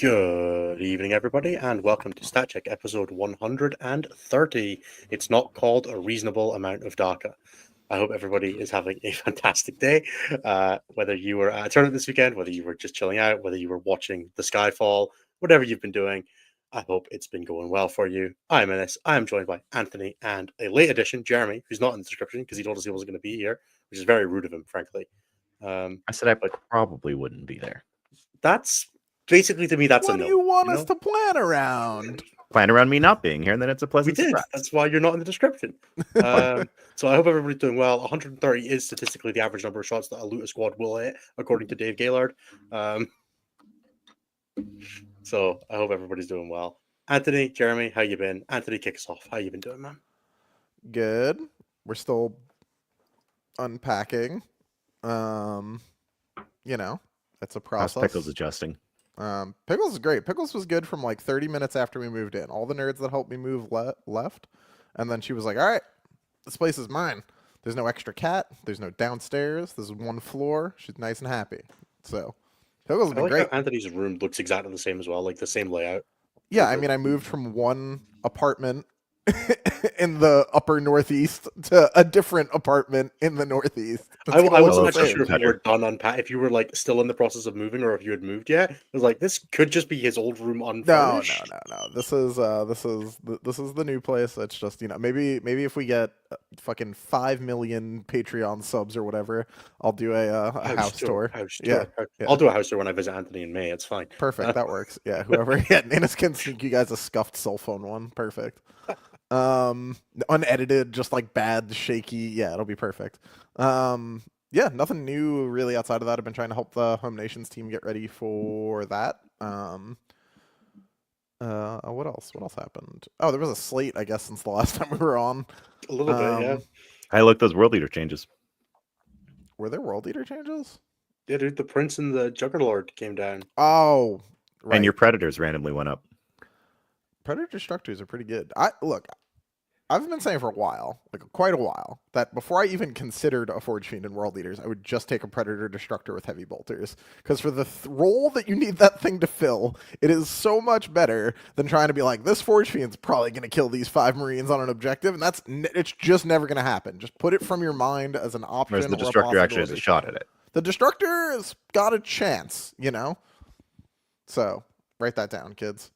Good evening, everybody, and welcome to Stat Check episode 130. It's not called a reasonable amount of Daka. I hope everybody is having a fantastic day. Whether you were at a tournament this weekend, whether you were just chilling out, whether you were watching the sky fall, whatever you've been doing, I hope it's been going well for you. I'm Ennis. I am joined by Anthony and a late addition, Jeremy, who's not in the description because he told us he wasn't going to be here, which is very rude of him, frankly. I said I probably wouldn't be there. That's basically, to me, that's what a no. do you want us to plan around? Plan around me not being here, and then it's a pleasant We did. surprise. That's why you're not in the description. So I hope everybody's doing well. 130 is statistically the average number of shots that a looter squad will hit, according to Dave Gaylord. So I hope everybody's doing well. Anthony, Jeremy, how you been? Anthony, kick us off. How you been doing, man? Good. We're still unpacking. It's a process. How's Pickles adjusting? Pickles is great. Pickles was good from like 30 minutes after we moved in. All the nerds that helped me move left. And then she was like, all right, this place is mine. There's no extra cat. There's no downstairs. There's one floor. She's nice and happy. So Pickles has been great. Anthony's room looks exactly the same as well, like the same layout. Yeah, I mean, I moved from one apartment in the upper northeast to a different apartment in the northeast. I wasn't actually sure if you were done if you were like still in the process of moving or if you had moved yet. I was like, this could just be his old room unfurnished. No. This is the new place. It's just, maybe if we get fucking 5 million Patreon subs or whatever, I'll do a house tour. Yeah. I'll do a house tour when I visit Anthony in May. It's fine. Perfect. That works. Yeah. Whoever. Yeah. Nanas can sneak you guys a scuffed cell phone one. Perfect. Unedited, just like bad, shaky. Yeah, it'll be perfect. Yeah, nothing new really outside of that. I've been trying to help the Home Nations team get ready for that. What else? What else happened? Oh, there was a slate, I guess, since the last time we were on. A little bit, yeah. I like those world leader changes. Were there world leader changes? Yeah, dude, the Prince and the Juggerlord came down. Oh, right. And your Predators randomly went up. Predator Destructors are pretty good. I've been saying for a while, like quite a while, that before I even considered a Forge Fiend in World Leaders, I would just take a Predator Destructor with Heavy Bolters. Because for the role that you need that thing to fill, it is so much better than trying to be like, this Forge Fiend's probably going to kill these 5 Marines on an objective, and it's just never going to happen. Just put it from your mind as an option. Whereas the Destructor actually has a shot at it. The Destructor's got a chance, So, write that down, kids.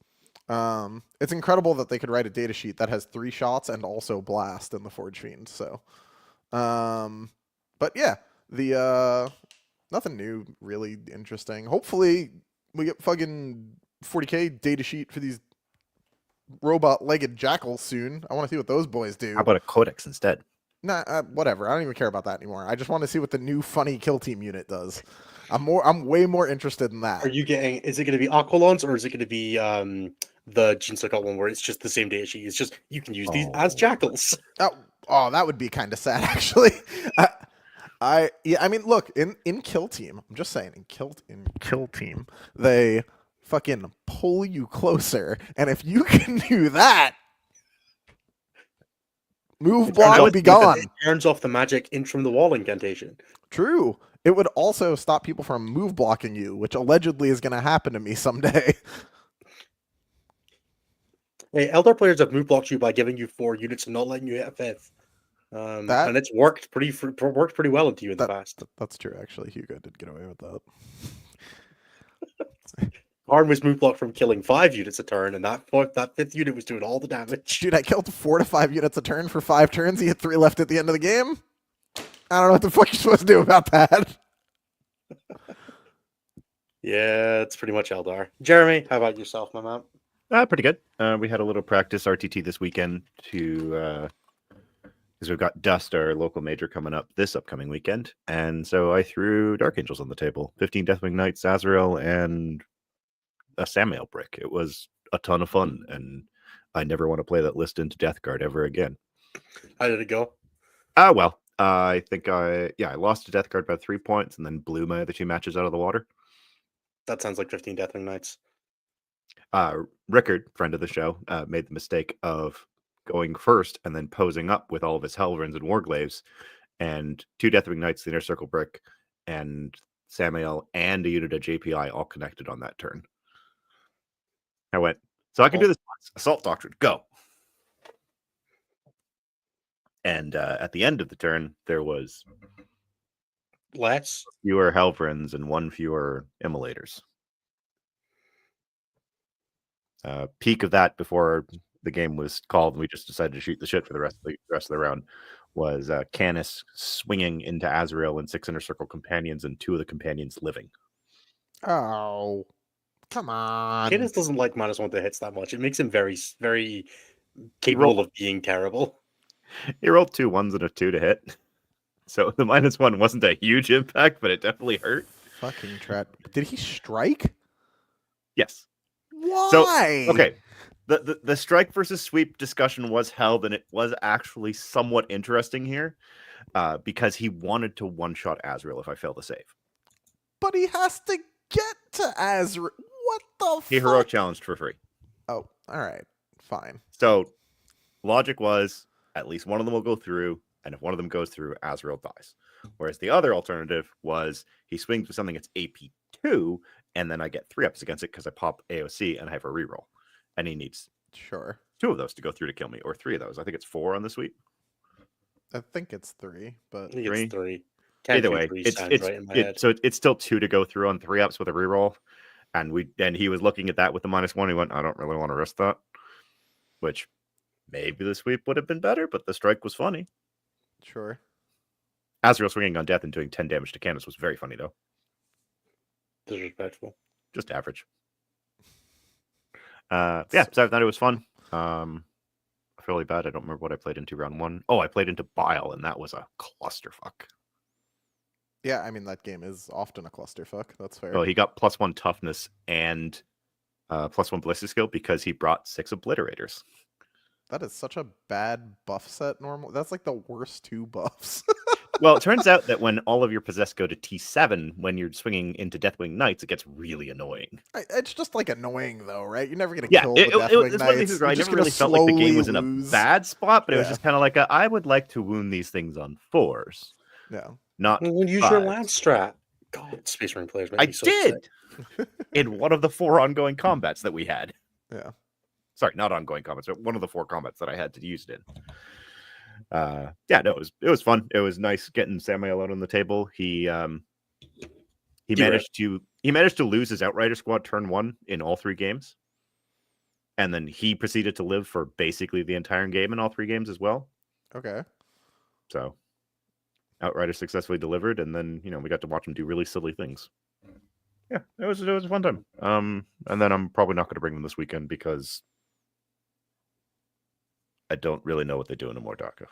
It's incredible that they could write a data sheet that has 3 shots and also blast in the Forge Fiend. So, but yeah, the nothing new, really interesting. Hopefully, we get fucking 40k data sheet for these robot-legged jackals soon. I want to see what those boys do. How about a Codex instead? Nah, whatever. I don't even care about that anymore. I just want to see what the new funny kill team unit does. I'm way more interested in that. Are you getting? Is it going to be Aqualons or is it going to be the Genestealer one where it's just the same data sheet? It's just you can use these as jackals. Oh, that would be kind of sad, actually. I mean, look, in kill team, I'm just saying, in kill team, they fucking pull you closer, and if you can do that, move block be gone. It turns off the magic in from the wall incantation. True. It would also stop people from move blocking you, which allegedly is going to happen to me someday. Hey, Eldar players have move blocked you by giving you 4 units and not letting you hit a 5th. And it's worked pretty well into you in the past. That's true, actually. Hugo did get away with that. Arn was move blocked from killing 5 units a turn, and that 5th unit was doing all the damage. Dude, I killed 4 to 5 units a turn for 5 turns. He had 3 left at the end of the game. I don't know what the fuck you're supposed to do about that. Yeah, it's pretty much Eldar. Jeremy, how about yourself, my man? Pretty good. We had a little practice RTT this weekend because we've got Dust, our local major, coming up this upcoming weekend. And so I threw Dark Angels on the table. 15 Deathwing Knights, Azrael, and a Samael brick. It was a ton of fun, and I never want to play that list into Deathguard ever again. How did it go? Well, I think I lost to Deathguard by 3 points and then blew my other 2 matches out of the water. That sounds like 15 Deathwing Knights. Rickard, friend of the show, made the mistake of going first and then posing up with all of his Helverins and Warglaves, and 2 Deathwing Knights, the Inner Circle brick, and Samael and a unit of JPI all connected on that turn. I went, so I can do this once. Assault Doctrine, go. And at the end of the turn, there was Less. fewer Helverins and one fewer Immolators. Peak of that before the game was called and we just decided to shoot the shit for the rest of the round was Canis swinging into Azrael and 6 Inner Circle companions and 2 of the companions living. Oh, come on. Canis doesn't like -1 to hits that much. It makes him very, very capable of being terrible. He rolled 2 1s and a 2 to hit. So the -1 wasn't a huge impact, but it definitely hurt. Fucking Trat. Did he strike? Yes. Why? So, okay. The strike versus sweep discussion was held, and it was actually somewhat interesting here because he wanted to one-shot Azrael if I fail to save. But he has to get to Azrael. What the fuck? He heroic challenged for free. Oh, all right. Fine. So, logic was at least one of them will go through, and if one of them goes through, Azrael dies. Whereas the other alternative was he swings with something that's AP 2, and then I get 3-ups against it because I pop AOC and I have a reroll. And he needs 2 of those to go through to kill me, or 3 of those. I think it's 4 on the sweep. I think it's 3, but I think it's 3. Either way, so it's still 2 to go through on 3-ups with a reroll. And he was looking at that with the -1. He went, I don't really want to risk that. Which maybe the sweep would have been better, but the strike was funny. Sure. Azrael swinging on death and doing 10 damage to Canis was very funny, though. Disrespectful. Just average. Yeah, so I thought it was fun. Fairly bad. I don't remember what I played into round 1. Oh, I played into Bile, and that was a clusterfuck. Yeah, I mean, that game is often a clusterfuck. That's fair. Well, he got +1 toughness and +1 ballistic skill because he brought 6 obliterators. That is such a bad buff set normal. That's like the worst 2 buffs. Well, it turns out that when all of your possessed go to T7, when you're swinging into Deathwing Knights, it gets really annoying. It's just like annoying, though, right? You're never going to kill the Deathwing Knights. I never really felt like the game was in a bad spot, but it was just kind of like, I would like to wound these things on 4s. Yeah. Not use your Lance strat. God, Space Marine players make me so did! sick. In one of the 4 ongoing combats that we had. Yeah. Sorry, not ongoing combats, but one of the 4 combats that I had to use it in. Yeah, no, it was fun. It was nice getting Samael out on the table. He managed to lose his Outrider squad turn 1 in all 3 games. And then he proceeded to live for basically the entire game in all 3 games as well. Okay. So Outrider successfully delivered, and then we got to watch him do really silly things. Yeah, it was a fun time. And then I'm probably not going to bring them this weekend because I don't really know what they do anymore, Daka.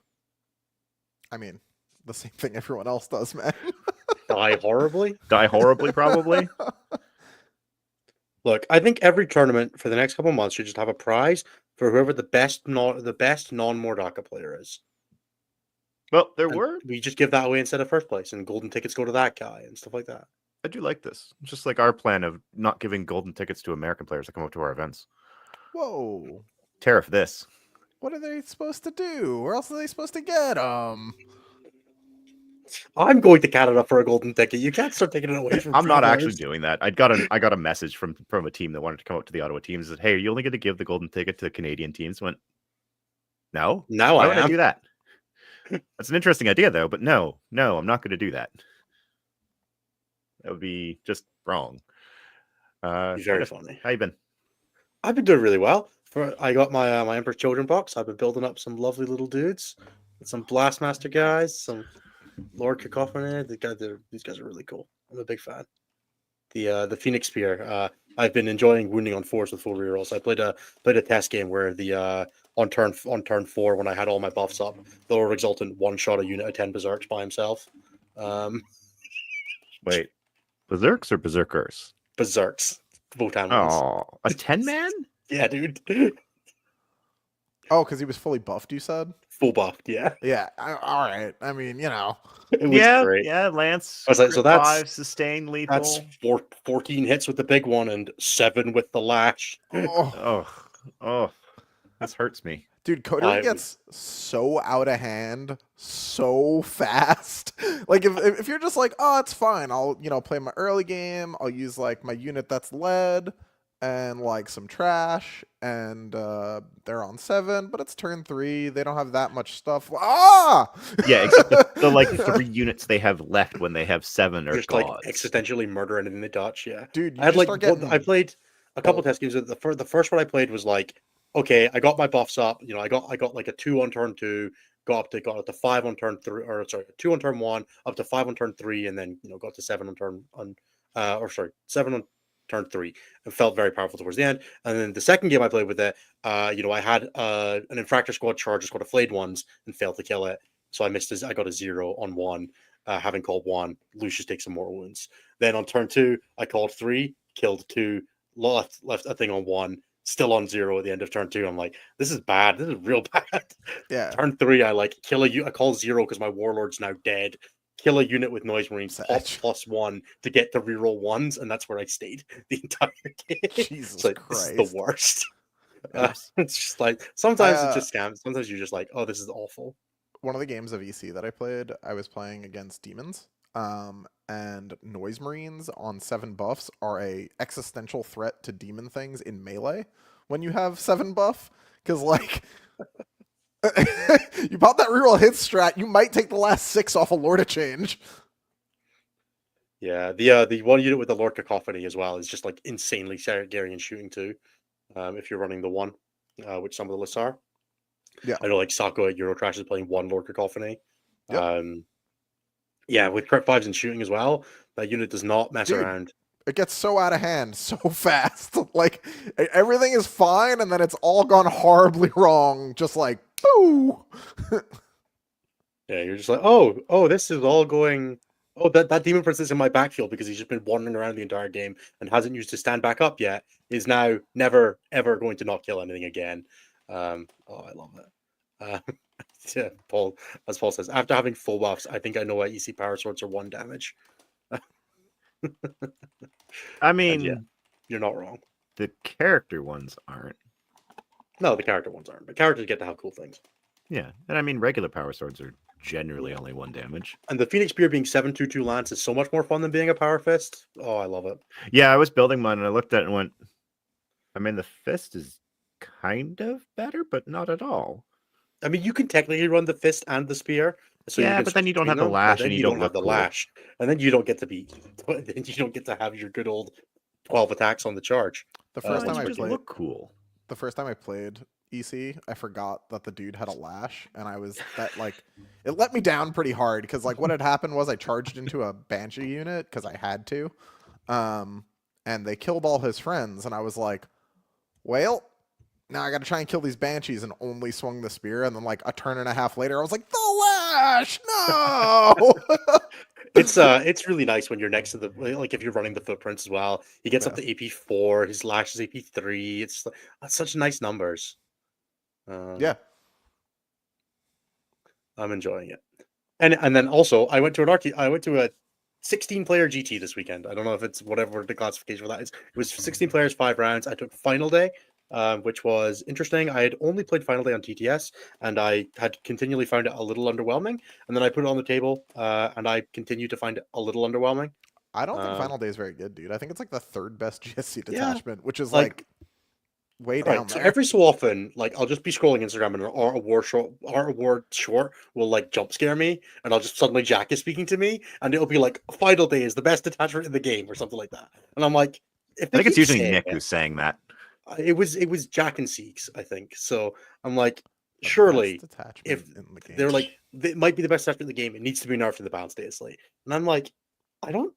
I mean, the same thing everyone else does, man. Die horribly? Die horribly, probably. Look, I think every tournament for the next couple of months should just have a prize for whoever the best non-Mordaka player is. Well, we just give that away instead of first place, and golden tickets go to that guy and stuff like that. I do like this. It's just like our plan of not giving golden tickets to American players that come up to our events. Whoa. Tariff this. What are they supposed to do? Where else are they supposed to get them? I'm going to Canada for a golden ticket. You can't start taking it away from I'm not actually doing that. I got a message from a team that wanted to come up to the Ottawa teams and said, hey, are you only going to give the golden ticket to the Canadian teams? Went, no. Now Why I would am. I do that? That's an interesting idea, though, but no, I'm not going to do that. That would be just wrong. Very funny. How you been? I've been doing really well. I got my my Emperor Children box. I've been building up some lovely little dudes, some Blastmaster guys, some Lord Cacophony. These guys are really cool. I'm a big fan. The Phoenix Spear. I've been enjoying wounding on 4s with full rerolls. I played a test game where the on turn 4 when I had all my buffs up, the Lord Exultant one-shot a unit of 10 Berserks by himself. Wait, Berserks or Berserkers? Berserks. Both animals. Oh, a 10-man? Yeah, dude. Oh, because he was fully buffed, you said? Full buffed, yeah. Yeah, all right. I mean, It was great. Yeah, Lance. I was like, so that's 5 sustained lethal. That's 14 hits with the big one and 7 with the lash. Oh, this hurts me. Dude, Coterie gets so out of hand so fast. Like if you're just like, oh, it's fine. I'll play my early game. I'll use like my unit that's led, and like some trash, and they're on 7, but it's turn 3. They don't have that much stuff. Ah! Yeah, except the like 3 units they have left when they have 7 are Just like gods. existentially murder anything they touch. Yeah, Dude, you I had just like start getting I played a couple both. test games. The first one I played was like, okay, I got my buffs up. You know, I got like a 2 on turn 2, got up to 5 on turn 3, or sorry, 2 on turn 1, up to 5 on turn 3, and then got to 7 on turn or sorry, 7 on turn 3, and felt very powerful towards the end. And then the second game I played with it, I had an infractor squad charge a squad of flayed ones and failed to kill it, so I missed. I got a 0 on 1. Having called 1, Lucius takes some mortal wounds. Then on turn 2, I called 3, killed 2, left a thing on 1, still on 0 at the end of turn 2. I'm like, this is bad. This is real bad. Yeah. Turn 3, I like kill I call 0 because my warlord's now dead. Kill a unit with noise marines, pop +1 to get to reroll 1s, and that's where I stayed the entire game. Jesus like, Christ. this is the worst. Yes. It's just like sometimes it's just scams. Sometimes you're just like, oh, this is awful. One of the games of EC that I played, I was playing against demons. And noise marines on 7 buffs are a existential threat to demon things in melee when you have 7 buff. Because like you pop that reroll hit strat, you might take the last 6 off a Lord of Change. Yeah, the one unit with the Lord Cacophony as well is just like insanely scary and shooting too. If you're running the one, which some of the lists are. Yeah, I know like Sako at Eurotrash is playing 1 Lord Cacophony. Yep. Yeah, with crit 5s and shooting as well, that unit does not mess around. It gets so out of hand so fast. Like everything is fine, and then it's all gone horribly wrong. Just like boo. Yeah, you're just like, oh, this is all going. Oh, that demon prince is in my backfield because he's just been wandering around the entire game and hasn't used to stand back up yet. Is now never ever going to not kill anything again. I love it. Yeah, Paul says, after having full buffs, I think I know why EC power swords are 1 damage. I mean, yeah, you're not wrong. The character ones aren't. No, the character ones aren't. But characters get to have cool things. Yeah, and I mean, regular power swords are generally only 1 damage. And the Phoenix Spear being 7/2/2 lance is so much more fun than being a power fist. Oh, I love it. Yeah, I was building mine and I looked at it and went, I mean, the fist is kind of better, but not at all. I mean, you can technically run the fist and the spear. So yeah, but then you don't have the lash, and you don't have the lash, and then you don't get to be. Then you don't get to have your good old 12 attacks on the charge. The first time I played, played, look cool. The first time I played EC, I forgot that the dude had a lash, and I was it let me down pretty hard because like what had happened was I charged into a Banshee unit because I had to, and they killed all his friends, and I was like, well. Now I got to try and kill these Banshees, and only swung the spear. And then, like a turn and a half later, I was like, "The lash, no!" It's really nice when you're next to the if you're running the footprints as well. He gets up to AP4. His lash is AP3. That's such nice numbers. Yeah, I'm enjoying it. And then also I went to a 16-player GT this weekend. I don't know if it's whatever the classification for that is. It was 16 players, 5 rounds. I took final day. Which was interesting. I had only played Final Day on TTS, and I had continually found it a little underwhelming. And then I put it on the table, and I continued to find it a little underwhelming. I don't think Final Day is very good, dude. I think it's like the 3rd best GSC detachment, which is like way down there. So every so often, like I'll just be scrolling Instagram, and our award short will like jump scare me, and I'll just suddenly Jack is speaking to me, and it'll be like Final Day is the best detachment in the game or something like that. And I'm like, I think it's usually Nick who's saying that. It was Jack and Seeks, I think. So I'm like, surely if they're like, it might be the best detachment in the game, it needs to be nerfed in the balance data slate. And I'm like, I don't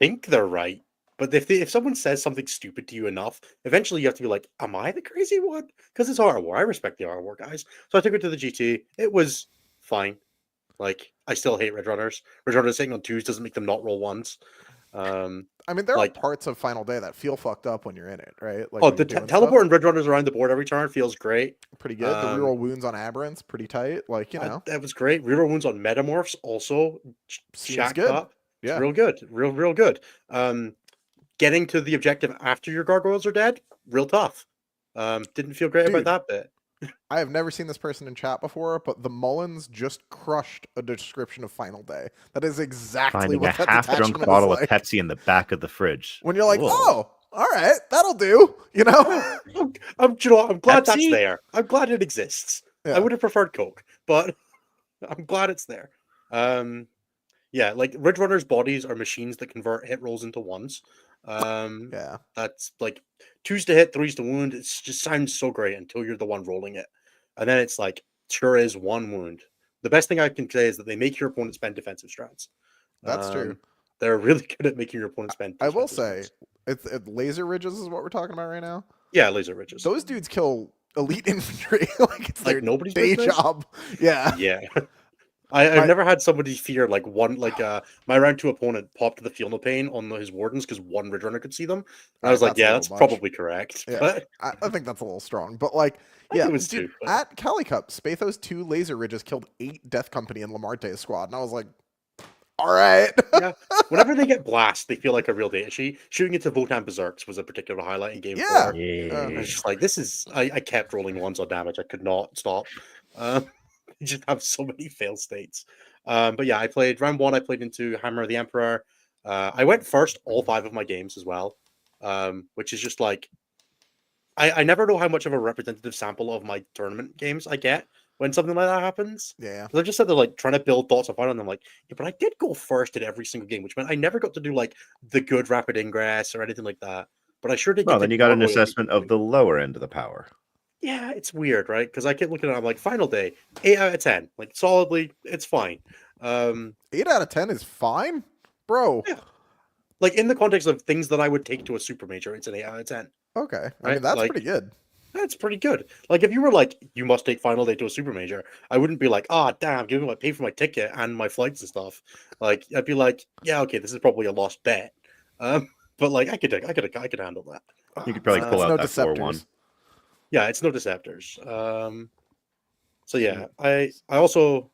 think they're right. But if someone says something stupid to you enough, eventually you have to be like, am I the crazy one? Because it's Art War. I respect the Art War guys. So I took it to the GT. It was fine. Like, I still hate Red Runners. Red Runners sitting on 2s doesn't make them not roll 1s. I mean, there are parts of Final Day that feel fucked up when you're in it, right? Like, the teleport and Red Runners around the board every turn feels great. Pretty good. The reroll wounds on Aberrants, pretty tight. Like, you know. That was great. Reroll wounds on Metamorphs also jacked up. Yeah. It's real good. Real good. Getting to the objective after your gargoyles are dead, real tough. Didn't feel great about that bit. I have never seen this person in chat before, but the Mullins just crushed a description of Final Day. That is exactly Finding what a that half-drunk detachment bottle is like. of Pepsi in the back of the fridge. When you're like, Whoa. oh, all right, that'll do. You know. I'm glad that's Pepsi? there. I'm glad it exists. Yeah. I would have preferred Coke, but I'm glad it's there. Yeah, like Ridge Runner's bodies are machines that convert hit rolls into ones. Yeah. That's like 2s to hit, 3s to wound. It just sounds so great until you're the one rolling it. And then it's like, sure is 1 wound. The best thing I can say is that they make your opponent spend defensive strats. That's true. They're really good at making your opponent spend I will defensive say, strats. it's laser ridges is what we're talking about right now. Yeah, laser ridges. Those dudes kill elite infantry like it's Like their nobody's day business? job. Yeah. Yeah. I've My- never had somebody fear like one my round 2 opponent popped the Feel No Pain on his wardens because one Ridge Runner could see them. And I was like, That's a yeah, little that's much. probably correct. Yeah. But I think that's a little strong, but like, I think yeah, it was dude, too, but- at Cali Cup, Spathos 2 laser ridges killed 8 Death Company in Lamarte's squad, and I was like, all right. yeah. Whenever they get blast, they feel like a real data sheet. Shooting into Votan Berserks was a particular highlight in game Yeah. 4. I was just like, this is I kept rolling ones on damage. I could not stop. You just have so many fail states. But yeah, I played round 1, I played into Hammer of the Emperor. I went first all 5 of my games as well. Which is just like I never know how much of a representative sample of my tournament games I get when something like that happens. Yeah. Because I just said they're like trying to build thoughts of fun, and I'm like, yeah, but I did go first in every single game, which meant I never got to do like the good rapid ingress or anything like that. But I sure did. Well, get then to you got an gargoyle every assessment of single the lower end of the power. game. Yeah, it's weird, right? Because I kept looking at it, I'm like, final day, 8 out of 10, like solidly, it's fine. 8 out of 10 is fine, bro. Yeah. Like in the context of things that I would take to a super major, it's an 8 out of 10. Okay. I Right, mean, that's like- pretty good. That's pretty good. Like if you were like, you must take final day to a super major, I wouldn't be like, ah, damn, give me my pay for my ticket and my flights and stuff. Like I'd be like, yeah, okay, this is probably a lost bet. But like I could handle that. You could probably Uh, pull It's out no that 4-1. deceptors. Yeah, it's no deceptors. So yeah, I also,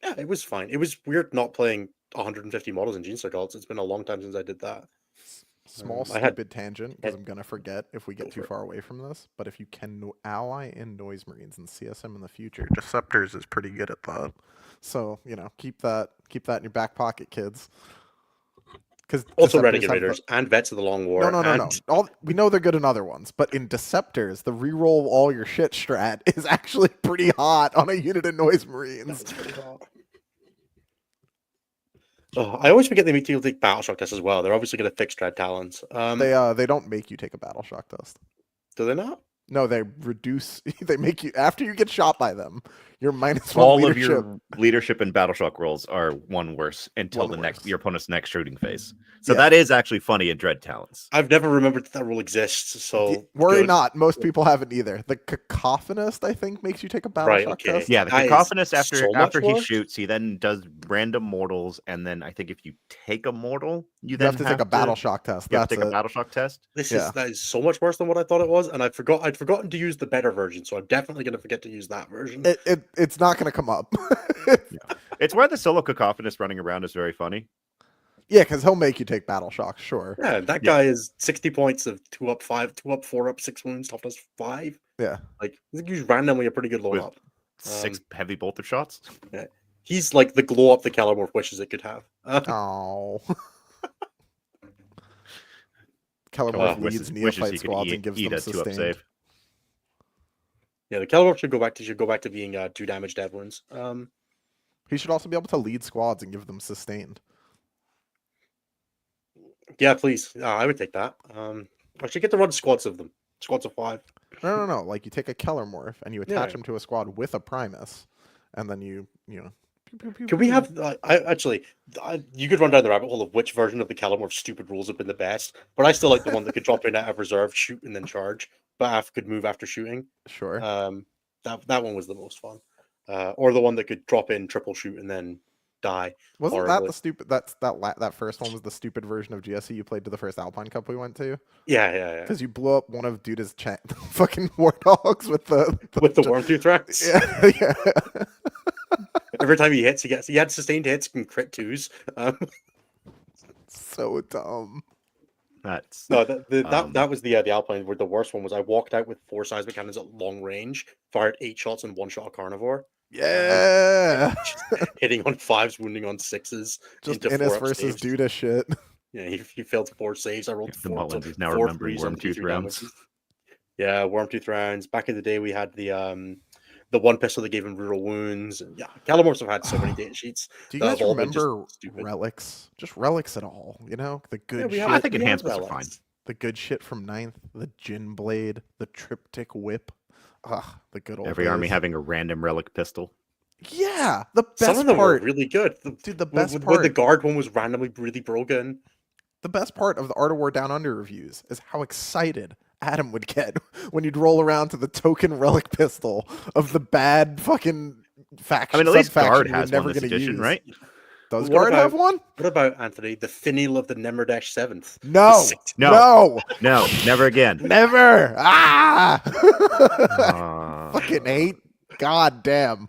yeah, it was fine. It was weird not playing 150 models in Genestealer Cults. It's been a long time since I did that. Small I had- stupid tangent because I'm gonna forget if we Go get too for it. far away from this. But if you can ally in Noise Marines and CSM in the future, Deceptors is pretty good at that. So keep that in your back pocket, kids. Because Also Renegades and Vets of the Long War. No. We know they're good in other ones, but in Deceptors, the reroll all your shit strat is actually pretty hot on a unit of Noise Marines. That's pretty hot. Oh, I always forget they make people take battle shock tests as well. They're obviously going to fix Dread Talons. They don't make you take a battle shock test. Do they not? No, they reduce. They make you after you get shot by them. You're -1 All leadership. of your leadership and battle shock rolls are one worse until One worse. your opponent's next shooting phase. So Yeah. that is actually funny in Dread Talents. I've never remembered that rule exists. So Worry good. not. Most people haven't either. The Cacophonist, I think, makes you take a battle Right, shock okay. test. Yeah, the That is Cacophonist so much after he worse. shoots, he then does random mortals, and then I think if you take a mortal, you You then have to take a battle shock test. You have to That's take a it. battle shock test. That is so much worse than what I thought it was, and I'd forgotten to use the better version, so I'm definitely going to forget to use that version. It's not going to come up. It's where the solo Cacophonist running around is very funny. Yeah, because he'll make you take battle shock. Sure. Yeah, that guy is 60 points of 2 up 5, 2 up 4 up 6 wounds, toughness 5. Yeah. Like I think he's randomly a pretty good load With up. 6 heavy bolter shots. He's like the glow up the Calamorph wishes it could have. Oh. Calamorph Wishes leads he neophyte could squads and gives eat them a 2-up sustained. save. Yeah, the Calamorph should go back to being 2 damage dev wounds. He should also be able to lead squads and give them sustained. Yeah, please. I would take that. I should get to run squads of them. Squads of 5. No. Like you take a Kellermorph and you attach Yeah. him to a squad with a Primus, and then you know. pew, pew, pew, Can we pew. have? You could run down the rabbit hole of which version of the Calamorph stupid rules have been the best, but I still like the one that could drop in out of reserve, shoot, and then charge, but could move after shooting. Sure. That one was the most fun, or the one that could drop in, triple shoot, and then die. Wasn't that horribly. the stupid? That first one was the stupid version of GSC you played to the first Alpine Cup we went to, Yeah. because you blew up one of Duda's fucking war dogs with the With the worm tooth racks. yeah. Every time he hits, he had sustained hits and crit 2s. So dumb. That's No, that was the Alpine where the worst one was. I walked out with 4 seismic cannons at long range, fired 8 shots and 1 shot a carnivore, Yeah. hitting on 5s, wounding on 6s. Just into Innis 4 up versus staves. Duda shit. Yeah, he failed 4 saves. I rolled The 4, Mullins is now 4 remembering threes on Wormtooth D3 rounds. damage. Yeah, Wormtooth rounds. Back in the day, we had the one pistol that gave him brutal wounds. And yeah, Calamorphs have had so many data sheets. Do you that guys have all been just remember stupid. relics? Just relics at all? You know, the good shit. I think enhancements are fine. The good shit from 9th, the Gin Blade, the Triptych Whip. The good old Every days. army having a random relic pistol. Yeah, the best Some of them part. were really good. Dude, the best when part. the guard one was randomly really broken. The best part of the Art of War Down Under reviews is how excited Adam would get when you'd roll around to the token relic pistol of the bad fucking faction. I mean, at least sub-faction Guard you were has never one this gonna edition, use. right? Does What Guard about- have one? What about, Anthony, the Finial of the Nemmerdash 7th? No. No, never again. Never. Ah. Fucking hate. God damn.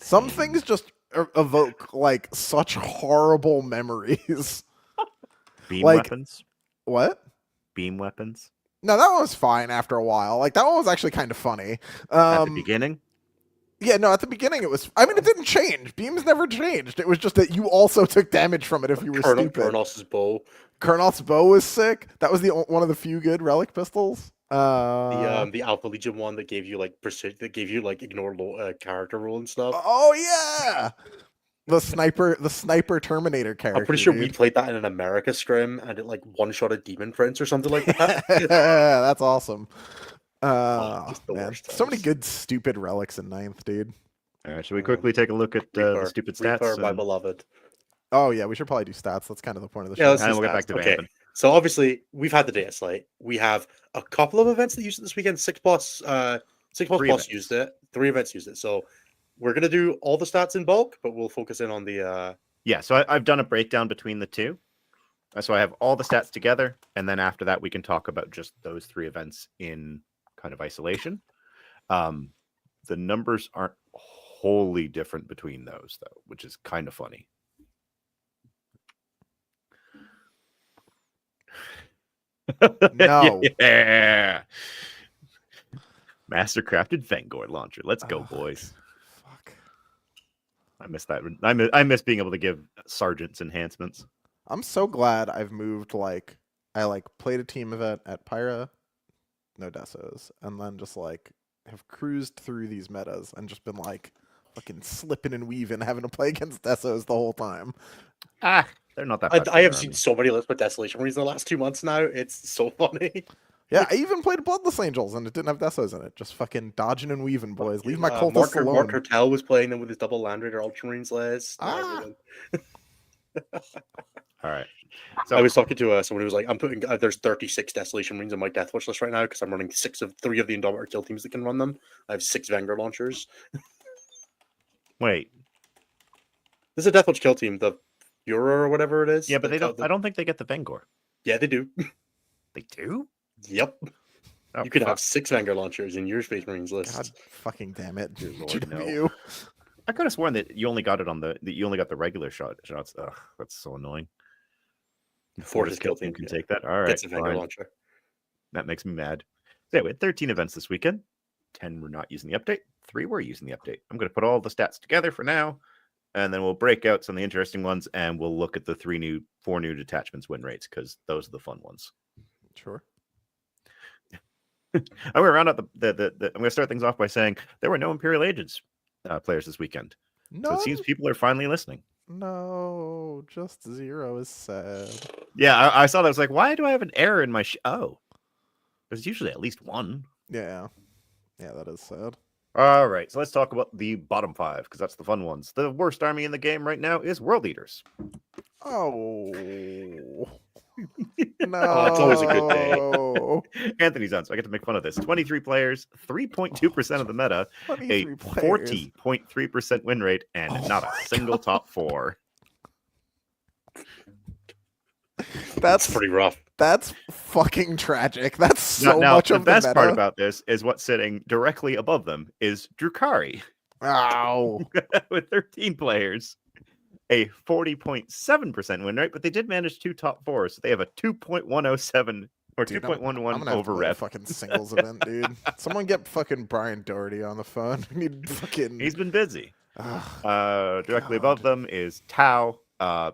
Some things just evoke like such horrible memories. Beam Like- weapons. What? Beam weapons. No, that one was fine after a while. Like that one was actually kind of funny. At the beginning. Yeah, no, at the beginning it was. I mean, it didn't change. Beams never changed. It was just that you also took damage from it if you were stupid. Kurnos's bow. Kurnoth's bow was sick. That was one of the few good relic pistols. The Alpha Legion one that gave you like precision, that gave you like ignore character roll and stuff. Oh yeah, the sniper Terminator character. I'm pretty sure we dude. played that in an America scrim, and it like one-shot a Demon Prince or something like that. That's awesome. Just the Man, worst so many times. good stupid relics in 9th, dude. All right, should we quickly take a look at the Reaper, stupid stats? Reaper, my and- beloved. Oh yeah, we should probably do stats. That's kind of the point of the Yeah, show. let's and do we'll get back stats. to Okay. Vampin. So obviously we've had the data slate. We have a couple of events that used it this weekend. 6 plus Three plus events. used it. 3 events used it. So we're gonna do all the stats in bulk, but we'll focus in on the Yeah, so I've done a breakdown between the two. So I have all the stats together, and then after that, we can talk about just those 3 events in kind of isolation. The numbers aren't wholly different between those, though, which is kind of funny. No. Yeah. Mastercrafted Vanguard launcher. Let's go, boys. Fuck. I miss that. I miss being able to give sergeants enhancements. I'm so glad I've moved. I played a team event at Pyra, no desos, and then just have cruised through these metas and just been fucking slipping and weaving, having to play against desos the whole time. They're not that bad. I have seen so many lists with Desolation Marines in the last 2 months now. It's so funny. Yeah, I even played Bloodless Angels and it didn't have desos in it. Just fucking dodging and weaving, boys. Leave my cultists alone. Mark Hertel was playing them with his double Land Raider Ultramarines list. Ah. All right. I was talking to someone who was like, I'm putting there's 36 Desolation Marines on my Death Watch list right now because I'm running 3 of the Indomitor kill teams that can run them. I have 6 Vanguard launchers. Wait. This is a Death Watch kill team, the Bureau or whatever it is. Yeah, but The- they don't. the- I don't think they get the Vanguard. Yeah, they do. They do. Yep. Oh, You could fuck. have 6 Vanguard launchers in your Space Marines list. God fucking damn it. Dear Lord, GW. I could have sworn that you only got it on the. That you only got the regular shots. Ugh, that's so annoying. Fortis kill team can yeah. take that. All right, Gets a Vanguard fine. launcher. That makes me mad. So we had 13 events this weekend. 10 were not using the update. 3 were using the update. I'm going to put all the stats together for now, and then we'll break out some of the interesting ones, and we'll look at the 4 new detachments win rates because those are the fun ones. Sure. I'm going to round out I'm going to start things off by saying there were no Imperial Agents players this weekend. No. So it seems people are finally listening. No, just 0 is sad. Yeah, I saw that. I was like, why do I have an error in my Oh, there's usually at least one. Yeah. Yeah, that is sad. All right, so let's talk about the bottom 5 because that's the fun ones. The worst army in the game right now is World Eaters. Oh. No. Oh, it's always a good day. Anthony's on, so I get to make fun of this. 23 players, 3.2% of the meta, a 23 players. 40.3% win rate, and Oh not a my single top 4. That's pretty rough. That's fucking tragic. That's so Now, much the of best the part meta. about this is what's sitting directly above them is Drukhari Ow. with 13 players, a 40.7% win rate, but they did manage 2 top 4s. So they have a 2.107 or Dude, 2.11 I'm gonna have to over play a rep. fucking singles event, dude. Someone get fucking Brian Doherty on the phone. We need fucking. He's been busy. Ugh, Directly above God. them is Tau.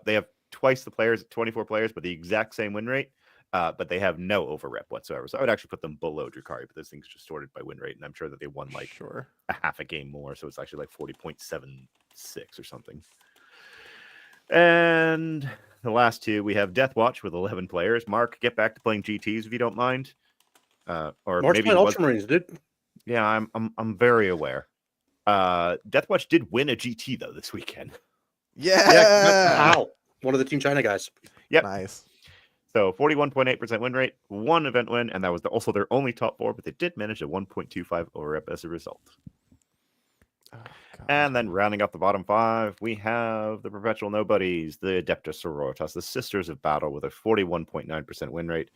They have twice the players at 24 players, but the exact same win rate. But they have no over-rep whatsoever. So I would actually put them below Drukhari, but this thing's just sorted by win rate, and I'm sure that they won like Sure. a half a game more, so it's actually like 40.76 or something. And the last two, we have Death Watch with 11 players. Mark, get back to playing GTs if you don't mind. Or Mark's maybe playing Ultramarines, dude. Yeah, I'm very aware. Death Watch did win a GT though this weekend. Yeah. Al, one of the Team China guys. Yep. Nice. So 41.8% win rate, one event win, and that was also their only top 4, but they did manage a 1.25 over-rep as a result. Oh, And then rounding up the bottom 5, we have the Perpetual Nobodies, the Adeptus Sororitas, the Sisters of Battle with a 41.9% win rate,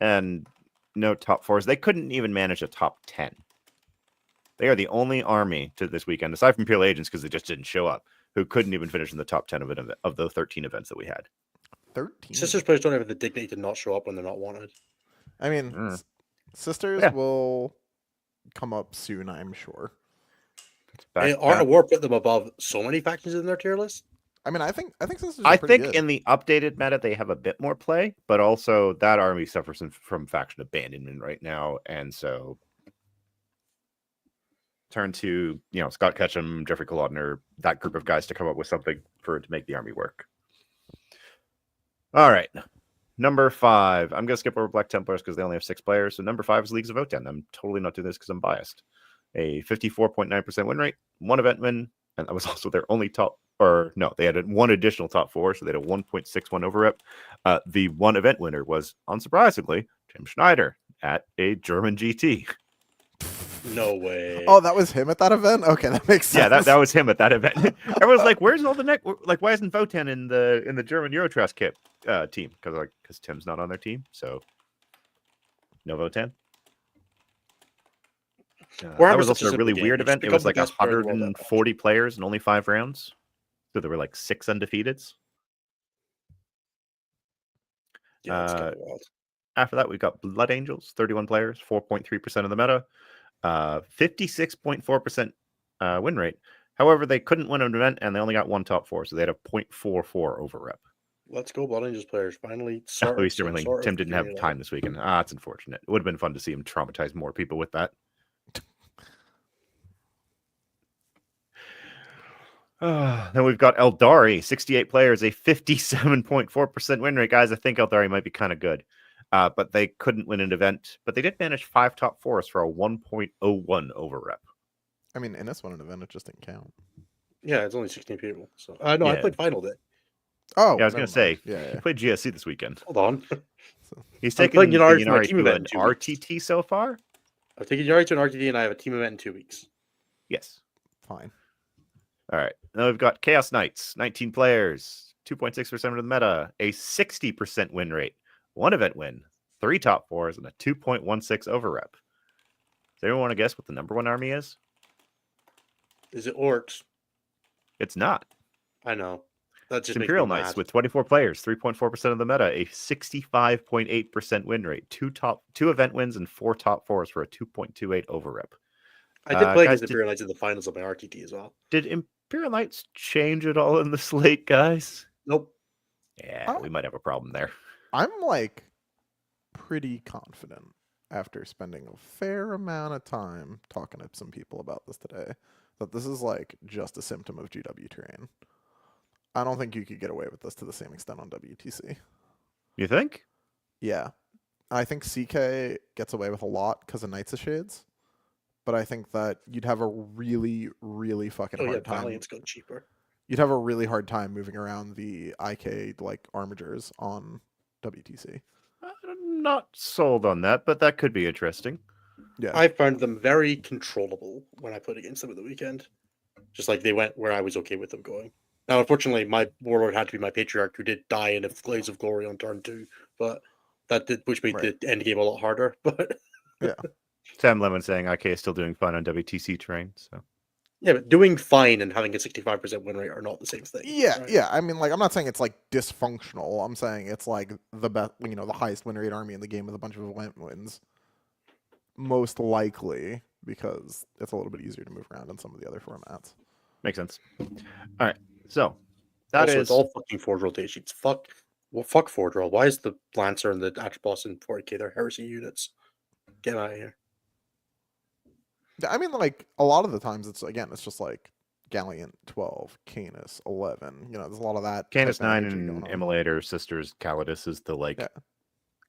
and no top 4s. They couldn't even manage a top 10. They are the only army to this weekend, aside from Imperial Agents, because they just didn't show up, who couldn't even finish in the top 10 of the 13 events that we had. 13. Sisters players don't have the dignity to not show up when they're not wanted. I mean, Sisters will come up soon, I'm sure. Art of War put them above so many factions in their tier list. I mean, I think Sisters are I pretty think good. in the updated meta they have a bit more play, but also that army suffers from faction abandonment right now, and so turn to Scott Ketchum, Jeffrey Kolodner, that group of guys to come up with something for it to make the army work. All right, number 5. I'm gonna skip over Black Templars because they only have 6 players. So number 5 is Leagues of Votan. I'm totally not doing this because I'm biased. A 54.9% win rate, 1 event win, and that was also their only top. Or no, they had 1 additional top 4, so they had a 1.61 over rep. The 1 event winner was, unsurprisingly, Tim Schneider at a German GT. No way. Oh, that was him at that event? Okay, that makes sense. Yeah, that was him at that event. Everyone's like, "Where's all the neck? Like, why isn't Votan in the German Eurotrash kit team?" Because Tim's not on their team, so no Votan. That was also a really weird event. It was like 140 players and only 5 rounds. So there were like 6 undefeateds. Yeah, that's kind of wild. After that, we've got Blood Angels, 31 players, 4.3% of the meta, 56.4% win rate. However, they couldn't win an event and they only got 1 top 4, so they had a 0.44 over rep. Let's go, Blood Angels players. Finally, Tim didn't have time this weekend. It's unfortunate. It would have been fun to see him traumatize more people with that. Then we've got Eldari, 68 players, a 57.4% win rate. Guys, I think Eldari might be kind of good. But they couldn't win an event. But they did manage 5 top 4s for a 1.01 over rep. I mean, Innis won an event, it just didn't count. Yeah, it's only 16 people. So I played Final Day. Oh, yeah, I was going to say, he played GSC this weekend. Hold on. He's taken the Yunari to an RTT so far? I've taken Yunari to an RTT and I have a team event in 2 weeks. Yes. Fine. All right. Now we've got Chaos Knights, 19 players, 2.6% of the meta, a 60% win rate, 1 event win, 3 top 4s, and a 2.16 over rep. Does anyone want to guess what the number 1 army is? Is it Orcs? It's not. I know. That's just Imperial Knights with 24 players, 3.4% of the meta, a 65.8% win rate, 2 event wins, and 4 top 4s for a 2.28 over rep. I did play against Imperial Knights in the finals of my RTT as well. Did Imperial Knights change at all in the slate, guys? Nope. Yeah, we might have a problem there. I'm like pretty confident after spending a fair amount of time talking to some people about this today that this is like just a symptom of GW terrain. I don't think you could get away with this to the same extent on WTC. You think? Yeah. I think CK gets away with a lot because of Knights of Shades. But I think that you'd have a really, really fucking hard time. Valiant's got cheaper. You'd have a really hard time moving around the IK like armigers on WTC. I'm not sold on that, but that could be interesting. Yeah, I found them very controllable when I played against them at the weekend. Just like they went where I was okay with them going. Now, unfortunately, my warlord had to be my patriarch, who did die in a blaze of glory on turn 2, but which made the end game a lot harder. But yeah. Sam Lemon saying IK is still doing fine on WTC terrain. So yeah, but doing fine and having a 65% win rate are not the same thing. Yeah, right? yeah. I mean, like, I'm not saying it's like dysfunctional. I'm saying it's like the best, the highest win rate army in the game with a bunch of event wins. Most likely because it's a little bit easier to move around in some of the other formats. Makes sense. All right. So That also, is it's all fucking Forge roll data sheets. Fuck Forge roll. Why is the Lancer and the Arch Boss in 40k? They're heresy units. Get out of here. I mean, like, a lot of the times it's just like Galleon 12, Canis 11. You know, there's a lot of that. Canis type 9 energy and going on. Immolator Sisters Calidus is the like Yeah.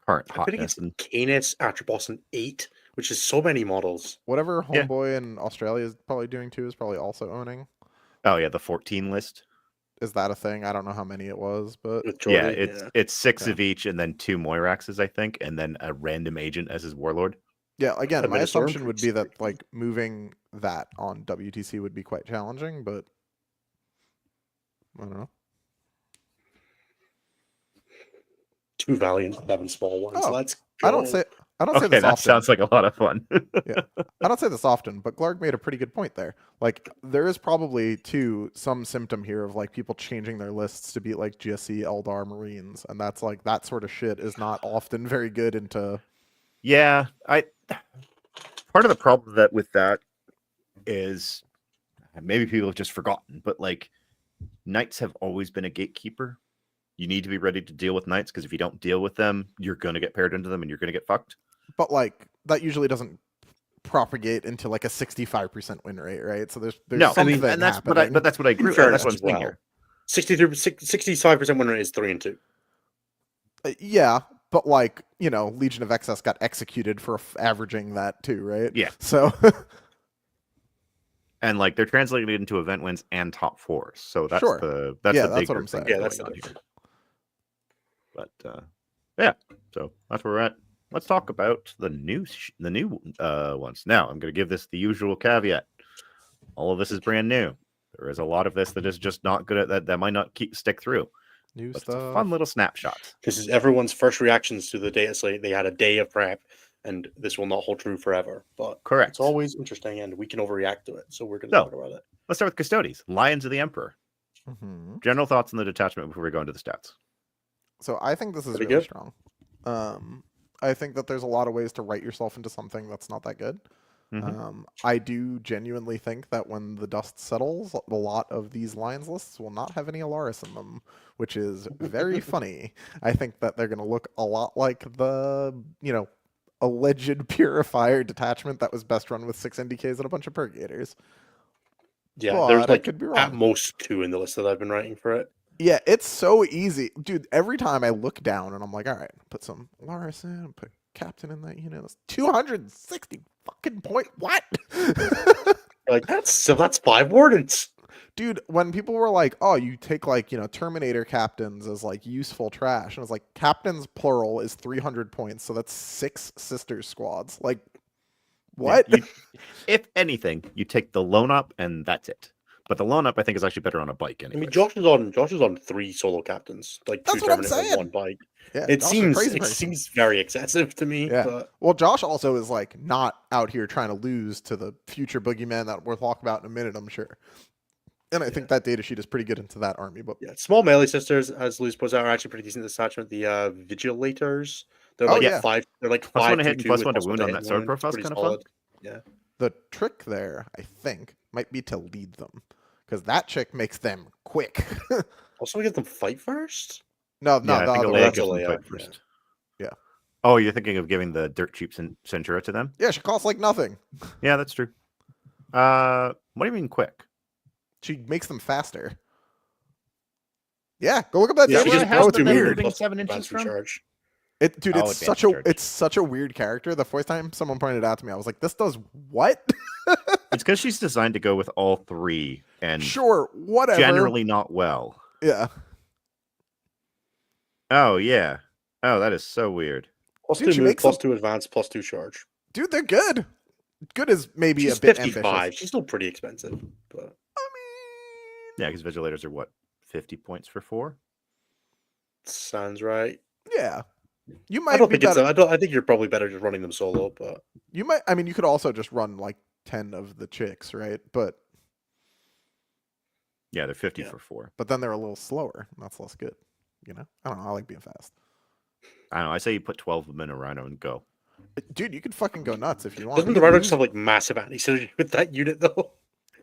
current I bet hotness. it's Canis, Arch Boss, and 8, which is so many models. Whatever Yeah. Homeboy in Australia is probably doing too is probably also owning. Oh yeah, the 14 list. Is that a thing? I don't know how many it was, but With Yeah, Jordy, it's 6 Yeah. of each, and then 2 Moiraxes, I think, and then a random agent as his warlord. yeah, again, A my Minotaur assumption would be priest. that like moving that on WTC would be quite challenging, but I don't know. 2 Valiant, 7 small ones. Oh, Let's go. I don't say Okay, this that often. sounds like a lot of fun. I don't say this often, but Glarg made a pretty good point there. Like, there is probably some symptom here of like people changing their lists to be like GSC Eldar Marines, and that's like that sort of shit is not often very good into. Yeah, part of the problem with that is maybe people have just forgotten, but like knights have always been a gatekeeper. You need to be ready to deal with knights because if you don't deal with them, you're going to get paired into them and you're going to get fucked. But like that usually doesn't propagate into like a 65% win rate, right? So there's No, I something mean, and that's happening. but that's what I agree with. fairness That's what I'm as saying well. here. 65% win rate is 3 and 2. Yeah, but like, you know, Legion of Excess got executed for averaging that too, right? Yeah. So And like they're translating it into event wins and top fours. So that's Sure. that's Yeah, the that's bigger what I'm thing saying. Yeah, going that's on the here. difference. But yeah, so that's where we're at. Let's talk about the new ones. Now, I'm going to give this the usual caveat. All of this is brand new. There is a lot of this that is just not good at that. That might not stick through. new But it's a stuff. fun little snapshot. This is everyone's first reactions to the data slate. They had a day of prep, and this will not hold true forever. But Correct. it's always interesting, and we can overreact to it. So we're going to So- talk about it. Let's start with Custodes, Lions of the Emperor. Mhm. General thoughts on the detachment before we go into the stats. So I think this is Pretty really good. strong. I think that there's a lot of ways to write yourself into something that's not that good. Mhm. I do genuinely think that when the dust settles, a lot of these Lions lists will not have any Alaris in them, which is very funny. I think that they're going to look a lot like the, you know, alleged Purifier detachment that was best run with 6 NDKs and a bunch of Purgators. Yeah, But there's I like could be at wrong. most 2 in the list that I've been writing for it. Yeah, it's so easy. Dude, every time I look down and I'm like, all right, put some Alaris in, put Captain in that unit. That's 260 fucking point. What? Like that's 5 wardens. Dude, when people were like, oh, you take like, you know, Terminator captains as like useful trash. And I was like, captains plural is 300 points. So that's 6 sisters squads. Like, what? Yeah, if anything, you take the loan up and that's it. But the loan up, I think, is actually better on a bike. I Anyway, mean, Josh is on 3 solo captains, like 2 That's what I'm Terminators saying. and 1 bike. Yeah, It Josh is a crazy seems person. very excessive to me. Yeah. But Well, Josh also is like not out here trying to lose to the future boogeyman that we'll talk about in a minute, I'm sure. And I think that data sheet is pretty good into that army. But yeah, small melee sisters, as Luz puts out, are actually pretty decent detachment. The Vigilators, they're Oh, like yeah. 5. They're like plus 5 1 to hit and 2, plus with 1 to plus wound one on hit that and sword wound. profile is Pretty kind of solid. fun. Yeah. the trick there, I think, might be to lead them. Because that chick makes them quick. Also, we get them fight first. No, Yeah, I the think other Alea way. that's gives them Alea, fight yeah. first. Yeah. Oh, you're thinking of giving the dirt cheap Centura to them? Yeah, she costs like nothing. Yeah, that's true. What do you mean quick? She makes them faster. Yeah, go look up that Yeah, that table. she where just it has plus the 2 then movement, moving plus 7 inches advanced from? recharge. Dude, Oh, it's advanced such a weird character. The first time someone pointed it out to me, I was like, this does what? It's because she's designed to go with all 3 and Sure, whatever. generally not well. Yeah. Oh, yeah. Oh, that is so weird. Plus Dude, 2 she move, makes plus them- 2 advance, plus 2 charge. Dude, they're good. Good is maybe She's a bit 55. ambitious. She's still pretty expensive. But I Yeah, because Vigilators are what? 50 points for 4? sounds right. mean, yeah. You I might don't be think it's. better. I think you're probably better just running them solo. But You might. I mean, you could also just run like 10 of the chicks, right? But Yeah, they're 50 Yeah. for 4. then they're a little slower. And that's less good. You know, I don't know. I like being fast. I don't know. I say you put 12 of them in a Rhino and go. Dude, you could fucking go nuts if you want. doesn't You the could Rider lose- just have like massive anti synergy with that unit though?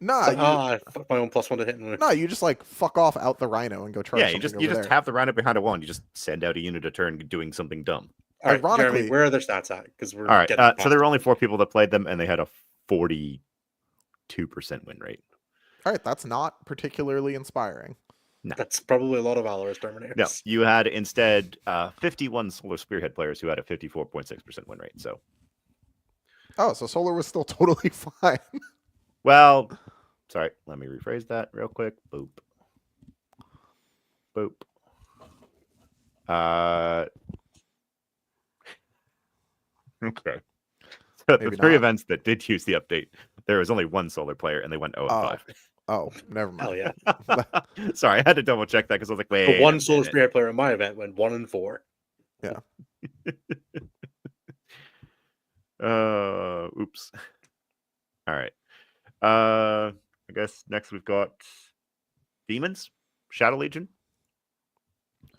Nah, It's like, fuck my own +1 to hit. no, you just like fuck off out the rhino and go charge. Yeah, you something just over there. have the rhino behind a wall and you just send out a unit a turn doing something dumb. All right, Jeremy, Ironically- where are their stats at? Because we're All right, getting so there were only 4 people that played them, and they had a 42% win rate. All right, that's not particularly inspiring. That's probably a lot of Valorous Terminators. No, you had instead 51 Solar Spearhead players who had a 54.6% win rate. So, Oh, so Solar was still totally fine. well, sorry, let me rephrase that real quick. Boop. Boop. Okay. So Maybe the 3 not. events that did use the update, there was only 1 Solar player, and they went 0-5. Oh, never Hell mind. yeah. Sorry, I had to double check that because I was like, wait. The one a Solar minute. Spirit player in my event went 1-4. Oops. All right. I guess next we've got Demons, Shadow Legion.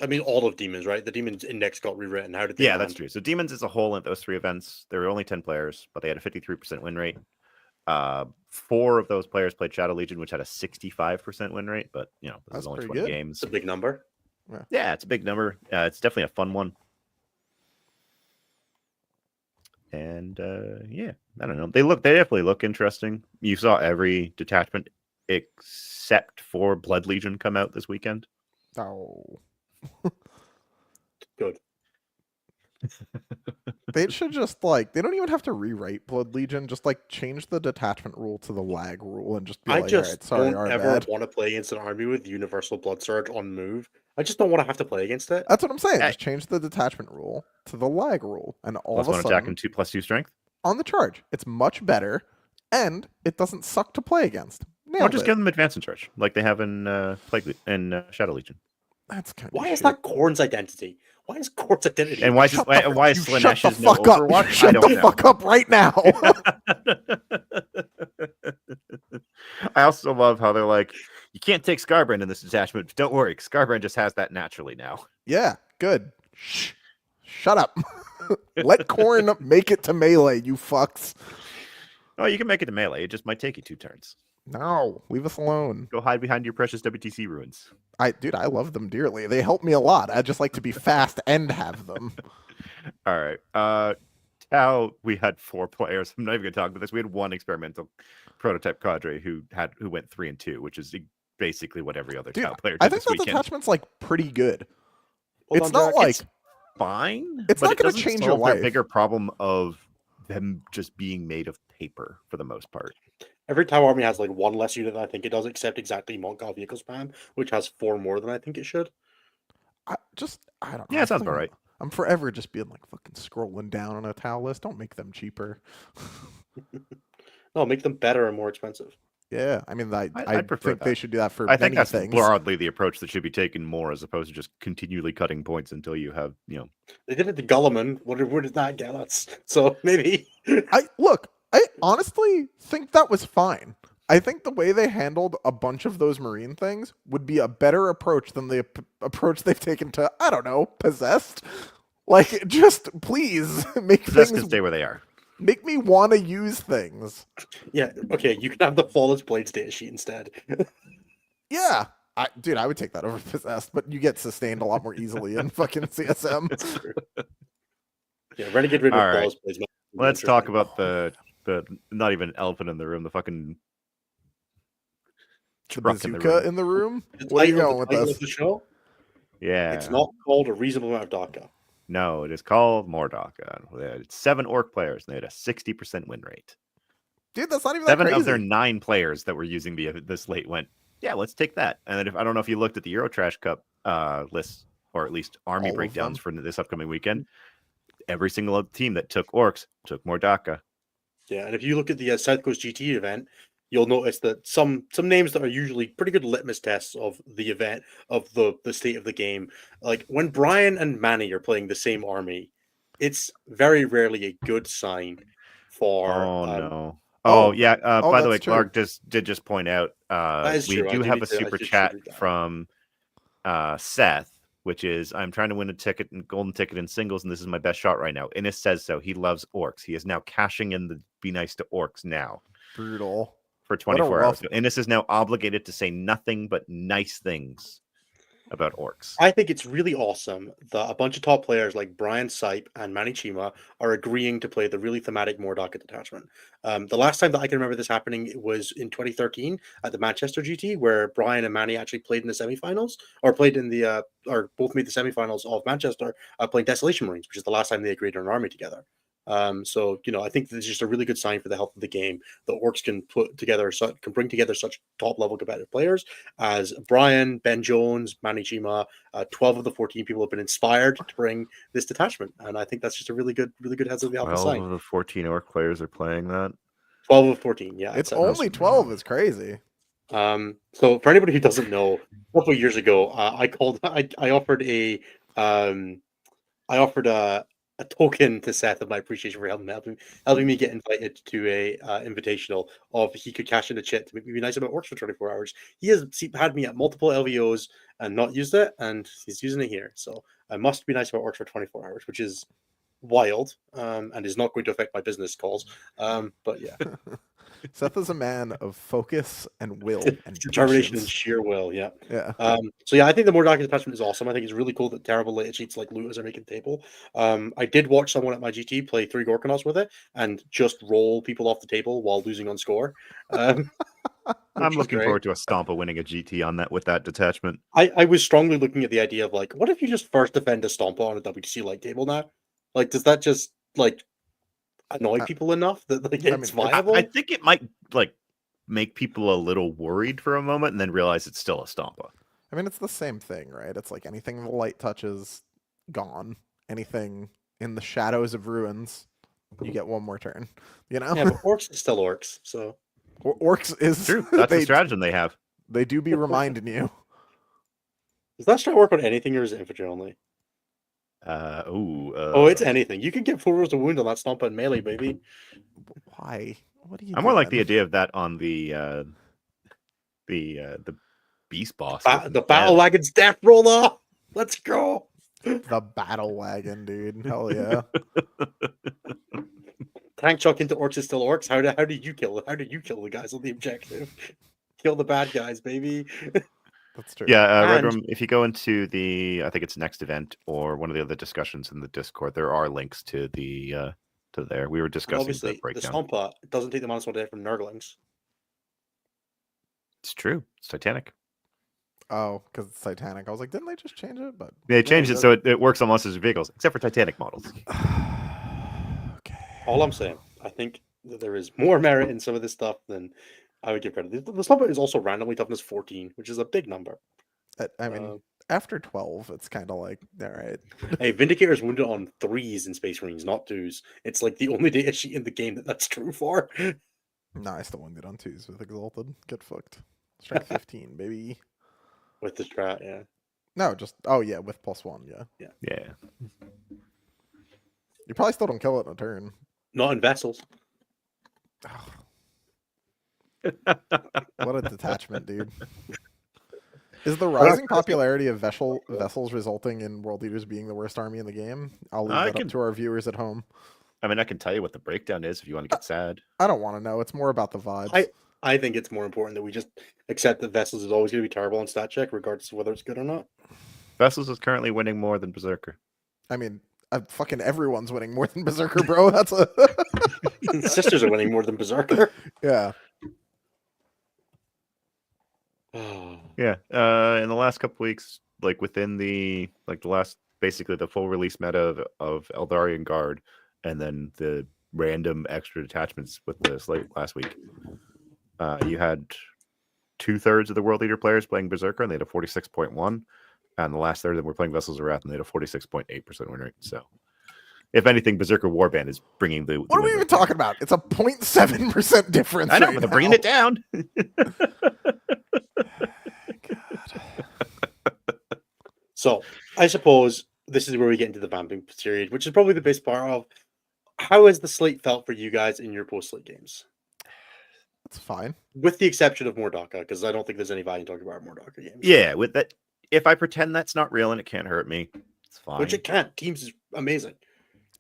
I mean, all of Demons, right? The Demons Index got rewritten. How did they Yeah, land? that's true. So Demons as a whole at those 3 events, there were only 10 players, but they had a 53% win rate. 4 of those players played Shadow Legion, which had a 65% win rate, but this That's is only pretty 20 good. games. It's a big number. Yeah, it's a big number. It's definitely a fun one. And yeah, I don't know. They definitely look interesting. You saw every detachment except for Blood Legion come out this weekend. Oh. Good. They should just like they don't even have to rewrite Blood Legion. Just like change the detachment rule to the lag rule and just be I like, just all right, sorry, don't our ever bad. want to play against an army with Universal Blood Surge on move. I just don't want to have to play against it. That's what I'm saying. Hey. Just change the detachment rule to the lag rule, and all +1 of a attack sudden, and 2+2 strength. on the charge, it's much better, and it doesn't suck to play against. Or Nailed just it. give them advance and charge, like they have in Shadow Legion. That's kind of Why is that Korn's identity? Why is Korn's identity? And why is Shut why the is you shut the Slanesh's no fuck up. Overwatch? Shut I don't the know. fuck up right now. I also love how they're like, you can't take Scarbrand in this detachment. Don't worry, Scarbrand just has that naturally now. Yeah, good. Shh. Shut up. Let Korn make it to melee, you fucks. Oh, you can make it to melee. It just might take you 2 turns. No, leave us alone. Go hide behind your precious WTC ruins. Dude, I love them dearly. They help me a lot. I just like to be fast and have them. All right. Tau, we had 4 players. I'm not even gonna talk about this. We had 1 experimental prototype cadre who went 3 and 2, which is basically what every other Dude, Tau player did I think this that weekend. detachment's like pretty good. Hold It's on, not Jack. like It's fine. It's but not it gonna doesn't change your solve their life. bigger problem of them just being made of paper for the most part. Every Tau army has like 1 less unit than I think it does, except exactly Montgal Vehicle Spam, which has 4 more than I think it should. I don't know. Yeah, it sounds I about think right. I'm forever just being like fucking scrolling down on a towel list. Don't make them cheaper. No, make them better and more expensive. Yeah, I mean, I I'd prefer think that. they should do that for I think many that's things. broadly the approach that should be taken more, as opposed to just continually cutting points until you have, They did it to Gulliman. Where did that get us? So maybe. I honestly think that was fine. I think the way they handled a bunch of those marine things would be a better approach than the approach they've taken to, I don't know, Possessed. Like, just please make Possessed can things, stay where they are. make me want to use things. Yeah, okay, you can have the Flawless Blades data sheet instead. Yeah. Dude, I would take that over Possessed, but you get sustained a lot more easily in fucking CSM. That's true. Yeah, Renegade Rid All with right. Flawless Blades. Let's talk about the not even elephant in the room, the fucking The truck in the bazooka room. in the room? The Where are you title- going the with title this? of the show? Yeah. It's not called A Reasonable Amount of Daka. No, it is called more Daka. It's 7 orc players, and they had a 60% win rate. Dude, that's not even that 7 crazy. of their 9 players that were using the slate went, yeah, let's take that. And then I don't know if you looked at the Eurotrash Cup lists, or at least army All of breakdowns them? for this upcoming weekend, every single team that took orcs took more Daka. Yeah, and if you look at the South Coast GT event, you'll notice that some names that are usually pretty good litmus tests of the event, of the state of the game. Like when Brian and Manny are playing the same army, it's very rarely a good sign for. Oh no. oh, Oh yeah. By the way, that's true. Clark did just point out is we true. I do do have need a to- I super should chat read that. from Seth, which is I'm trying to win a ticket and golden ticket in singles, and this is my best shot right now. Innes says so. He loves orcs. He is now cashing in the be nice to orcs now. Brutal. for 24 rough- hours. Innis is now obligated to say nothing but nice things about orcs. I think it's really awesome that a bunch of top players like Brian Sipe and Manny Chima are agreeing to play the really thematic Mordaka detachment. The last time that I can remember this happening was in 2013 at the Manchester GT, where Brian and Manny actually played in the semifinals, or played in the or both made the semifinals of Manchester, playing Desolation Marines, which is the last time they agreed on an army together. So I think this is just a really good sign for the health of the game that Orcs can bring together such top level competitive players as Brian, Ben Jones, Manny Chima. 12 of the 14 people have been inspired to bring this detachment, and I think that's just a really good heads of the alpha 12 sign. of the 14 orc players are playing that. 12 of 14, yeah. It's only 12. It's crazy. So for anybody who doesn't know, a couple of years ago, I offered a token to Seth of my appreciation for helping me get invited to a invitational of he could cash in a chit to make me be nice about Orcs for 24 hours. He has had me at multiple LVOs and not used it, and he's using it here. So I must be nice about Orcs for 24 hours, which is wild and is not going to affect my business calls. But yeah. Seth is a man of focus and will and determination and patience. sheer will. Yeah. Yeah. So yeah, I think the Mordaka detachment is awesome. I think it's really cool that terrible late cheats like looters are making the table. I did watch someone at my GT play 3 Gorkanauts with it and just roll people off the table while losing on score. I'm looking great. forward to a Stompa winning a GT on that with that detachment. I was strongly looking at the idea of like, what if you just first defend a Stompa on a WTC light table now? Like, does that just like annoy people enough that like it's viable? I think it might like make people a little worried for a moment and then realize it's still a Stompa. I mean, it's the same thing, right? It's like anything the light touches, gone. Anything in the shadows of ruins, you get one more turn. You know? Yeah, but Orcs is still Orcs, so Orcs is true. That's the stratagem they have. They do be reminding you. Does that strat work on anything or is it infantry only? It's anything. You can get 4 rolls of wound on that Stompa and melee, baby. Why? What do you? I more like the idea of that on the beast boss. The battle wagon's death roller. Let's go. The battle wagon, dude. Hell yeah. Tank chuck into Orcs is still Orcs. How do you kill the guys on the objective? Kill the bad guys, baby. That's true. Yeah, Red Room, if you go into I think it's next event or one of the other discussions in the Discord, there are links to the to there. We were discussing obviously the breakdown. The Stompa doesn't take the -1 day from Nurglings. It's true. It's Titanic. Oh, because it's Titanic. I was like, didn't they just change it? But they changed it so it works on monsters and vehicles, except for Titanic models. Okay. All I'm saying, I think that there is more merit in some of this stuff than I would give credit. The Stompa is also randomly toughness 14, which is a big number. I mean, after 12, it's kind of like, all right. Hey, Vindicator's wounded on 3s in Space Marines, not 2s. It's like the only data sheet in the game that's true for. No, I still wounded on 2s with Exalted. Get fucked. Strength 15, baby. With the strat, yeah. No, just with +1, yeah. Yeah. You probably still don't kill it in a turn. Not in vessels. What a detachment, dude. Is the rising popularity of vessels resulting in World Eaters being the worst army in the game? I'll leave that up to our viewers at home. I mean, I can tell you what the breakdown is if you want to get sad. I don't want to know. It's more about the vibes. I think it's more important that we just accept that Vessels is always going to be terrible on stat check, regardless of whether it's good or not. Vessels is currently winning more than Berserker. I mean, fucking everyone's winning more than Berserker, bro. That's a Sisters are winning more than Berserker. Yeah. Yeah. In the last couple weeks, like within the last basically the full release meta of Eldarian Guard, and then the random extra detachments with the slate last week, you had 2/3 of the World Leader players playing Berserker, and they had a 46.1, and the last third of them were playing Vessels of Wrath, and they had a 46.8% win rate. So, if anything, Berserker Warband is bringing the. What are we even talking about? It's a 0.7% difference. I know, but they're bringing it down. So, I suppose this is where we get into the vamping period, which is probably the best part of how has the slate felt for you guys in your post-slate games? It's fine. With the exception of Mordaka, because I don't think there's any value in talking about Mordaka games. Yeah, with that, if I pretend that's not real and it can't hurt me, it's fine. Which it can't. Teams is amazing.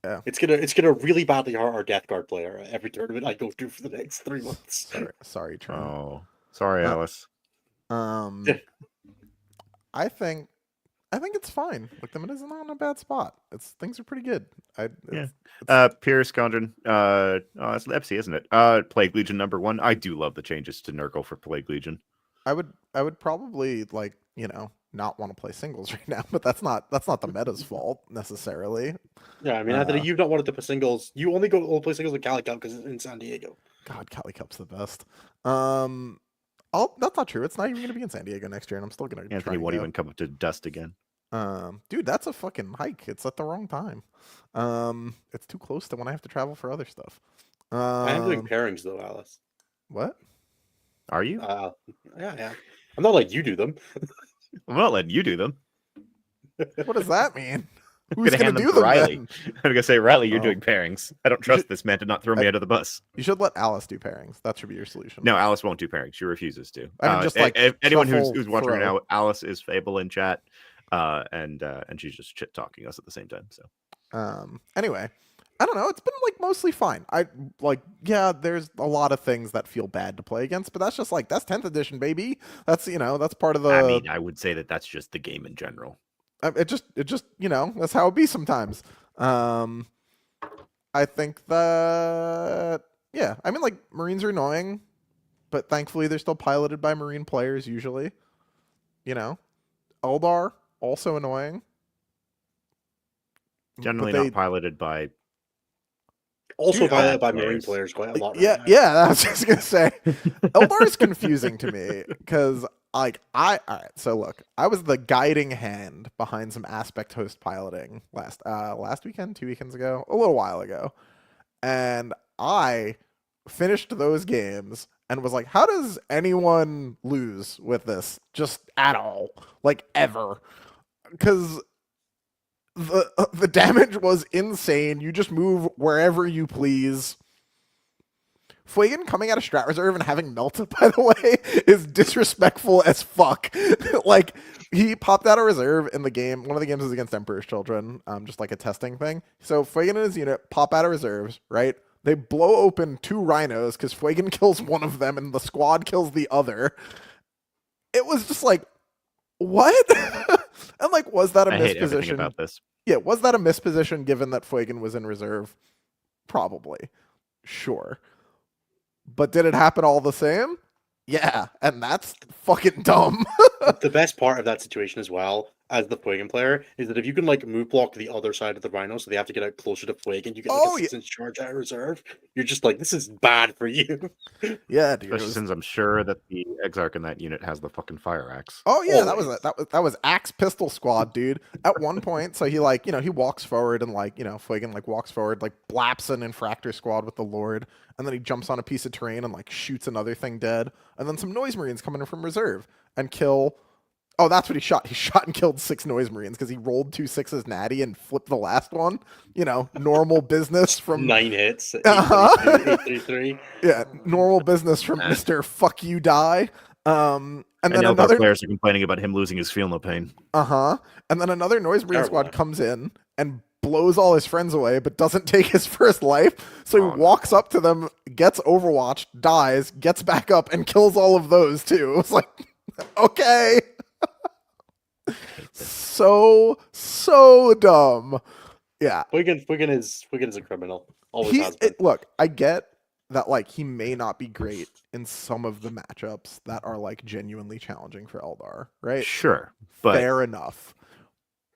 Yeah. It's gonna really badly hurt our Deathguard player at every tournament I go to for the next 3 months. Sorry, Trent. Oh, sorry, Alice. I think it's fine. Like the mid is not in a bad spot. Things are pretty good. Pierce Gondrin. It's Lepsy, isn't it? Plague Legion #1. I do love the changes to Nurgle for Plague Legion. I would probably like, not want to play singles right now, but that's not the meta's fault necessarily. Yeah, I mean, Anthony, you've not wanted to play singles. You only play singles with Cali Cup because it's in San Diego. God, Cali Cup's the best. That's not true. It's not even gonna be in San Diego next year, and I'm still gonna. Anthony, what do you want to come up to Dust again? Dude, that's a fucking hike. It's at the wrong time. It's too close to when I have to travel for other stuff. I am doing pairings though, Alice. What? Are you? Yeah. I'm not letting you do them. I'm not letting you do them. What does that mean? I'm Who's gonna gonna do them? Riley. Then? I'm gonna say, Riley, you're Oh. doing pairings. I don't trust this man to not throw me out of the bus. You should let Alice do pairings. That should be your solution. No, Alice won't do pairings. She refuses to. I mean, just like if anyone shuffle, who's watching right throw. now, Alice is Fable in chat, and she's just shit talking us at the same time. So, anyway, I don't know. It's been like mostly fine. There's a lot of things that feel bad to play against, but that's just like that's 10th edition, baby. That's that's part of the. I mean, I would say that's just the game in general. It just that's how it be sometimes. I think that I mean like Marines are annoying, but thankfully they're still piloted by Marine players usually. Eldar also annoying. Generally not piloted by. Also piloted by players. Marine players quite a lot. Yeah, Right now. I was just gonna say, Eldar is confusing to me because all right. So look, I was the guiding hand behind some aspect host piloting last weekend, 2 weekends ago, a little while ago, and I finished those games and was like, how does anyone lose with this just at all, like ever? Because the damage was insane. You just move wherever you please. Fuegan coming out of Strat Reserve and having Melta, by the way, is disrespectful as fuck. Like, he popped out of reserve in the game. One of the games is against Emperor's Children, just like a testing thing. So Fuegan and his unit pop out of reserves, right? They blow open 2 rhinos because Fuegan kills one of them and the squad kills the other. It was just like, what? And like, was that a I hate everything misposition? about this. Yeah, was that a misposition given that Fuegan was in reserve? Probably. Sure. But did it happen all the same? Yeah, and that's fucking dumb. The best part of that situation as well, as the Fuegan player, is that if you can like move block the other side of the Rhino, so they have to get out closer to Fuegan, you get like a 6-inch charge out of reserve. You're just like, this is bad for you. Yeah, dude. Especially since I'm sure that the Exarch in that unit has the fucking fire axe. Oh yeah, Always. that was Axe Pistol Squad, dude. At one point, so he like, he walks forward and like, Fuegan like walks forward, like blaps an Infractor Squad with the Lord, and then he jumps on a piece of terrain and like shoots another thing dead, and then some Noise Marines come in from reserve and kill. Oh, that's what he shot. He shot and killed 6 Noise Marines because he rolled 2 6s natty and flipped the last one. Normal business from 9 hits. 833. Yeah, normal business from Mr. Fuck You Die. And then Eldar another players are complaining about him losing his feel no pain. And then another Noise Marine Terrible. squad comes in and blows all his friends away, but doesn't take his first life. So he walks up to them, gets overwatched, dies, gets back up, and kills all of those too. It was like, okay. So dumb. Yeah. Fuegan is a criminal. Always has been. Look, I get that like he may not be great in some of the matchups that are like genuinely challenging for Eldar, right? Sure, but Fair enough.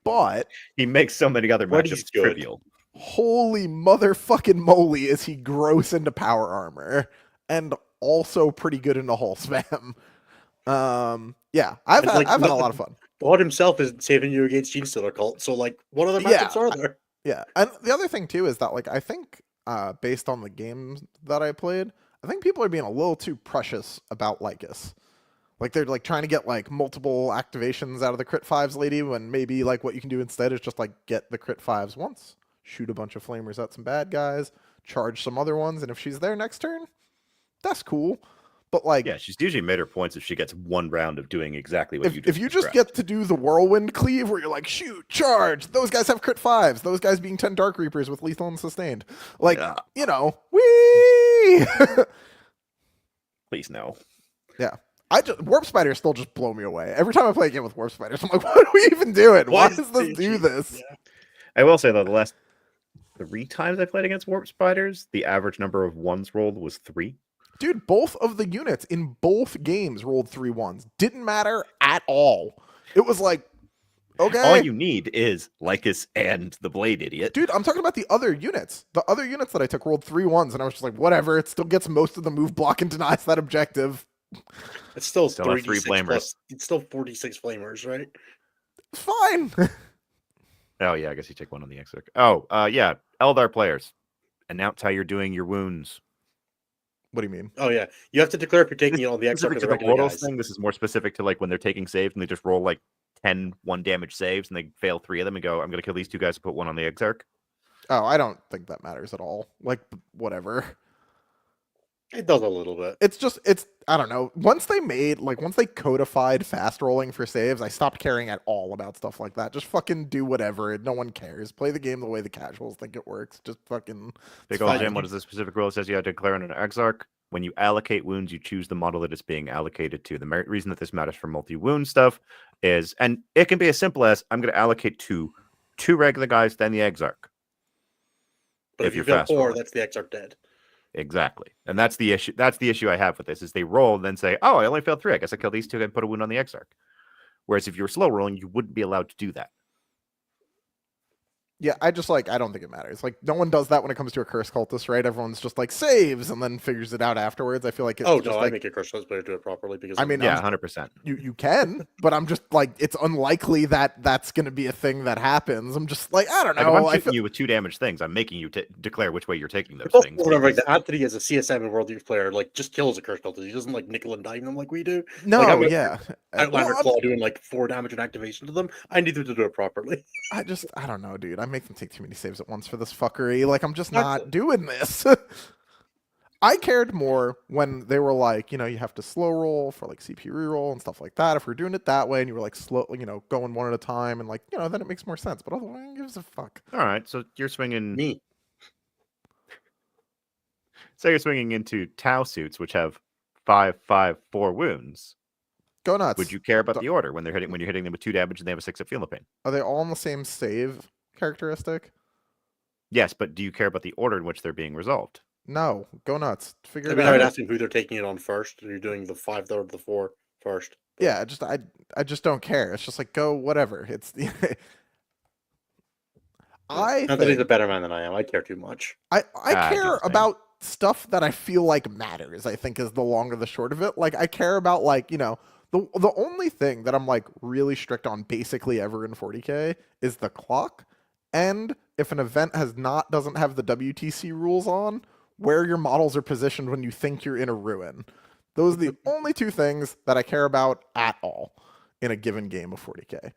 But he makes so many other But he's matchups good. holy trivial. motherfucking moly, is he gross into power armor and also pretty good into hull spam. Yeah, I've It's had like a lot of fun. God himself is saving you against Genestealer cult. So like, what other matchups are there? Yeah, and the other thing too is that like I think based on the games that I played, I think people are being a little too precious about Lycus. Like they're like trying to get like multiple activations out of the crit 5s lady when maybe like what you can do instead is just like get the crit 5s once, shoot a bunch of flamers at some bad guys, charge some other ones, and if she's there next turn, that's cool. But like, Yeah, she's usually made her points if she gets one round of doing exactly what if you just get to do the whirlwind cleave where you're like, shoot, charge, those guys have crit 5s, those guys being 10 Dark Reapers with lethal and sustained. Like, whee! Please no. Yeah. Warp Spiders still just blow me away. Every time I play a game with Warp Spiders, I'm like, what are we even doing? Why does this do this? Yeah. I will say, though, the last 3 times I played against Warp Spiders, the average number of ones rolled was 3. Dude, both of the units in both games rolled 3 1s. Didn't matter at all. It was like, okay. All you need is Lycus and the Blade Idiot. Dude, I'm talking about the other units. The other units that I took rolled 3 1s, and I was just like, whatever. It still gets most of the move block and denies that objective. It's still, Still have 3 flamers. Plus, it's still 46 flamers, right? It's fine. Oh, yeah, I guess you take one on the Exarch. Oh, yeah, Eldar players. Announce how you're doing your wounds. What do you mean? Oh, yeah. You have to declare if you're taking it on the Exarch or the regular guys. Thing. This is more specific to like when they're taking saves and they just roll like 10 1-damage saves and they fail 3 of them and go, I'm going to kill these 2 guys and put 1 on the Exarch. Oh, I don't think that matters at all. Like, whatever. It does a little bit. It's I don't know. Once they codified fast rolling for saves, I stopped caring at all about stuff like that. Just fucking do whatever. No one cares. Play the game the way the casuals think it works. Just fucking... Big old Jim, what is the specific rule? It says you have to declare an Exarch. When you allocate wounds, you choose the model that it's being allocated to. The reason that this matters for multi-wound stuff is, and it can be as simple as, I'm going to allocate to 2 regular guys, then the Exarch. But if you fail 4, that's the Exarch dead. Exactly. And that's the issue. That's the issue I have with this is they roll and then say, oh, I only failed 3. I guess I killed these 2 and put a wound on the Exarch. Whereas if you were slow rolling, you wouldn't be allowed to do that. Yeah, I don't think it matters. Like, no one does that when it comes to a Curse Cultist, right? Everyone's just like, saves, and then figures it out afterwards. I feel like it's just I make a Curse Cultist player do it properly because... I mean, yeah, 100%. You can, but I'm just like, it's unlikely that that's going to be a thing that happens. I'm just like, I don't know. Like, if I'm shooting you with 2 damage things, I'm making you declare which way you're taking those things. Whatever, like, Anthony is a CSM and World Youth player, like, just kills a Curse Cultist. He doesn't, like, nickel and dime them like we do. No, like, yeah. Outlander Claw doing, like, 4 damage and activation to them. I need them to do it properly. I don't know, dude. I make them take too many saves at once for this fuckery. Like, I'm just not doing this. I cared more when they were like, you have to slow roll for like CP reroll and stuff like that. If we're doing it that way and you were like slow, going one at a time and like, then it makes more sense. But otherwise, who gives a fuck? All right, so you're swinging me. So you're swinging into Tau suits, which have 5/4 wounds. Go nuts. Would you care about the order when you're hitting them with 2 damage and they have a 6 at Feel No Pain? Are they all on the same save characteristic? Yes, but do you care about the order in which they're being resolved? No. Go nuts. Figure it I out. would ask him who they're taking it on first. You're doing the 5 or the 4 first. Yeah, I just don't care. It's just like, go whatever. It's Anthony's a better man than I am. I care too much. I care about stuff that I feel like matters, I think, is the long or the short of it. Like, I care about, like, the only thing that I'm, like, really strict on basically ever in 40K is the clock, and if an event doesn't have the WTC rules on, where your models are positioned when you think you're in a ruin. Those are the only 2 things that I care about at all in a given game of 40K.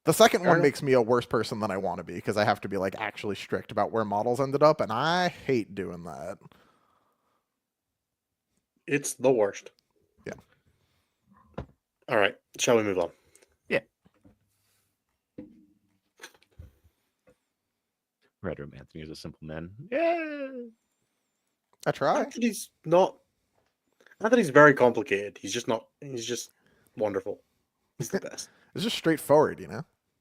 The second one makes me a worse person than I want to be because I have to be like actually strict about where models ended up, and I hate doing that. It's the worst. Yeah. All right. Shall we move on? Yeah. Red Room Anthony is a simple man. Yeah. I try. Anthony's very complicated. He's just wonderful. He's the best. It's just straightforward,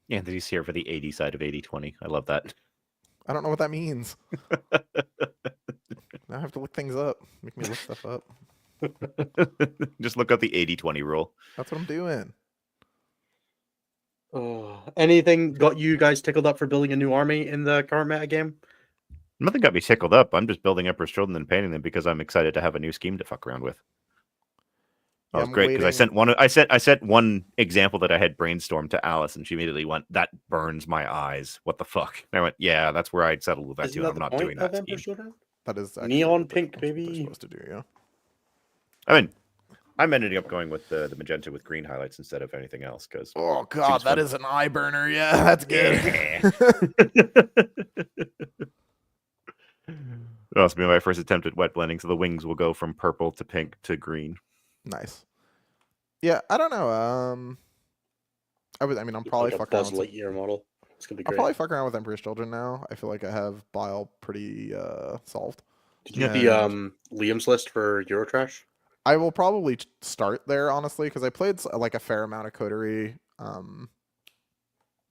Anthony's here for the 80 side of 80/20. I love that. I don't know what that means. Now I have to look things up. Make me look stuff up. Just look up the 80/20 rule. That's what I'm doing. Anything got you guys tickled up for building a new army in the current meta game? Nothing got me tickled up. I'm just building Emperor's Children and painting them because I'm excited to have a new scheme to fuck around with. That was great because I sent one example that I had brainstormed to Alice, and she immediately went, "That burns my eyes. What the fuck?" And I went, "Yeah, that's where I'd settle with that too. I'm not doing that scheme." That is neon pink, baby. Supposed to do, yeah. I mean, I'm ending up going with the magenta with green highlights instead of anything else because. Oh god, that is an eye burner. Yeah, that's good. It'll also be my first attempt at wet blending, so the wings will go from purple to pink to green. Nice. Yeah, I don't know. I mean, I'm probably like a fucking around Buzz with Lightyear model. It's gonna be I'll great. probably fuck around with Emperor's Children now. I feel like I have Bile pretty solved. Did you get And the Liam's list for Eurotrash? I will probably start there, honestly, because I played like a fair amount of Coterie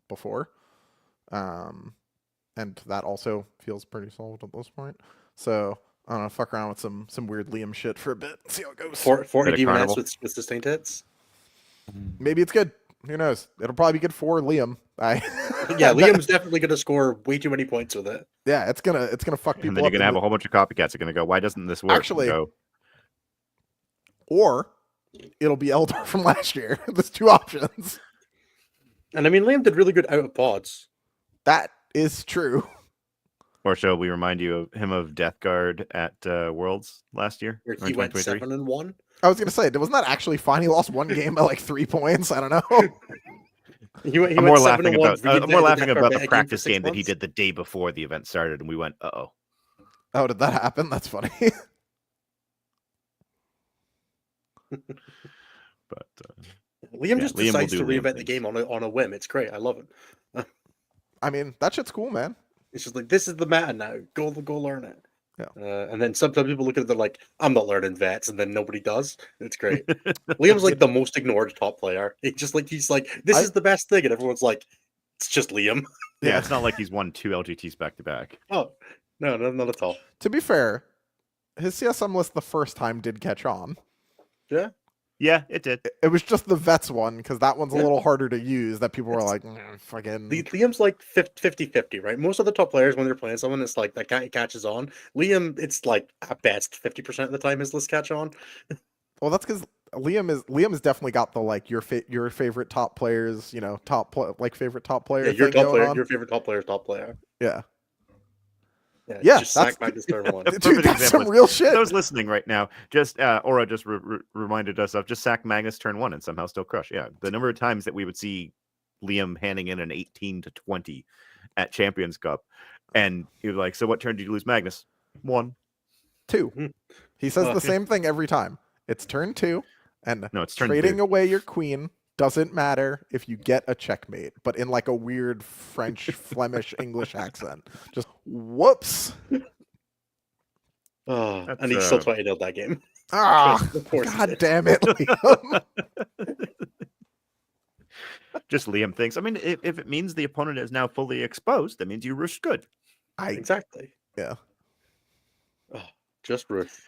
before. And that also feels pretty solid at this point. So I don't know, fuck around with some weird Liam shit for a bit, see how it goes. 40 Bit of demon Carnival. with sustained hits. Maybe it's good. Who knows? It'll probably be good for Liam. Yeah, Liam's definitely gonna score way too many points with it. Yeah, it's gonna fuck people And then you're up. gonna have a whole bunch of copycats. Are gonna go, why doesn't this work? Actually, And go, Or it'll be Eldar from last year. There's two options. And I mean, Liam did really good out of pods. That is true. or shall we remind you of him of Deathguard at Worlds last year? Where or he in went 2023? 7-1. I was gonna say, wasn't that actually fine? He lost one game by like 3 points. I don't know. I'm more laughing about Deathguard the game practice for 6 game that he months. did the day before the event started, and we went, uh-oh. Oh, did that happen? That's funny. But Liam just Liam will decides do to Liam reinvent the things. game on a whim. It's great. I love it. I mean, that shit's cool, man. It's just like, this is the meta now. Go learn it. Yeah. And then some people look at it, they're like, I'm not learning vets, and then nobody does. It's great. Liam's like the most ignored top player. He's like, this is the best thing, and everyone's like, it's just Liam. yeah, it's not like he's won 2 LGTs back to back. Oh, no, not at all. To be fair, his CSM list the first time did catch on. Yeah. Yeah, it did. It was just the vets one, because that one's a Yeah. little harder to use, that people were like, fucking... Liam's like 50-50, right? Most of the top players, when they're playing someone, it's like that guy catches on. Liam, it's like at best 50% of the time his list catch on. Well, that's because Liam has definitely got the like your favorite top players, favorite top player. Yeah, your thing top going player, on. your favorite top player is top player. Yeah. Yeah, that's just sack Magnus turn one. The Dude, perfect that's example some is- real shit. Those listening right now, just Aura just reminded us of just sack Magnus turn 1 and somehow still crush. Yeah, the number of times that we would see Liam handing in an 18-20 at Champions Cup, and he was like, "So what turn did you lose, Magnus?" 1. 2. He says Well, the same thing every time. It's turn 2, and No, it's turn trading 2. away your queen doesn't matter if you get a checkmate, but in like a weird French, Flemish, English accent. Just whoops. Oh, That's, and he still 20-0 that game. Ah, Of course he God did. damn it, Liam. Just Liam thinks. I mean, if it means the opponent is now fully exposed, that means you rush good. Exactly. Yeah. Oh, just Ruth.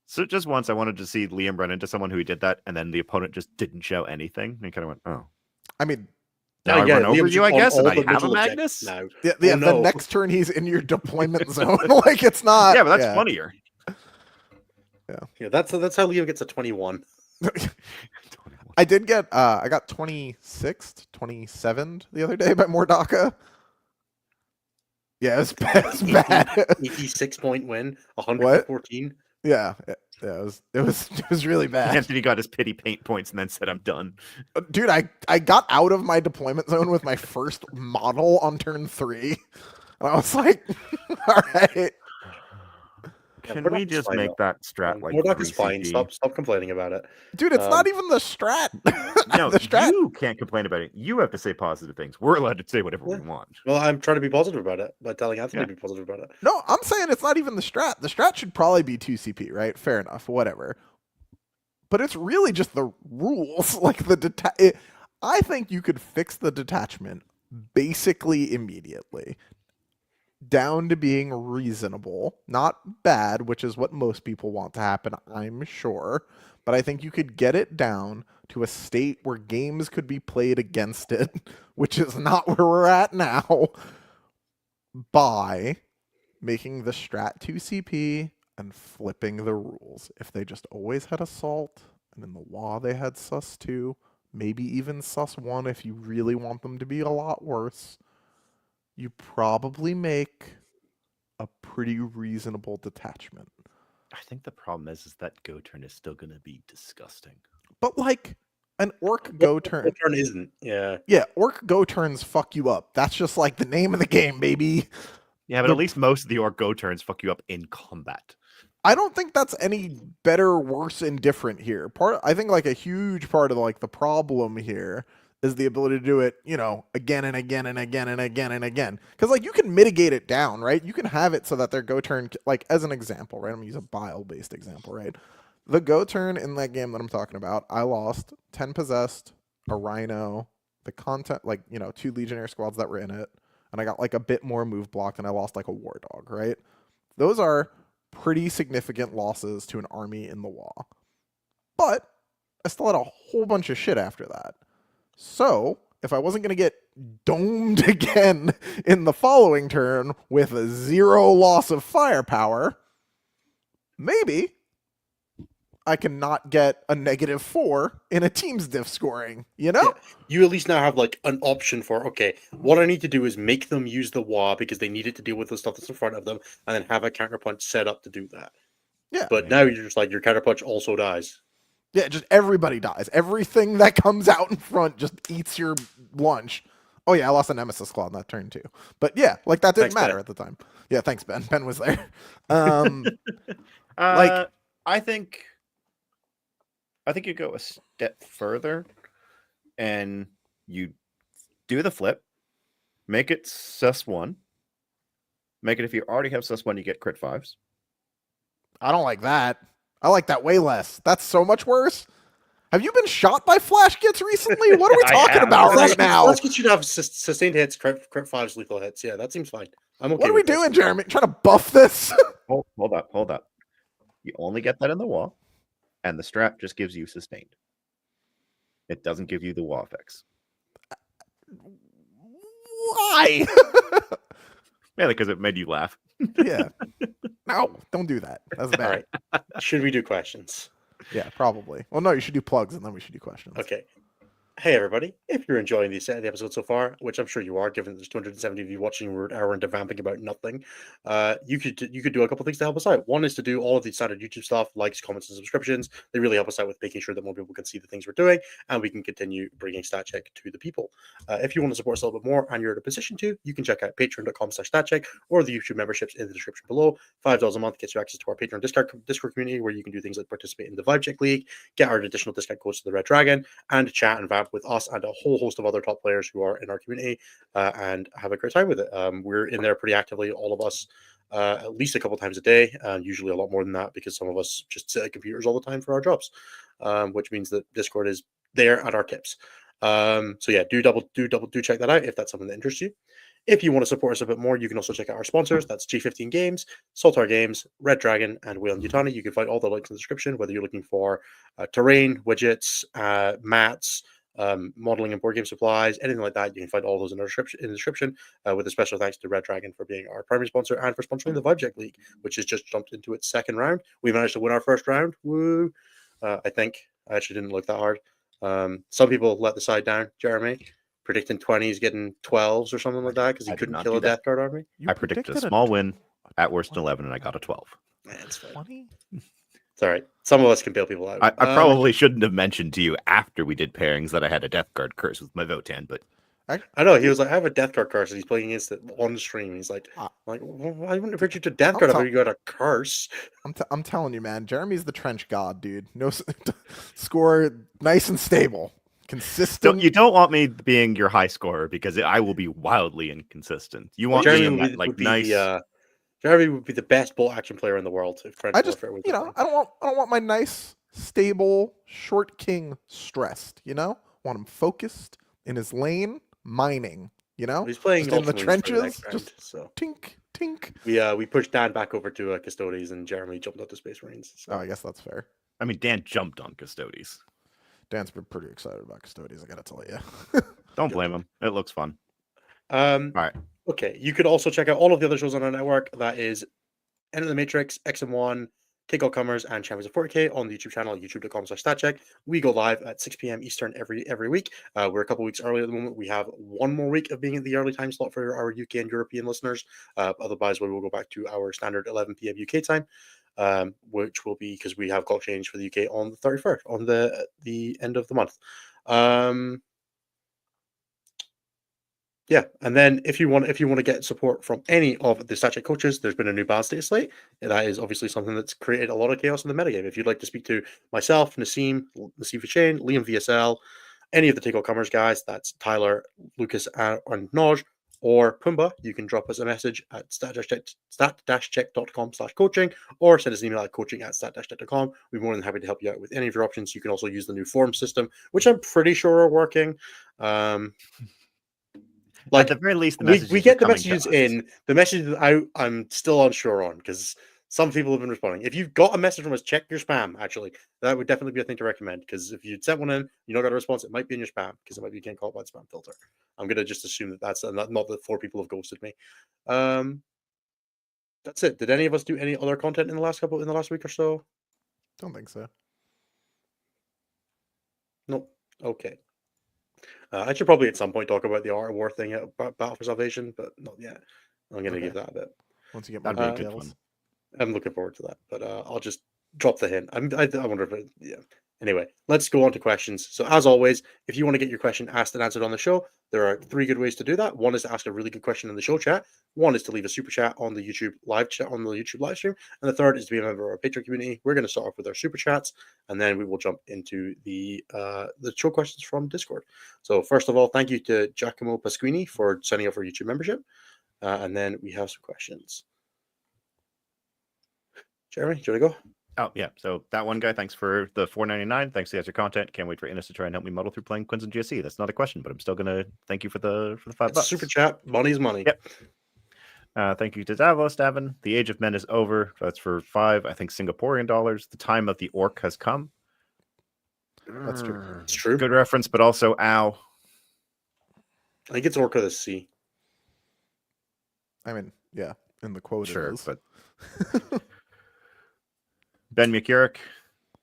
So just once, I wanted to see Liam run into someone who did that, and then the opponent just didn't show anything. And he kind of went, "Oh, I mean, now I run over Liam's you, I on guess, and all I the have a middle Magnus." objectives now. yeah, Oh, no. the next turn he's in your deployment zone. Like it's not. Yeah, but that's funnier. Yeah, that's how Liam gets a 21. I did get I got 26th, 27th the other day by more Daka. Yeah, it's bad. 86-point win, 114. Yeah, it was really bad. Anthony got his pity paint points and then said, "I'm done." Dude, I got out of my deployment zone with my first model on turn 3. And I was like, all right. Can Murdoch we is just fine, make though. that strat like Murdoch is 3 fine. CP? Stop complaining about it. Dude, it's not even the strat. No, the strat. you can't complain about it. You have to say positive things. We're allowed to say whatever we Yeah. want. Well, I'm trying to be positive about it by telling Anthony Yeah. to be positive about it. No, I'm saying it's not even the strat. The strat should probably be 2 CP, right? Fair enough, whatever. But it's really just the rules. Like I think you could fix the detachment basically immediately down to being reasonable, not bad, which is what most people want to happen, I'm sure. But I think you could get it down to a state where games could be played against it, which is not where we're at now, by making the strat 2 CP and flipping the rules. If they just always had assault, and in the WoW they had sus 2, maybe even sus 1 if you really want them to be a lot worse, you probably make a pretty reasonable detachment. I think the problem is that go turn is still going to be disgusting. But like an orc go turn, The turn isn't. Yeah. yeah, orc go turns fuck you up. That's just like the name of the game, baby. Yeah, but at least most of the Orc Go turns fuck you up in combat. I don't think that's any better, worse, indifferent here. I think like a huge part of like the problem here is the ability to do it, again and again and again and again and again. Because like you can mitigate it down, right? You can have it so that their go turn, like as an example, right? I'm gonna use a bile based example, right? The go turn in that game that I'm talking about, I lost 10 possessed, a rhino, the content, like 2 legionnaire squads that were in it, and I got like a bit more move blocked, and I lost like a war dog, right? Those are pretty significant losses to an army in the wall. But I still had a whole bunch of shit after that. So if I wasn't going to get domed again in the following turn with a 0 loss of firepower, maybe I can not get a -4 in a team's diff scoring, Yeah. You at least now have like an option for, okay, what I need to do is make them use the WA because they need it to deal with the stuff that's in front of them, and then have a counterpunch set up to do that. Yeah. But now you're just like, your counterpunch also dies. Yeah, just everybody dies. Everything that comes out in front just eats your lunch. Oh yeah, I lost a Nemesis Claw on that turn too. But yeah, like that didn't matter at the time. Yeah, thanks, Ben. Ben was there. I think you go a step further and you do the flip, make it sus1. Make it, if you already have sus1, you get crit 5s. I don't like that. I like that way less. That's so much worse. Have you been shot by flash kits recently? What are we talking about right now? Flash kits should have sustained hits, crit 5s, lethal hits. Yeah, that seems fine. I'm okay. What are we doing, Jeremy? Trying to buff this? Hold up. You only get that in the wall, and the strap just gives you sustained. It doesn't give you the wall effects. Why? Yeah, because it made you laugh. Yeah. No, don't do that. That's bad. All right. Should we do questions? Yeah, probably. Well, no, you should do plugs and then we should do questions. Okay. Hey, everybody. If you're enjoying the episode so far, which I'm sure you are, given there's 270 of you watching, we're an hour into vamping about nothing, you could do a couple things to help us out. One is to do all of the standard YouTube stuff, likes, comments, and subscriptions. They really help us out with making sure that more people can see the things we're doing, and we can continue bringing StatCheck to the people. If you want to support us a little bit more, and you're in a position to, you can check out patreon.com/StatCheck or the YouTube memberships in the description below. $5 a month gets you access to our Patreon Discord community, where you can do things like participate in the Vibe Check League, get our additional discount codes to the Red Dragon, and chat and vamp with us and a whole host of other top players who are in our community, and have a great time with it. We're in there pretty actively, all of us, at least a couple times a day, usually a lot more than that, because some of us just sit at computers all the time for our jobs, which means that Discord is there at our tips. So yeah, do check that out if that's something that interests you. If you want to support us a bit more, you can also check out our sponsors. That's G15 Games, Saltar Games, Red Dragon, and Whale and Yutani. You can find all the links in the description, whether you're looking for terrain, widgets, mats, modeling and board game supplies, anything like that. You can find all those in the description, with a special thanks to Red Dragon for being our primary sponsor and for sponsoring the Vibe Check League, which has just jumped into its second round. We managed to win our first round. Woo! I think I actually didn't look that hard. Some people let the side down. Jeremy predicting 20s, getting 12s or something like that because he couldn't kill a Deathguard army. I predicted a small win, at worst an 11, and I got a 12. That's fine. It's all right. Some of us can bail people out. I probably shouldn't have mentioned to you after we did pairings that I had a Deathguard curse with my Votan, but I know he was like, I have a Deathguard curse, and he's playing against it on stream. He's like, well, I wouldn't have picked you to Deathguard if you got a curse. I'm telling you, man, Jeremy's the trench god, dude. No score, nice and stable, consistent. You don't want me being your high scorer because I will be wildly inconsistent. You want Jeremy me in that, nice. Jeremy would be the best bolt action player in the world if Trench Warfare was. I don't want my nice, stable short king stressed. I want him focused in his lane, mining. He's playing just in the trenches, round, just so tink. We pushed Dan back over to Custodes, and Jeremy jumped up to Space Marines. So. Oh, I guess that's fair. I mean, Dan jumped on Custodes. Dan's been pretty excited about Custodes, I gotta tell you. Don't blame him. It looks fun. All right. Okay, you could also check out all of the other shows on our network. That is End of the Matrix, XM1, Take All Comers, and Champions of 40K on the YouTube channel, youtube.com/StatCheck. We go live at 6 p.m. Eastern every week. We're a couple weeks early at the moment. We have one more week of being in the early time slot for our UK and European listeners. Otherwise, we will go back to our standard 11 p.m. UK time, which will be because we have clock change for the UK on the 31st, on the end of the month. Yeah, and then if you want to get support from any of the StatCheck coaches, there's been a new balance data slate. And that is obviously something that's created a lot of chaos in the metagame. If you'd like to speak to myself, Nassim Fachain, Liam VSL, any of the Take All Comers guys, that's Tyler, Lucas, and Noj, or Pumbaa, you can drop us a message at stat-check.com/coaching, or send us an email at coaching@stat-check.com. We're more than happy to help you out with any of your options. You can also use the new form system, which I'm pretty sure are working. At the very least, the messages we get the coming to messages us. in. The messages out, I'm still unsure on because some people have been responding. If you've got a message from us, check your spam. Actually, that would definitely be a thing to recommend because if you sent one in, you not got a response, it might be in your spam because it might be you can't call it by the spam filter. I'm gonna just assume that that's not that 4 people have ghosted me. That's it. Did any of us do any other content in the last week or so? Don't think so. Nope. Okay. I should probably at some point talk about the Art of War thing at Battle for Salvation, but not yet. I'm going to give that a bit. Once you get more That'd be details. good fun. I'm looking forward to that, but I'll just drop the hint. I wonder if it, yeah. Anyway, let's go on to questions. So as always, if you want to get your question asked and answered on the show, there are 3 good ways to do that. One is to ask a really good question in the show chat. One is to leave a super chat on the YouTube live chat on the YouTube live stream, and the third is to be a member of our Patreon community. We're going to start off with our super chats, and then we will jump into the show questions from Discord. So first of all, thank you to Giacomo Pasquini for signing up for YouTube membership, and then we have some questions. Jeremy, do you want to go? Oh, yeah. So that one guy, thanks for the $4.99. Thanks for the extra content. Can't wait for Innes to try and help me muddle through playing Quins and GSC. That's not a question, but I'm still going to thank you for the $5. Super chat. Money's money. Yep. Thank you to Davos, Davin. The age of men is over. That's for 5, I think, Singaporean dollars. The time of the orc has come. That's true. It's true. Good reference, but also, ow. I think it's Orca of the Sea. I mean, yeah, in the quote Sure, it is. but... Ben McUrick,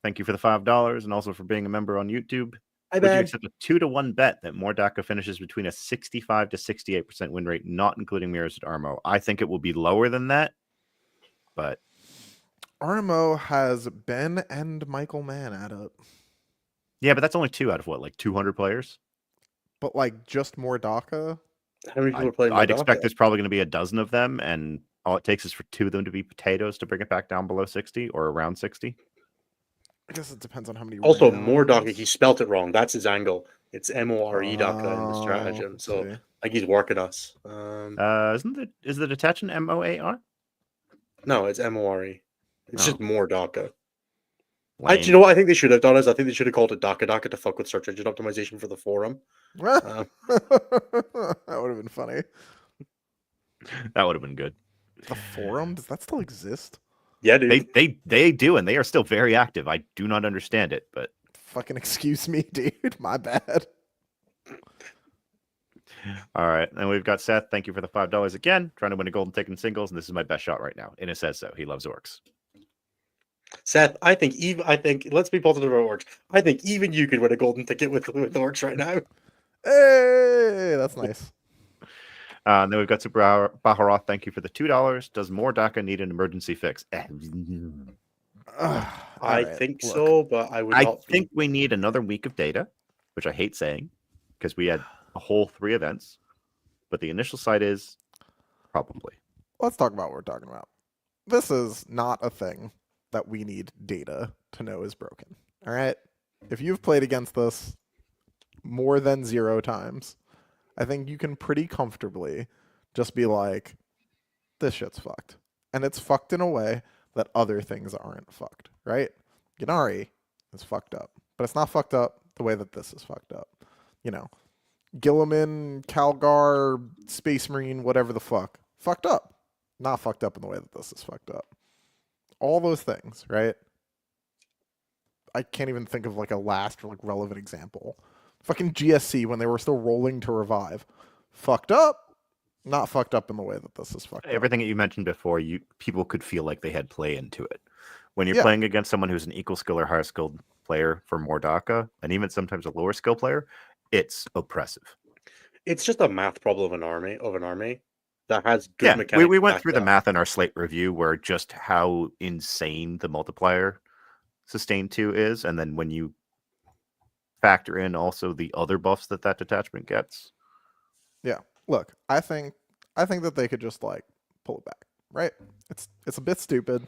thank you for the $5 and also for being a member on YouTube. Would you accept a 2-to-1 bet that more Daka finishes between a 65 to 68% win rate, not including mirrors at Armo? I think it will be lower than that, but Armo has Ben and Michael Mann at it. Yeah, but that's only 2 out of what, like 200 players? But like just more Daka? How many people are playing? I'd expect there's probably going to be a dozen of them, and all it takes is for 2 of them to be potatoes to bring it back down below 60 or around 60. I guess it depends on how many. Also, more Daka. He spelt it wrong. That's his angle. It's MORE Daka in the Oh, stratagem. So see. I think he's working us. Is the detachment MOAR? No, it's MORE. It's just more Daka. Lame. Do you know what I think they should have done? I think they should have called it Daka to fuck with search engine optimization for the forum. That would have been funny. That would have been good. The forum? Does that still exist? Yeah, dude. They do, and they are still very active. I do not understand it, but Fucking excuse me, dude. My bad. All right, and we've got Seth. Thank you for the $5 again. Trying to win a golden ticket in singles, and this is my best shot right now. Inna says so. He loves orcs. Seth, I think let's be positive about orcs. I think even you could win a golden ticket with orcs right now. Hey, that's nice. And then we've got Super Baharoth. Thank you for the $2. Does more Daka need an emergency fix? I think so, but I think we need another week of data, which I hate saying because we had a whole 3 events. But the initial side is probably. Let's talk about what we're talking about. This is not a thing that we need data to know is broken. All right? If you've played against this more than 0 times, I think you can pretty comfortably just be like, this shit's fucked. And it's fucked in a way that other things aren't fucked, right? Gennari is fucked up, but it's not fucked up the way that this is fucked up. You know, Gilliman, Calgar, Space Marine, whatever the fuck, fucked up. Not fucked up in the way that this is fucked up. All those things, right? I can't even think of like a last or like relevant example. Fucking GSC when they were still rolling to revive. Fucked up. Not fucked up in the way that this is fucked up. Everything that you mentioned before, people could feel like they had play into it. When you're playing against someone who's an equal skill or higher skilled player for more Daka, and even sometimes a lower skill player, it's oppressive. It's just a math problem of an army that has good mechanics. We went through the math in our Slate review where just how insane the multiplier sustained 2 is, and then when you factor in also the other buffs that detachment gets. Yeah. Look, I think that they could just like pull it back, right? It's a bit stupid.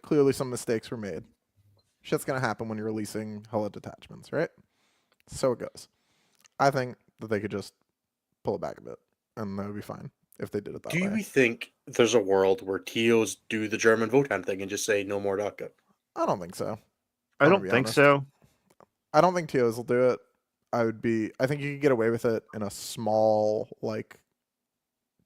Clearly, some mistakes were made. Shit's gonna happen when you're releasing hella detachments, right? So it goes. I think that they could just pull it back a bit, and that would be fine if they did it that Do way. we think there's a world where TOs do the German Votan thing and just say no more Daka? I don't think so. I I'm gonna don't be think honest. so. I don't think TOs will do it. I think you could get away with it in a small like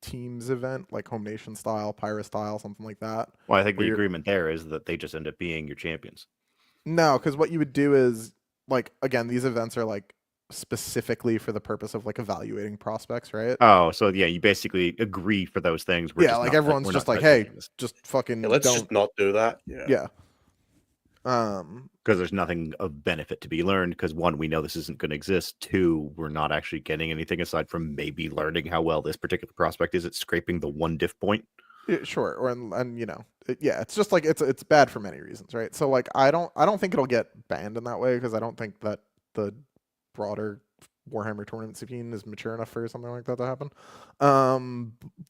teams event, like Home Nation style, Pyro style, something like that. Well, I think where the you're- agreement there is that they just end up being your champions. No, because what you would do is like again, these events are like specifically for the purpose of like evaluating prospects, right? Oh, so yeah, you basically agree for those things. Yeah, like everyone's just like, hey, just fucking Yeah, let's don't. just not do that. Yeah. Yeah. Because there's nothing of benefit to be learned. Because one, we know this isn't going to exist. Two, we're not actually getting anything aside from maybe learning how well this particular prospect is at scraping the one diff point. Yeah, sure, or and you know, yeah, it's just like it's bad for many reasons, right? So like, I don't think it'll get banned in that way because I don't think that the broader Warhammer tournament scene is mature enough for something like that to happen.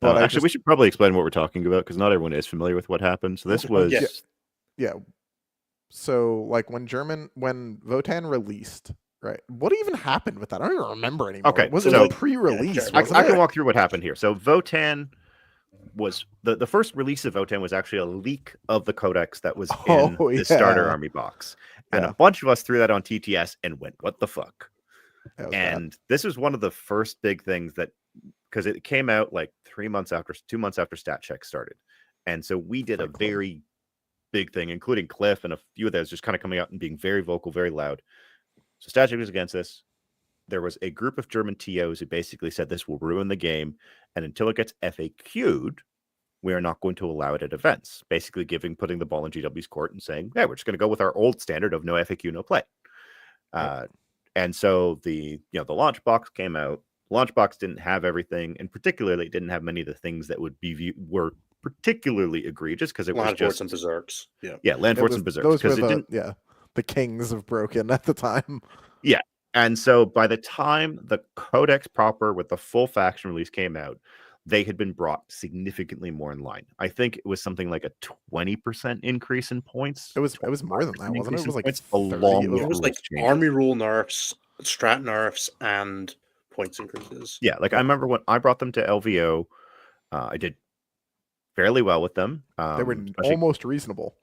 But I Actually, we should probably explain what we're talking about because not everyone is familiar with what happened. So this was yeah. So like when Votan released, right? What even happened with that? I don't even remember anymore. Okay, Was so it like pre-release? yeah, I can walk through what happened here. So Votan was the first release of Votan was actually a leak of the codex that was in the starter army box, and a bunch of us threw that on TTS and went, "What the fuck?" And this was one of the first big things that because it came out like 2 months after Stat Check started, and so we did a very big thing, including Cliff and a few of those just kind of coming out and being very vocal, very loud. So Stat Check was against this. There was a group of German TOs who basically said this will ruin the game, and until it gets FAQ'd, we are not going to allow it at events. Basically, putting the ball in GW's court and saying, "Yeah, we're just going to go with our old standard of no FAQ, no play." And so the launch box came out. Launch box didn't have everything, and particularly it didn't have many of the things that were particularly egregious because it was just and Berserks. Yeah, Landforts and Berserks. Those were the kings of broken at the time. Yeah. And so by the time the codex proper with the full faction release came out, they had been brought significantly more in line. I think it was something like a 20% increase in points. It was more than that, wasn't it? It was like it was like army rule nerfs, strat nerfs, and points increases. Yeah, like I remember when I brought them to LVO, I did fairly well with them. They were almost reasonable.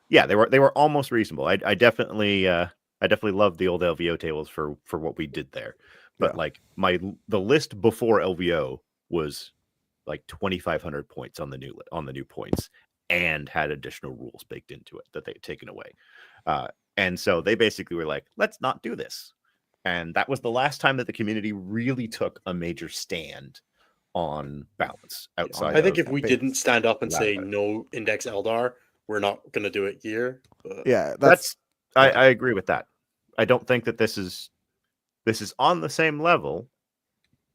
Yeah, they were almost reasonable. I definitely loved the old LVO tables for what we did there. But like the list before LVO was like 2,500 points on the new points and had additional rules baked into it that they'd taken away. And so they basically were like, let's not do this. And that was the last time that the community really took a major stand on balance outside. I think if we didn't stand up and say no index Eldar, we're not going to do it here. Yeah, I agree with that. I don't think that this is on the same level,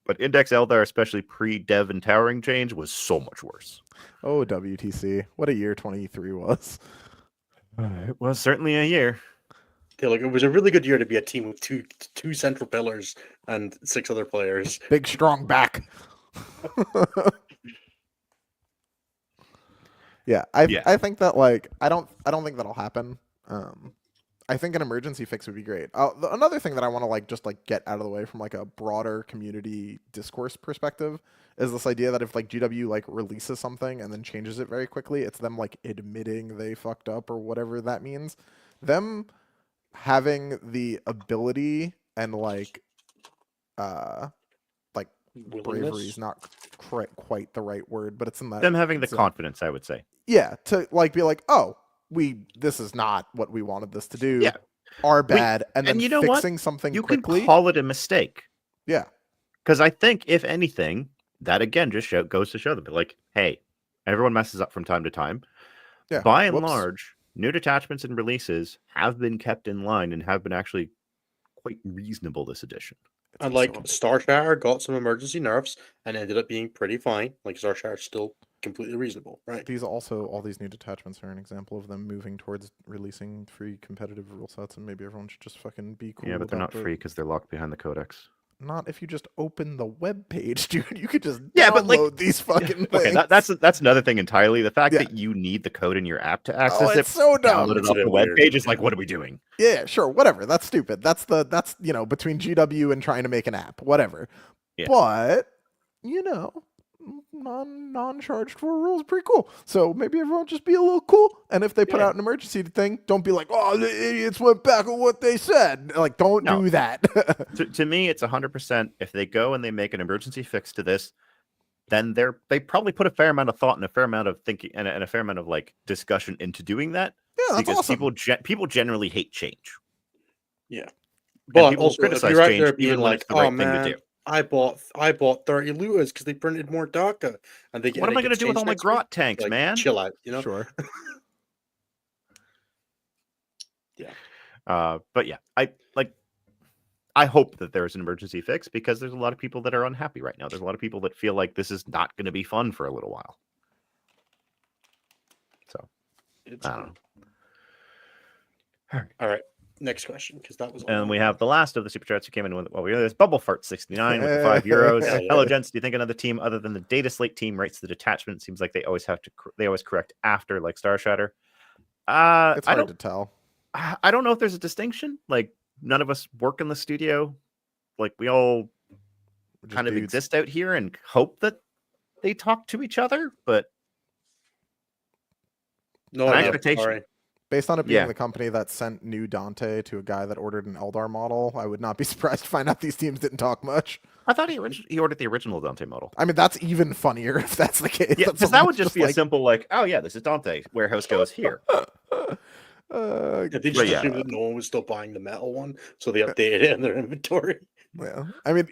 but index Eldar, especially pre-dev and towering change, was so much worse. Oh, WTC. What a year 23 was. It was certainly a year. Yeah, like it was a really good year to be a team with two central pillars and 6 other players. Big strong back. I think that like I don't think that'll happen. I think an emergency fix would be great. Another thing that I want to like just like get out of the way from like a broader community discourse perspective is this idea that if like GW like releases something and then changes it very quickly, it's them like admitting they fucked up or whatever that means. Them having the ability and like bravery is not quite the right word, but it's in that them having the confidence, I would say. Yeah, to like be like, oh, this is not what we wanted this to do. Yeah, are bad, and then you know fixing something you quickly. Can call it a mistake. Yeah, because I think if anything, that again just goes to show them like, hey, everyone messes up from time to time. Yeah, by and large, new detachments and releases have been kept in line and have been actually quite reasonable this edition. And like Starshire got some emergency nerfs and ended up being pretty fine. Like Starshire still completely reasonable, right? All these new detachments are an example of them moving towards releasing free competitive rule sets, and maybe everyone should just fucking be cool. Yeah, but they're not free because they're locked behind the codex. Not if you just open the web page, dude. You could just Yeah, but, like, download these fucking things. Okay, that's another thing entirely. The fact Yeah. that you need the code in your app to access it, it's so dumb. download it It's a off bit the web weird. page is like, what are we doing? Yeah, sure, whatever. That's stupid. That's between GW and trying to make an app, whatever. Yeah. But non-charged for rules, pretty cool. So maybe everyone just be a little cool. And if they put Yeah. out an emergency thing, don't be like, oh, the idiots went back on what they said. Like, don't No. do that. To me, it's 100%. If they go and they make an emergency fix to this, then they probably put a fair amount of thought and a fair amount of thinking and a fair amount of like discussion into doing that. Yeah, that's because awesome. people generally hate change. Yeah, And but people also if criticize you're out change there even being when like, it's the "Oh right thing to man, do. I bought 30 looters because they printed more Daka," and they What am I going to do with all my grot tanks, like, man? Chill out, you know. Sure. But yeah, I hope that there's an emergency fix because there's a lot of people that are unhappy right now. There's a lot of people that feel like this is not going to be fun for a little while. So It's I don't know. all right. Next question, because that was all. And we have the last of the super chats who came in with there's Bubble Fart 69 with the €5. Hell yeah. Hello, gents. Do you think another team other than the Data Slate team rates the detachment? Seems like they always correct after, like Star Shatter. It's hard to tell. I don't know if there's a distinction. Like, none of us work in the studio. Like, we all We're just kind of dudes. exist out here and hope that they talk to each other. But No My idea. expectation- Sorry. Based on it being Yeah. the company that sent new Dante to a guy that ordered an Eldar model, I would not be surprised to find out these teams didn't talk much. I thought he ordered the original Dante model. I mean, that's even funnier if that's the case. Yeah, That's because that something would just be a simple like, oh yeah, this is Dante. Warehouse goes here. Yeah, They just But yeah. assumed that no one was still buying the metal one, so they updated it in their inventory. yeah. I mean,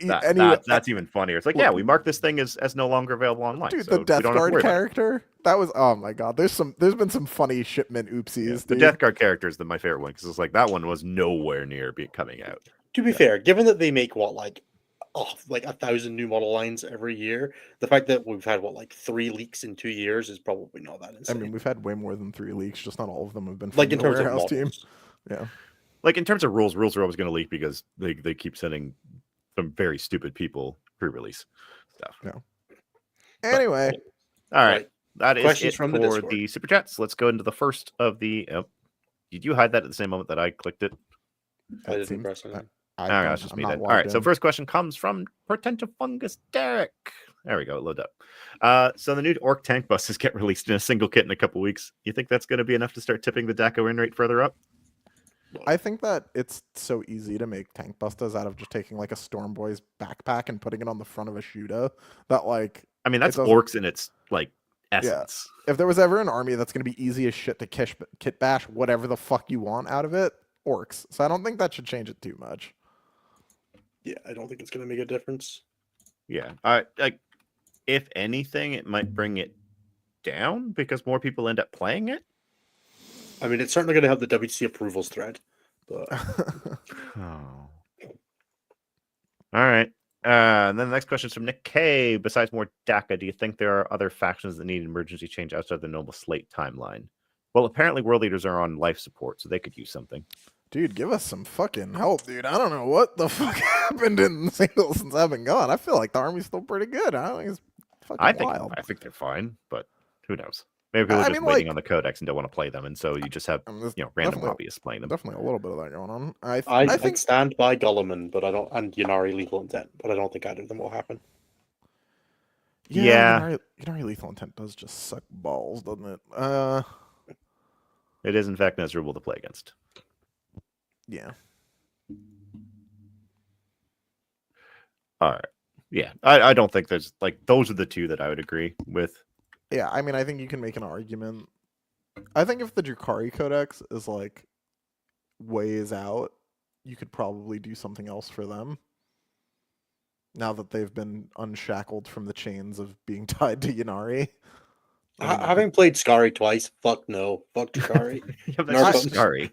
That's even funnier. It's like, yeah, we marked this thing as no longer available online. dude, so the we don't have to Deathguard worry about it. character. That was, oh my god. There's been some funny shipment oopsies. Yeah, the dude. Deathguard character is my favorite one because it's like that one was nowhere near coming out. To be fair, given that they make like 1,000 new model lines every year, the fact that we've had 3 leaks in 2 years is probably not that I insane. mean, we've had way more than 3 leaks. Just not all of them have been from like in the terms of warehouse models. team. Yeah. Like in terms of rules are always going to leak because they keep sending some very stupid people pre-release stuff. Yeah. Anyway, All right. That is Questions it from the for Discord. the super chats. Let's go into the first of the. Did you hide that at the same moment that I clicked it? I that didn't seems- press anything. I All right, don't- that's just I'm me not then. All logged right, so in. first question comes from Potential Fungus Derek. There we go, load up. So the new Orc tank buses get released in a single kit in a couple weeks. You think that's going to be enough to start tipping the Daka win rate further up? I think that it's so easy to make tank bustas out of just taking like a Storm Boy's backpack and putting it on the front of a Shooter. That like, I mean, that's doesn't- Orcs in its like essence. if there was ever an army that's going to be easy as shit to kit bash whatever the fuck you want out of it, Orcs. So I don't think that should change it too much. Yeah, I don't think it's going to make a difference. Yeah. Like, if anything, it might bring it down because more people end up playing it. I mean, it's certainly going to have the WTC approvals thread. But Oh. All right. And then the next question is from Nick K. Besides more Daka, do you think there are other factions that need emergency change outside the normal Slate timeline? Well, apparently world leaders are on life support, so they could use something. Dude, give us some fucking help, dude. I don't know what the fuck happened in singles since I've been gone. I feel like the army's still pretty good. I don't think it's fucking wild. I think they're fine, but who knows? Maybe people are I just mean, waiting like- on the codex and don't want to play them, and so you just have There's random definitely- hobbyists playing them. Definitely a little bit of that going on. I I think stand by Gulliman, but I don't, and Yanari Lethal Intent, but I don't think either of them will happen. Yeah. Yanari Lethal Intent does just suck balls, doesn't it? It is in fact miserable to play against. Yeah. All right. Yeah, I don't think there's those are the two that I would agree with. Yeah, I mean, I think you can make an argument. I think if the Drukhari Codex is like ways out, you could probably do something else for them. Now that they've been unshackled from the chains of being tied to Yanari. Having played Scary twice, fuck no. Fuck Drukhari. Yeah, Narcos. that's just sorry.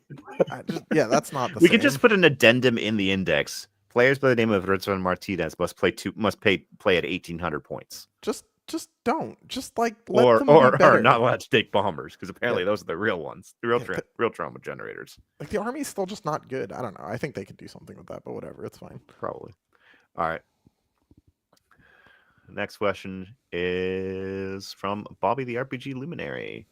That's not the We same. could just put an addendum in the index. Players by the name of Rizwan Martinez must play at 1,800 points, just don't. Just like let or them be or better. are not allowed to take bombers because apparently those are the real ones, the real trauma generators. Like the army's still just not good. I don't know. I think they could do something with that, but whatever, it's fine. Probably. All right. Next question is from Bobby the RPG Luminary.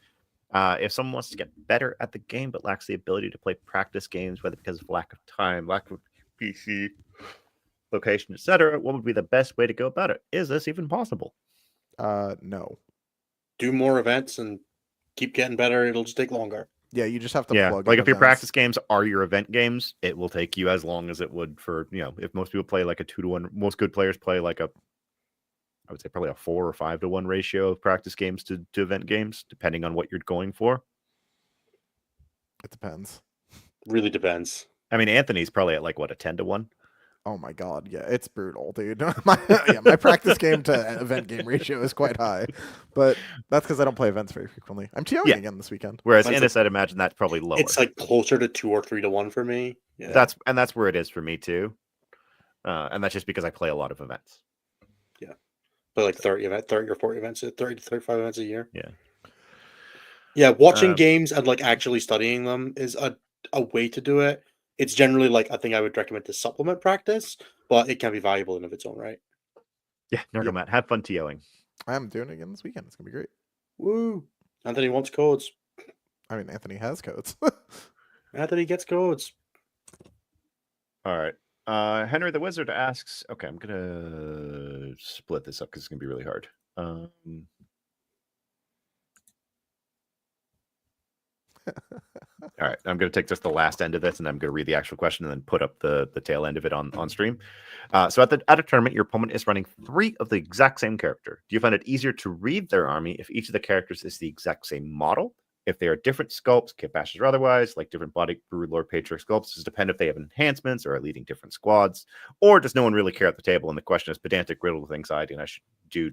If someone wants to get better at the game but lacks the ability to play practice games, whether because of lack of time, lack of PC, location, etc., what would be the best way to go about it? Is this even possible? No. Do more events and keep getting better. It'll just take longer. Yeah, you just have to Yeah, plug like in if your events. practice games are your event games, it will take you as long as it would for, if most people play like a 2-to-1, most good players play like I would say probably a 4 or 5-to-1 ratio of practice games to event games, depending on what you're going for. It depends. Really depends. I mean, Anthony's probably at like what, a 10-to-1? Oh my god, yeah, it's brutal, dude. my practice game to event game ratio is quite high, but that's because I don't play events very frequently. I'm TOing again this weekend. Whereas Mine's Innis, I'd imagine that's probably lower. It's like closer to 2 or 3 to 1 for me. Yeah. That's where it is for me too, and that's just because I play a lot of events. Yeah, but like 30 or 40 events, 30 to 35 events a year. Yeah. Watching games and like actually studying them is a way to do it. It's generally like I think I would recommend to supplement practice, but it can be valuable in of its own right. Yeah, Narcomat, have fun TOing. I am doing it again this weekend. It's gonna be great. Woo! Anthony wants codes. I mean, Anthony has codes. Anthony gets codes. All right. Henry the Wizard asks, okay, I'm going to split this up because it's going to be really hard. All right. I'm going to take just the last end of this, and I'm going to read the actual question and then put up the tail end of it on stream. So at a tournament, your opponent is running 3 of the exact same character. Do you find it easier to read their army if each of the characters is the exact same model? If they are different sculpts, kit bashes or otherwise, like different body brood lord patriarch sculpts, does it depend if they have enhancements or are leading different squads, or does no one really care at the table? And the question is pedantic, riddled with anxiety, and I should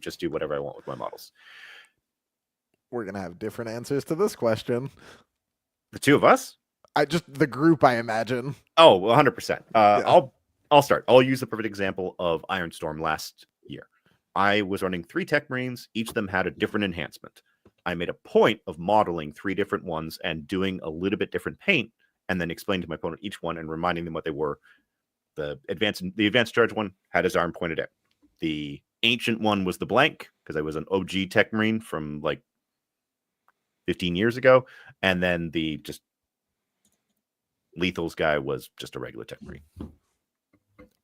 just do whatever I want with my models. We're gonna have different answers to this question. The two of us? The group, I imagine. Oh, 100%. Yeah. I'll start. I'll use the perfect example of Ironstorm last year. I was running 3 Tech Marines. Each of them had a different enhancement. I made a point of modeling 3 different ones and doing a little bit different paint, and then explaining to my opponent each one and reminding them what they were. The advanced charge one had his arm pointed out. The ancient one was the blank, because I was an OG Tech Marine from like 15 years ago, and then the just lethals guy was just a regular Tech Marine.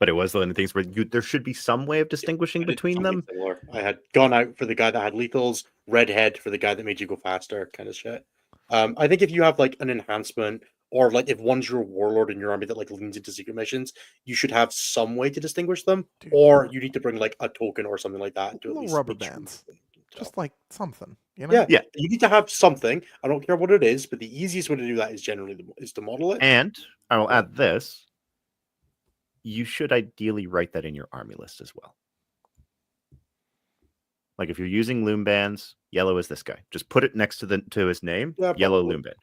But it was one of the things where there should be some way of distinguishing between them. Similar. I had gone out for the guy that had lethals, red head for the guy that made you go faster, kind of shit. I think if you have like an enhancement, or like if one's your warlord in your army that like leans into secret missions, you should have some way to distinguish them. Dude. Or you need to bring like a token or something like that to at Little least rubber make sure bands. you can Just tell. like something, you know? Yeah. You need to have something. I don't care what it is, but the easiest way to do that is generally to model it. And I will add this. You should ideally write that in your army list as well. Like if you're using loom bands, yellow is this guy. Just put it next to his name, yellow loom band.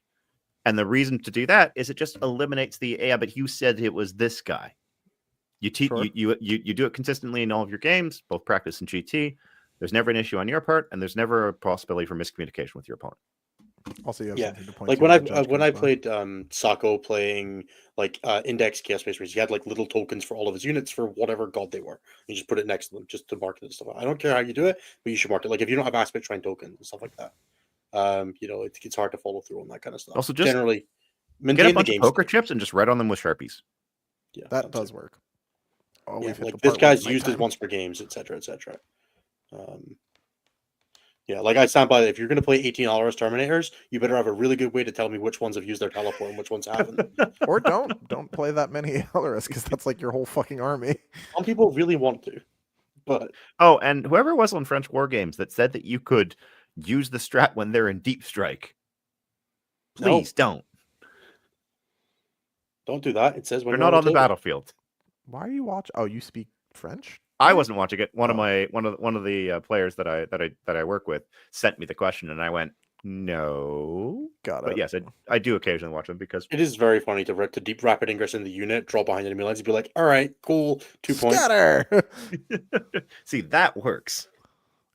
And the reason to do that is it just eliminates the but you said it was this guy. You do it consistently in all of your games, both practice and GT. There's never an issue on your part, and there's never a possibility for miscommunication with your opponent. Also, you have something to point like to when I played Sako playing like Index Chaos Space Marines, he had like little tokens for all of his units for whatever god they were. You just put it next to them just to mark it and stuff. I don't care how you do it, but you should mark it. Like if you don't have aspect shrine tokens and stuff like that, it's hard to follow through on that kind of stuff. Also, just generally get a bunch of poker chips and just write on them with Sharpies. Yeah, that does work. Oh, yeah, like this guy's used it once per games, etc., etc. Yeah, like I stand by that. If you're going to play 18 Alras Terminators, you better have a really good way to tell me which ones have used their teleport and which ones haven't. Or don't play that many Alras, because that's like your whole fucking army. Some people really want to, but and whoever was on French War Games that said that you could use the strat when they're in deep strike, please don't do that. It says when they're not on the battlefield. Why are you watching? Oh, you speak French? I wasn't watching it. One of the players that I work with sent me the question, and I went, no. Got it. But yes, I do occasionally watch them because it is very funny to deep rapid ingress in the unit, draw behind enemy lines, and be like, all right, cool, 2 points. Scatter! See, that works.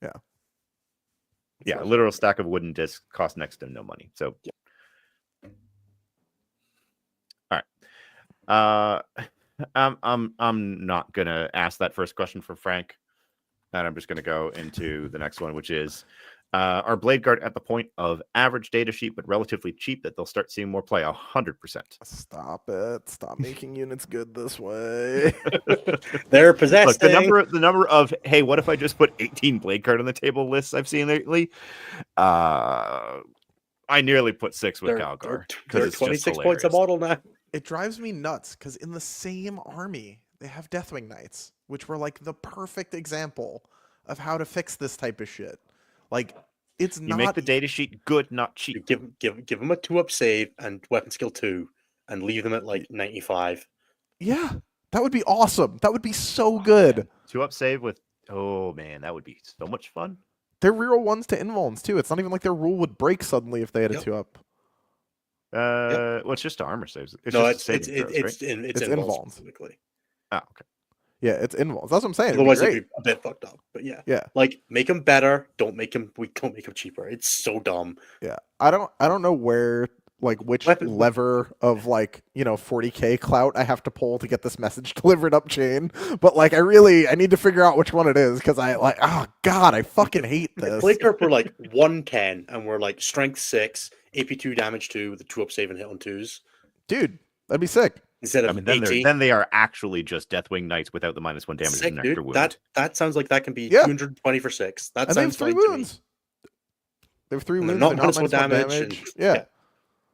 Yeah. Yeah, a literal stack of wooden discs cost next to no money. So, all right. I'm not gonna ask that first question for Frank, and I'm just gonna go into the next one, which is, are Blade Guard at the point of average data sheet but relatively cheap that they'll start seeing more play? 100%. Stop it! Stop making units good this way. They're Look, possessing. the number of hey, what if I just put 18 Blade Guard on the table lists I've seen lately? I nearly put 6 with Calgar They're because it's 26 just points a hilarious. model now. It drives me nuts because in the same army they have Deathwing Knights, which were like the perfect example of how to fix this type of shit. Like, it's You not make the data sheet good, not You cheap. give them a 2-up save and weapon skill 2, and leave them at like 95. Yeah, that would be awesome. That would be so good. Man. 2-up save with that would be so much fun. They're reroll 1s to invulns too. It's not even like their rule would break suddenly if they had a 2-up. Well, it's just armor saves. It's invulns specifically. Oh, okay. Yeah, it's invulns. That's what I'm saying. Otherwise, it'd it'd be a bit fucked up. But yeah, yeah. Like, make them better. Don't make them cheaper. It's so dumb. Yeah, I don't know where, like, which lever of, like, 40k clout I have to pull to get this message delivered up chain, but like I need to figure out which one it is because oh god, I fucking hate this. Blade Guard were like 110 and we're like strength 6, AP2 damage 2 with a 2-up save and hit on 2s. Dude, that'd be sick. Instead of then they are actually just Deathwing Knights without the -1 damage and an extra wound. That sounds like that can be 220 for 6. That and sounds they have 3 wounds. They have 3 wounds. They're not -1 damage. Yeah. And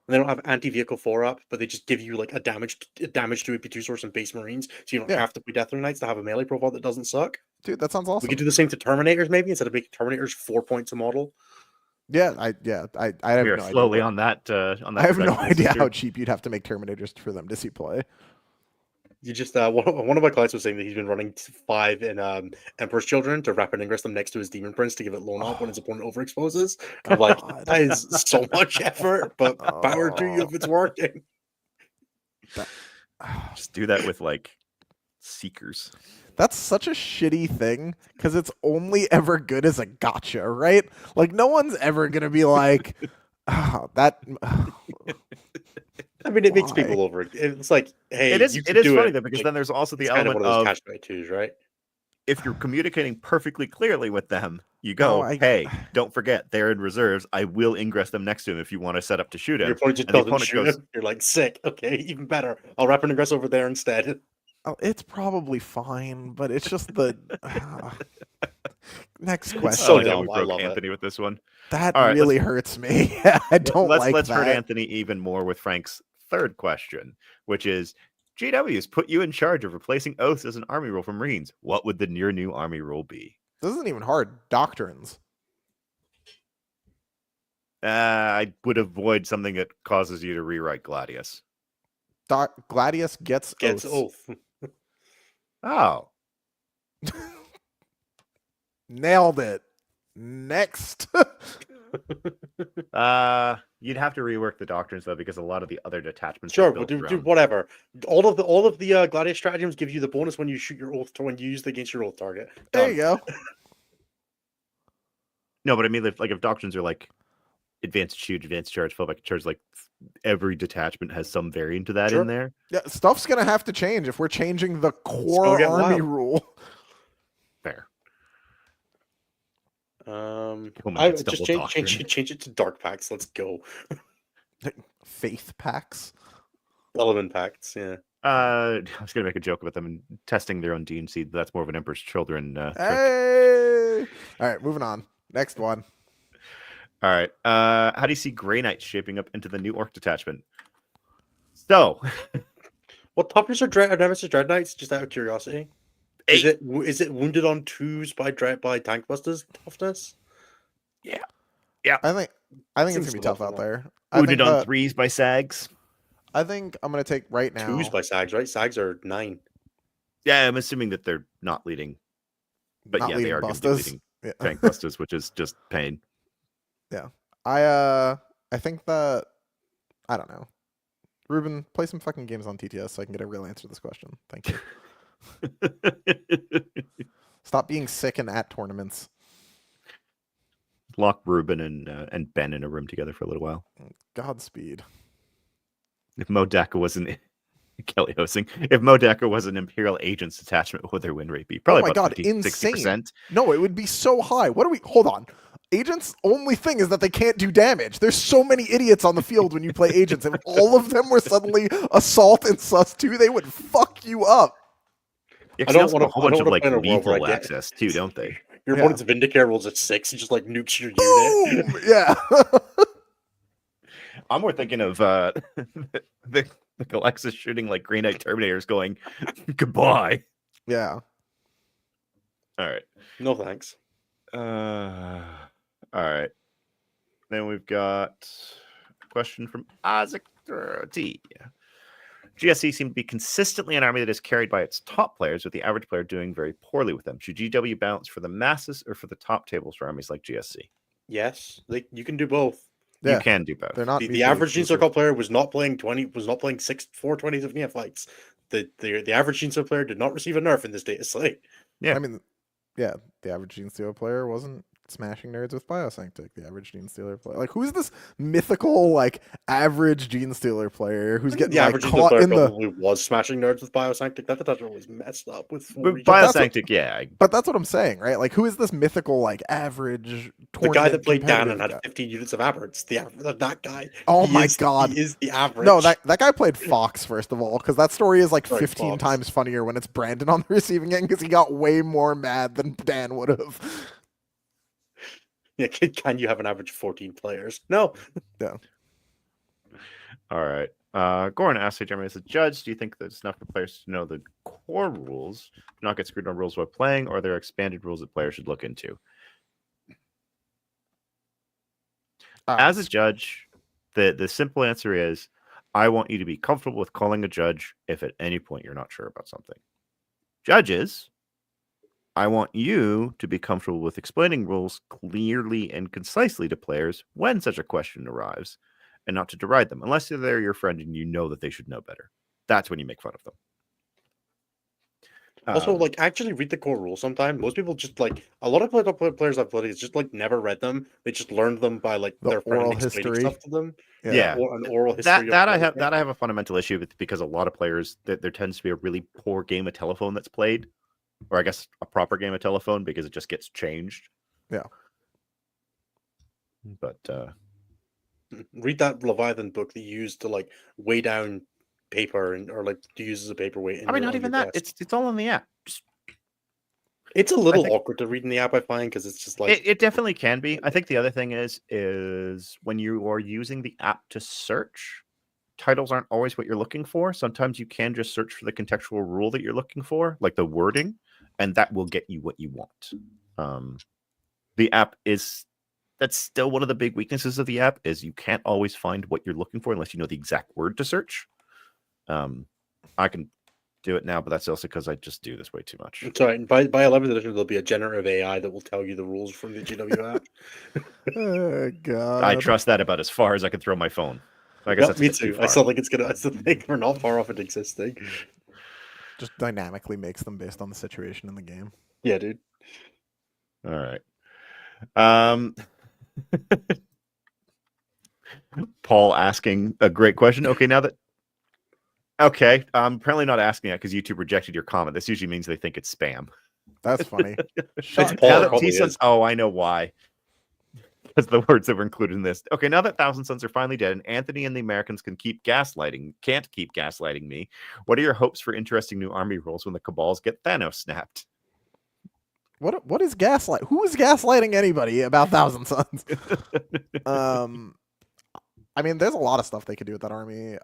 they don't have anti-vehicle 4-up, but they just give you like a damage to AP2 source and base marines, so you don't have to be Deathwing Knights to have a melee profile that doesn't suck. Dude, that sounds awesome. We could do the same to Terminators maybe instead of making Terminators 4 points a model. Yeah, I have we are no slowly idea. on that. I have no idea how cheap you'd have to make Terminators for them to see play. You just one of my clients was saying that he's been running 5 in Emperor's Children to rapid ingress them next to his Demon Prince to give it loan up when his opponent overexposes. I'm like, that is so much effort, but power to you if it's working. Just do that with like Seekers. That's such a shitty thing because it's only ever good as a gotcha, right? Like, no one's ever gonna be like, that. I mean, it makes people over. It's like, hey, it is funny though, because like, then there's also the it's element kind of one of those catch 22s, right? If you're communicating perfectly clearly with them, you go, hey, don't forget they're in reserves. I will ingress them next to him if you want to set up to shoot him. Your opponent just doesn't shoot him. You're like, sick. Okay, even better. I'll rapid ingress over there instead. Oh, it's probably fine, but it's just the next question. So dumb. We broke Anthony with this one. That really hurts me. I don't like let's that. hurt Anthony even more with Frank's third question, which is, GW's put you in charge of replacing oaths as an army rule for Marines. What would your new army rule be? This isn't even hard. Doctrines. I would avoid something that causes you to rewrite Gladius. Gladius gets oath. Oh. Nailed it. Next. You'd have to rework the doctrines though, because a lot of the other detachments. Sure, but do whatever. All of the Gladius stratagems give you the bonus when you shoot your oath when you use it against your oath target. There you go. No, but I mean, if doctrines are like advanced shoot, advanced charge, fallback charge, like every detachment has some variant to that in there. Yeah, stuff's gonna have to change if we're changing the core army rule. Fair. I just change it to dark pacts. Let's go. Faith pacts, element pacts. Yeah. I was gonna make a joke about them testing their own D&C. That's more of an Emperor's Children. Hey! All right, moving on. Next one. All right. How do you see Grey Knights shaping up into the new Orc detachment? So, what toughness are Nemesis Dread Knights? Just out of curiosity. 8. Is it wounded on 2s by tank busters toughness? Yeah. I think it's gonna be tough out there. Wounded on 3s by sags. I think I'm gonna take right now 2s by sags. Right, sags are 9. Yeah, I'm assuming that they're not leading, but yeah, they are going to be leading tank busters, which is just pain. Yeah, I think that I don't know. Ruben, play some fucking games on TTS so I can get a real answer to this question. Thank you. Stop being sick and at tournaments. Lock Ruben and Ben in a room together for a little while. Godspeed. If Mo Daka wasn't Kelly hosting. If Modeka was an Imperial Agents detachment, what would their win rate be? Oh Probably my about god, 50, insane. 60%. No, it would be so high. What are we? Hold on. Agents' only thing is that they can't do damage. There's so many idiots on the field when you play agents. If all of them were suddenly assault and sus 2, they would fuck you up. Yeah, I 'cause they don't also want have a to. whole I bunch don't of want to like play in a world where I lethal get access too, don't they? your Yeah. opponent's Vindicare rolls at 6. He just like nukes your unit. Boom! Yeah. I'm more thinking of the Alexis shooting like Green Knight Terminators going goodbye. Yeah. All right. No thanks. All right. Then we've got a question from Isaac T. GSC seem to be consistently an army that is carried by its top players, with the average player doing very poorly with them. Should GW balance for the masses or for the top tables for armies like GSC? Yes, you can do both. Yeah. You can do both. They're not The mutually average Gene exclusive. Circle player was not playing 420s of neophytes. The average Gene Circle player did not receive a nerf in this data slate. Yeah. I mean, yeah, the average Genestealer player wasn't smashing nerds with Biosanctic. The average Genestealer player, like, who's this mythical like average Genestealer player who's getting The like average Gene caught player in the? probably was smashing nerds with Biosanctic. That detachment was messed up with full But regen. Biosanctic, yeah. But that's what I'm saying, right? Like, who is this mythical like average? The guy that tournament played Dan and competitive had guy? 15 units of average. That guy. Oh He my is- God. He is the average. No, that guy played Fox first of all, because that story is like Right, 15 Fox. times funnier when it's Brandon on the receiving end because he got way more mad than Dan would have. Yeah, can you have an average of 14 players? No. All right. Goran asked Jeremy as a judge, do you think there's enough for players to know the core rules, not get screwed on rules while playing, or are there expanded rules that players should look into? As a judge, the simple answer is I want you to be comfortable with calling a judge if at any point you're not sure about something. Judges, I want you to be comfortable with explaining rules clearly and concisely to players when such a question arrives, and not to deride them, unless they're your friend and you know that they should know better. That's when you make fun of them. Also, like, actually read the core rules sometime. Most people just, like, a lot of players I've played just, like, never read them. They just learned them by, like, The their friend oral explaining history. stuff to them. Yeah. Or an oral history. That I have a fundamental issue with, because a lot of players, there tends to be a really poor game of telephone that's played, or I guess a proper game of telephone, because it just gets changed. Yeah. But Read that Leviathan book that you used to, like, weigh down paper or like to use as a paperweight. I mean, not even that. It's all on the app. It's a little awkward to read in the app, I find, because it's just like it definitely can be. I think the other thing is when you are using the app to search, titles aren't always what you're looking for. Sometimes you can just search for the contextual rule that you're looking for, like the wording, and that will get you what you want. The app that's still one of the big weaknesses of the app, is you can't always find what you're looking for unless you know the exact word to search. I can do it now, but that's also because I just do this way too much. Sorry, by 11th edition, there'll be a generative AI that will tell you the rules from the GW app. Oh God! I trust that about as far as I can throw my phone. I guess that's me a bit too. too I far. still think it's gonna. I still think we're not far off it existing. Just dynamically makes them based on the situation in the game. Yeah, dude. All right. Paul asking a great question. Okay, I'm apparently not asking that because YouTube rejected your comment. This usually means they think it's spam. That's funny. It's Shut Paul, Now it that probably T-Suns, is. oh, I know why. Because the words that were included in this. Okay, now that Thousand Suns are finally dead and Anthony and the Americans can't keep gaslighting me, what are your hopes for interesting new army rules when the Cabals get Thanos snapped? What is gaslight? Who is gaslighting anybody about Thousand Suns? I mean, there's a lot of stuff they could do with that army.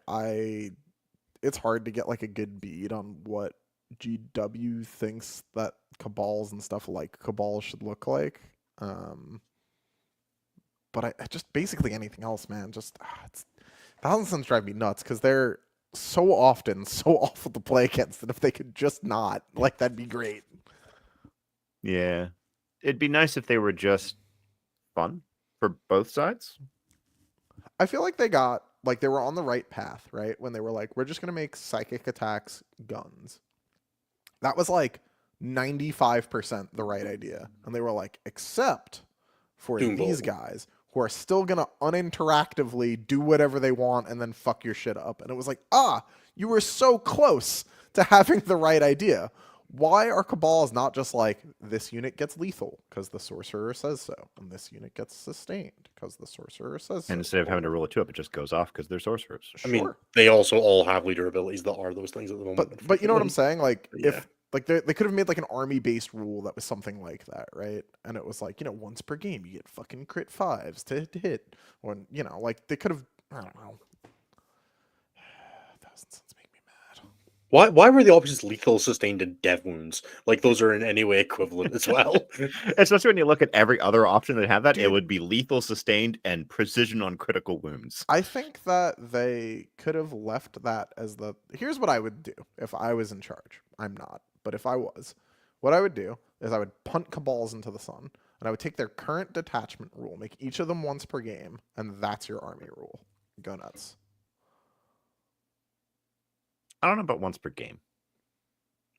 It's hard to get like a good bead on what GW thinks that Cabals and stuff like Cabals should look like. But I just basically anything else, man. Just Thousand Suns drive me nuts because they're so often so awful to play against that if they could just not, like, that'd be great. Yeah. It'd be nice if they were just fun for both sides. I feel like they were on the right path, right? When they were like, we're just going to make psychic attacks guns. That was like 95% the right idea. And they were like, except for these guys who are still going to uninteractively do whatever they want and then fuck your shit up. And it was like, You were so close to having the right idea. Why are cabals not just like, this unit gets lethal because the sorcerer says so, and this unit gets sustained because the sorcerer says so? And instead of having to roll a 2 up, it just goes off because they're sorcerers. I mean, they also all have leader abilities that are those things at the moment. But you know what I'm saying? Like, Yeah. if like they could have made like an army-based rule that was something like that, right? And it was like, once per game you get fucking crit 5s to hit. When like they could have, I don't know. Thousand Suns make me mad. Why were the options lethal, sustained, and dev wounds? Like those are in any way equivalent as well. Especially when you look at every other option that have that, it Dude. would be lethal, sustained, and precision on critical wounds. I think that they could have left that as the. Here's what I would do if I was in charge. I'm not, but if I was, what I would do is I would punt cabals into the sun, and I would take their current detachment rule, make each of them once per game, and that's your army rule. Go nuts. I don't know about once per game.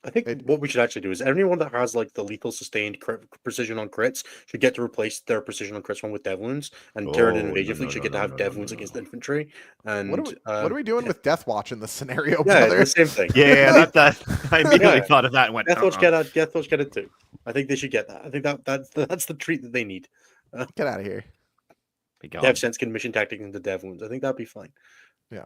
I think what we should actually do is anyone that has like the lethal, sustained, precision on crits should get to replace their precision on crits one with dev wounds, and Tyranid invasion fleet should get to have dev wounds against infantry. And what are we doing with Death Watch in this scenario, yeah, brother? the same thing. Yeah, that I immediately Yeah. thought of that and went. Death Watch get it too. I think they should get that. I think that's the treat that they need. Get out of here. Be gone. Dev sense can mission tactics into dev wounds. I think that'd be fine. Yeah.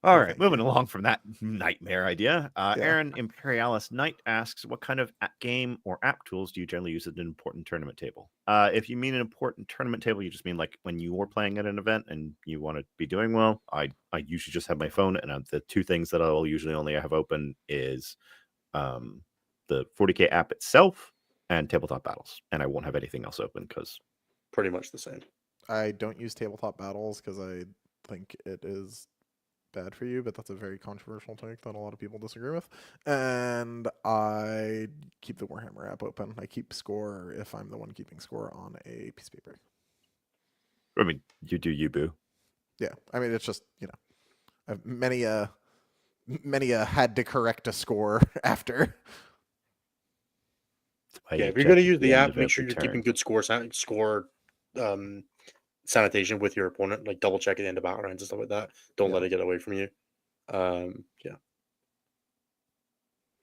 All No, right, thank moving along from that nightmare idea. Yeah. Aaron Imperialis Knight asks, what kind of game or app tools do you generally use at an important tournament table? If you mean an important tournament table, you just mean like when you're playing at an event and you want to be doing well. I usually just have my phone, and the two things that I'll usually only have open is the 40K app itself and Tabletop Battles, and I won't have anything else open because Pretty much the same. I don't use Tabletop Battles because I think it is bad for you, but that's a very controversial take that a lot of people disagree with. And I keep the Warhammer app open. I keep score if I'm the one keeping score on a piece of paper. I mean, you do you, boo. Yeah, I mean it's just I've many a had to correct a score after. Yeah, if you're going to use the app, make sure you're keeping good score sanitation with your opponent. Like double check at the end of battle rounds and stuff like that. Don't let it get away from you.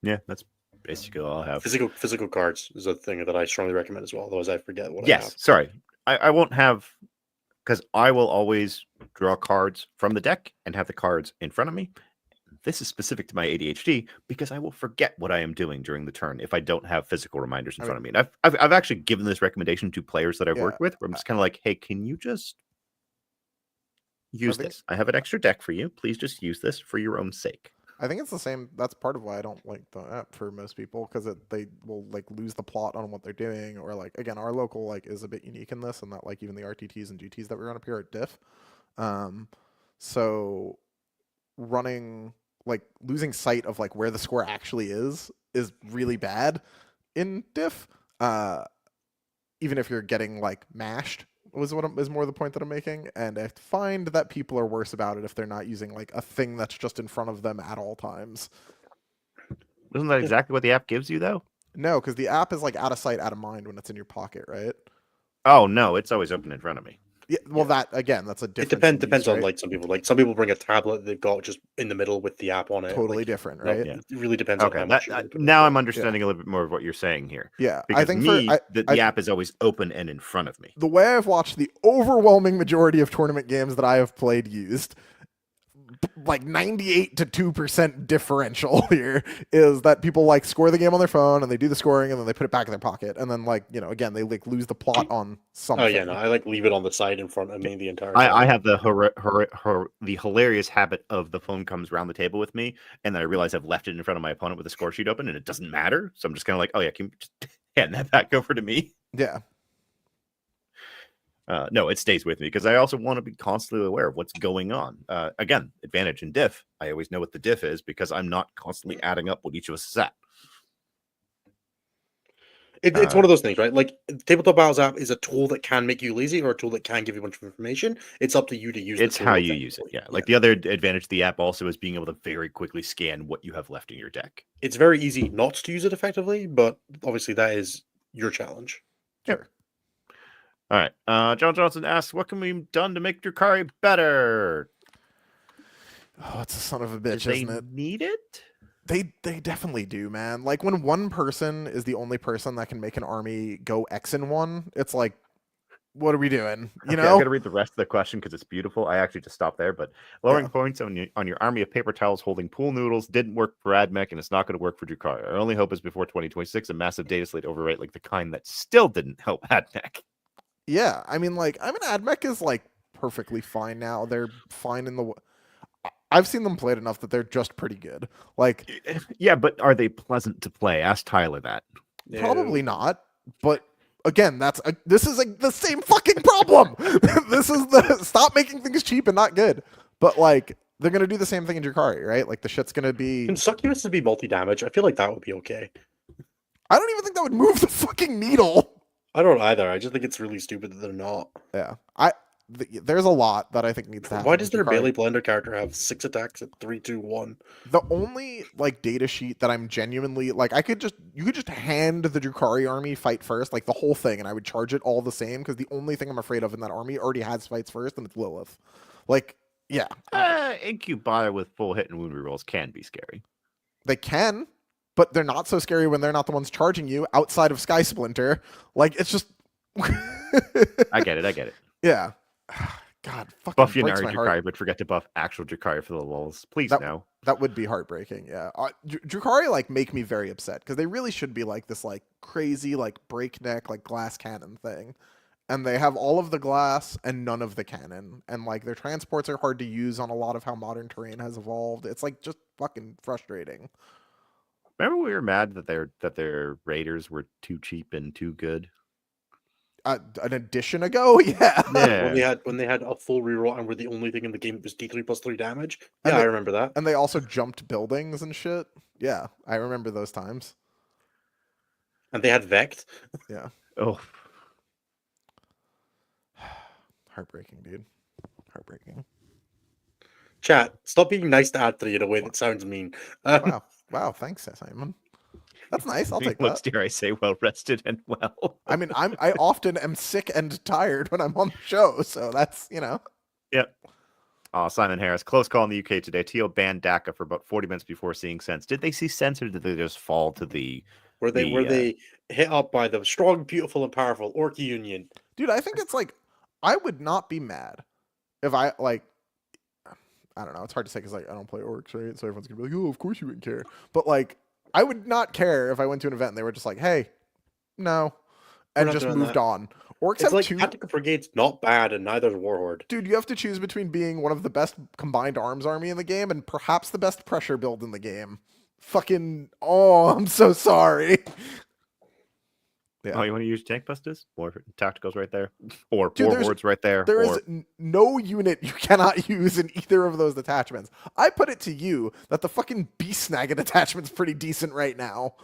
Yeah, that's basically all I have. Physical cards is a thing that I strongly recommend as well. Otherwise, I forget what I have. Sorry, I won't have, because I will always draw cards from the deck and have the cards in front of me. This is specific to my ADHD because I will forget what I am doing during the turn if I don't have physical reminders in front of me. And I've actually given this recommendation to players that I've worked with, where I'm just kind of like, hey, can you just use this? I have an extra deck for you. Please just use this for your own sake. I think it's the same. That's part of why I don't like the app for most people, because they will like lose the plot on what they're doing, or like again, our local like is a bit unique in this, and that like even the RTTs and GTs that we run up here are diff. So running like losing sight of like where the score actually is really bad in diff. Even if you're getting like mashed is more the point that I'm making. And I find that people are worse about it if they're not using like a thing that's just in front of them at all times. Isn't that exactly what the app gives you though? No, because the app is like out of sight, out of mind when it's in your pocket, right? Oh no, it's always open in front of me. Yeah, well, that again, that's a different. It depends on like some people. Like some people bring a tablet they've got just in the middle with the app on it. Totally like, different, right? It really depends on how much. Now I'm understanding a little bit more of what you're saying here. Yeah, because I think the app is always open and in front of me. The way I've watched the overwhelming majority of tournament games that I have played used, like 98 to 2% differential here, is that people like score the game on their phone and they do the scoring and then they put it back in their pocket, and then like again they like lose the plot on something. Oh yeah, no, I like leave it on the side in front of me the entire time. time. I have the hilarious habit of the phone comes around the table with me, and then I realize I've left it in front of my opponent with the score sheet open, and it doesn't matter. So I'm just kind of like, oh yeah, can you just hand that back over to me? Yeah. No, it stays with me because I also want to be constantly aware of what's going on. Again, advantage in diff. I always know what the diff is because I'm not constantly adding up what each of us is at. It's one of those things, right? Like Tabletop Battles app is a tool that can make you lazy or a tool that can give you a bunch of information. It's up to you to use it. It's how you use it. Yeah. Like the other advantage of the app also is being able to very quickly scan what you have left in your deck. It's very easy not to use it effectively, but obviously that is your challenge. Sure. All right. John Johnson asks, what can we have done to make Drukhari better? Oh, it's a son of a Do bitch, they isn't it? need it? They definitely do, man. Like when one person is the only person that can make an army go X in one, it's like, what are we doing? You Okay, know? I'm gonna read the rest of the question because it's beautiful. I actually just stopped there, but lowering Yeah. points on your army of paper towels holding pool noodles didn't work for Admech, and it's not going to work for Drukhari. Our only hope is before 2026 a massive data slate overwrite like the kind that still didn't help Admech. Yeah, I mean, AdMech is like perfectly fine now. They're fine in the. I've seen them played enough that they're just pretty good. Like, Yeah, but are they pleasant to play? Ask Tyler that. probably not. But again, this is like the same fucking problem. This is the stop making things cheap and not good. But like, they're gonna do the same thing in Drukhari, right? Like the shit's gonna be. Can succubus to be multi-damage? I feel like that would be okay. I don't even think that would move the fucking needle. I don't either. I just think it's really stupid that they're not. Yeah, there's a lot that I think needs to happen. Why does with their Drukhari. melee blender character have 6 attacks at 3, 2, 1? The only like data sheet that I'm genuinely like, you could just hand the Drukhari army fight first, like the whole thing, and I would charge it all the same because the only thing I'm afraid of in that army already has fights first, and it's Lilith. Like, yeah, Incubata with full hit and wound rerolls can be scary. they can, but they're not so scary when they're not the ones charging you outside of Sky Splinter. Like, it's just. I get it. Yeah. God, fucking Buff breaks Yunari my heart. Drukhari, but forget to buff actual Drukhari for the lulls. Please no. That would be heartbreaking. Yeah, Drukhari like make me very upset because they really should be like this like crazy like breakneck like glass cannon thing, and they have all of the glass and none of the cannon, and like their transports are hard to use on a lot of how modern terrain has evolved. It's like just fucking frustrating. Remember we were mad that their raiders were too cheap and too good. An edition ago, yeah. When they had a full reroll and were the only thing in the game that was D3 plus 3 damage. And Yeah, they- I remember that. And they also jumped buildings and shit. Yeah, I remember those times. And they had Vect. Yeah, Oh, heartbreaking, dude. Heartbreaking. Chat, stop being nice to Ad3 in a way that sounds mean. Wow. Thanks, Simon. That's nice. I'll take looks, that. dare I say, well rested and well. I mean, I often am sick and tired when I'm on the show, so that's Yep. Simon Harris, close call in the UK today. Teal banned Daka for about 40 minutes before seeing sense. Did they see sense, or did they just fall to the? Were they hit up by the strong, beautiful, and powerful Orc Union? Dude, I think it's like I would not be mad if I like. I don't know. It's hard to say because like I don't play orcs, right? So everyone's gonna be like, "Oh, of course you wouldn't care." But like, I would not care if I went to an event and they were just like, "Hey, no," and not just doing moved that. on. Orcs It's have like two. Tactical Brigade's not bad, and neither's Warhorde. Dude, you have to choose between being one of the best combined arms army in the game and perhaps the best pressure build in the game. Fucking, oh, I'm so sorry. Yeah. Oh, you want to use tank busters? Or tacticals right there? Or Dude, warlords right there? There or... is no unit you cannot use in either of those detachments. I put it to you that the fucking Beast Snagga detachment's pretty decent right now.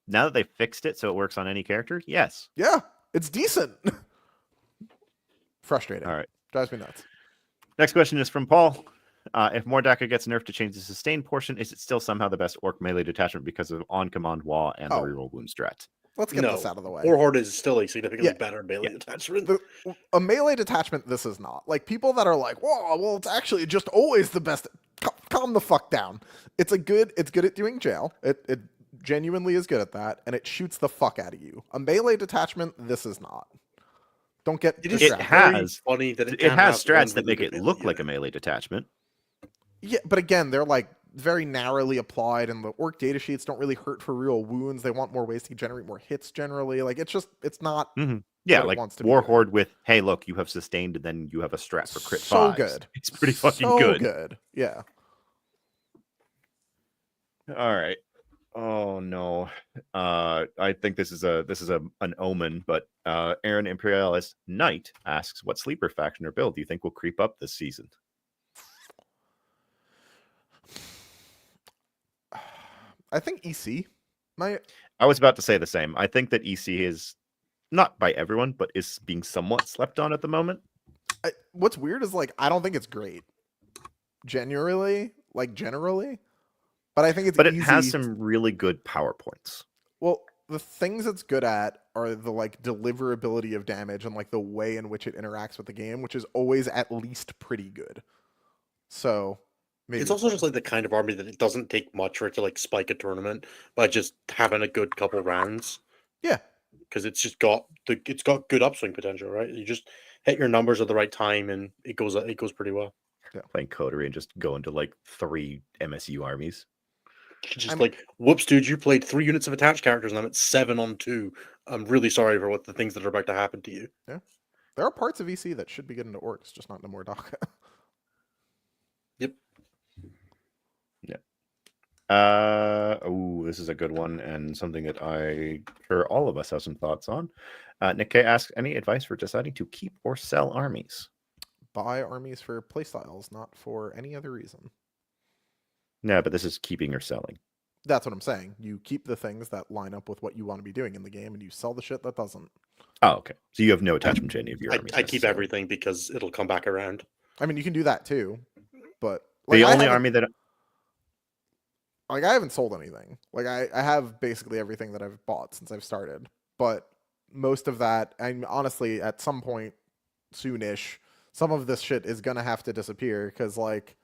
Now that they fixed it so it works on any character, yes. Yeah, it's decent. Frustrating. All right. Drives me nuts. Next question is from Paul. If more Daka gets nerfed to change the sustain portion, is it still somehow the best orc melee detachment because of on-command wall and the reroll wound strat? Let's get this out of the way. Warhorde is still a significantly better melee detachment. A melee detachment, this is not. Like, people that are like, whoa, well, it's actually just always the best. Calm the fuck down. It's good at doing jail. It genuinely is good at that, and it shoots the fuck out of you. A melee detachment, this is not. Don't get it has funny that it has strats that make it look like a melee detachment. Yeah, but again, they're like very narrowly applied, and the orc data sheets don't really hurt for real wounds. They want more ways to generate more hits generally. Like, it's not. Yeah, like Warhorde with, hey, look, you have sustained, and then you have a strat for crit so 5s. Good. It's pretty fucking so good. Good. Yeah. All right. Oh no. I think this is an omen, but Aaron Imperialis Knight asks, what sleeper faction or build do you think will creep up this season? I think EC. I was about to say the same. I think that EC is not by everyone, but is being somewhat slept on at the moment. What's weird is like I don't think it's great. Generally. But I think it's it has some really good PowerPoints. Well, the things it's good at are the like deliverability of damage and like the way in which it interacts with the game, which is always at least pretty good. So maybe It's also just like the kind of army that it doesn't take much for it to like spike a tournament by just having a good couple rounds. Yeah. Because it's just got good upswing potential, right? You just hit your numbers at the right time, and it goes pretty well. Playing Coterie and just going to like 3 MSU armies. Just like, whoops, dude, you played 3 units of attached characters and I'm at 7 on 2. I'm really sorry for what the things that are about to happen to you. Yeah. There are parts of EC that should be good into Orcs, just not into more Daka. Yep. Yeah. This is a good one and something that I sure all of us have some thoughts on. Nick K asks, any advice for deciding to keep or sell armies? Buy armies for playstyles, not for any other reason. No, but this is keeping or selling. That's what I'm saying. You keep the things that line up with what you want to be doing in the game, and you sell the shit that doesn't. Oh, okay. So you have no attachment to any of your armies. I keep everything because it'll come back around. I mean, you can do that too, but the only army that I haven't sold anything. Like I have basically everything that I've bought since I've started, but most of that, and honestly, at some point soonish, some of this shit is gonna have to disappear because like.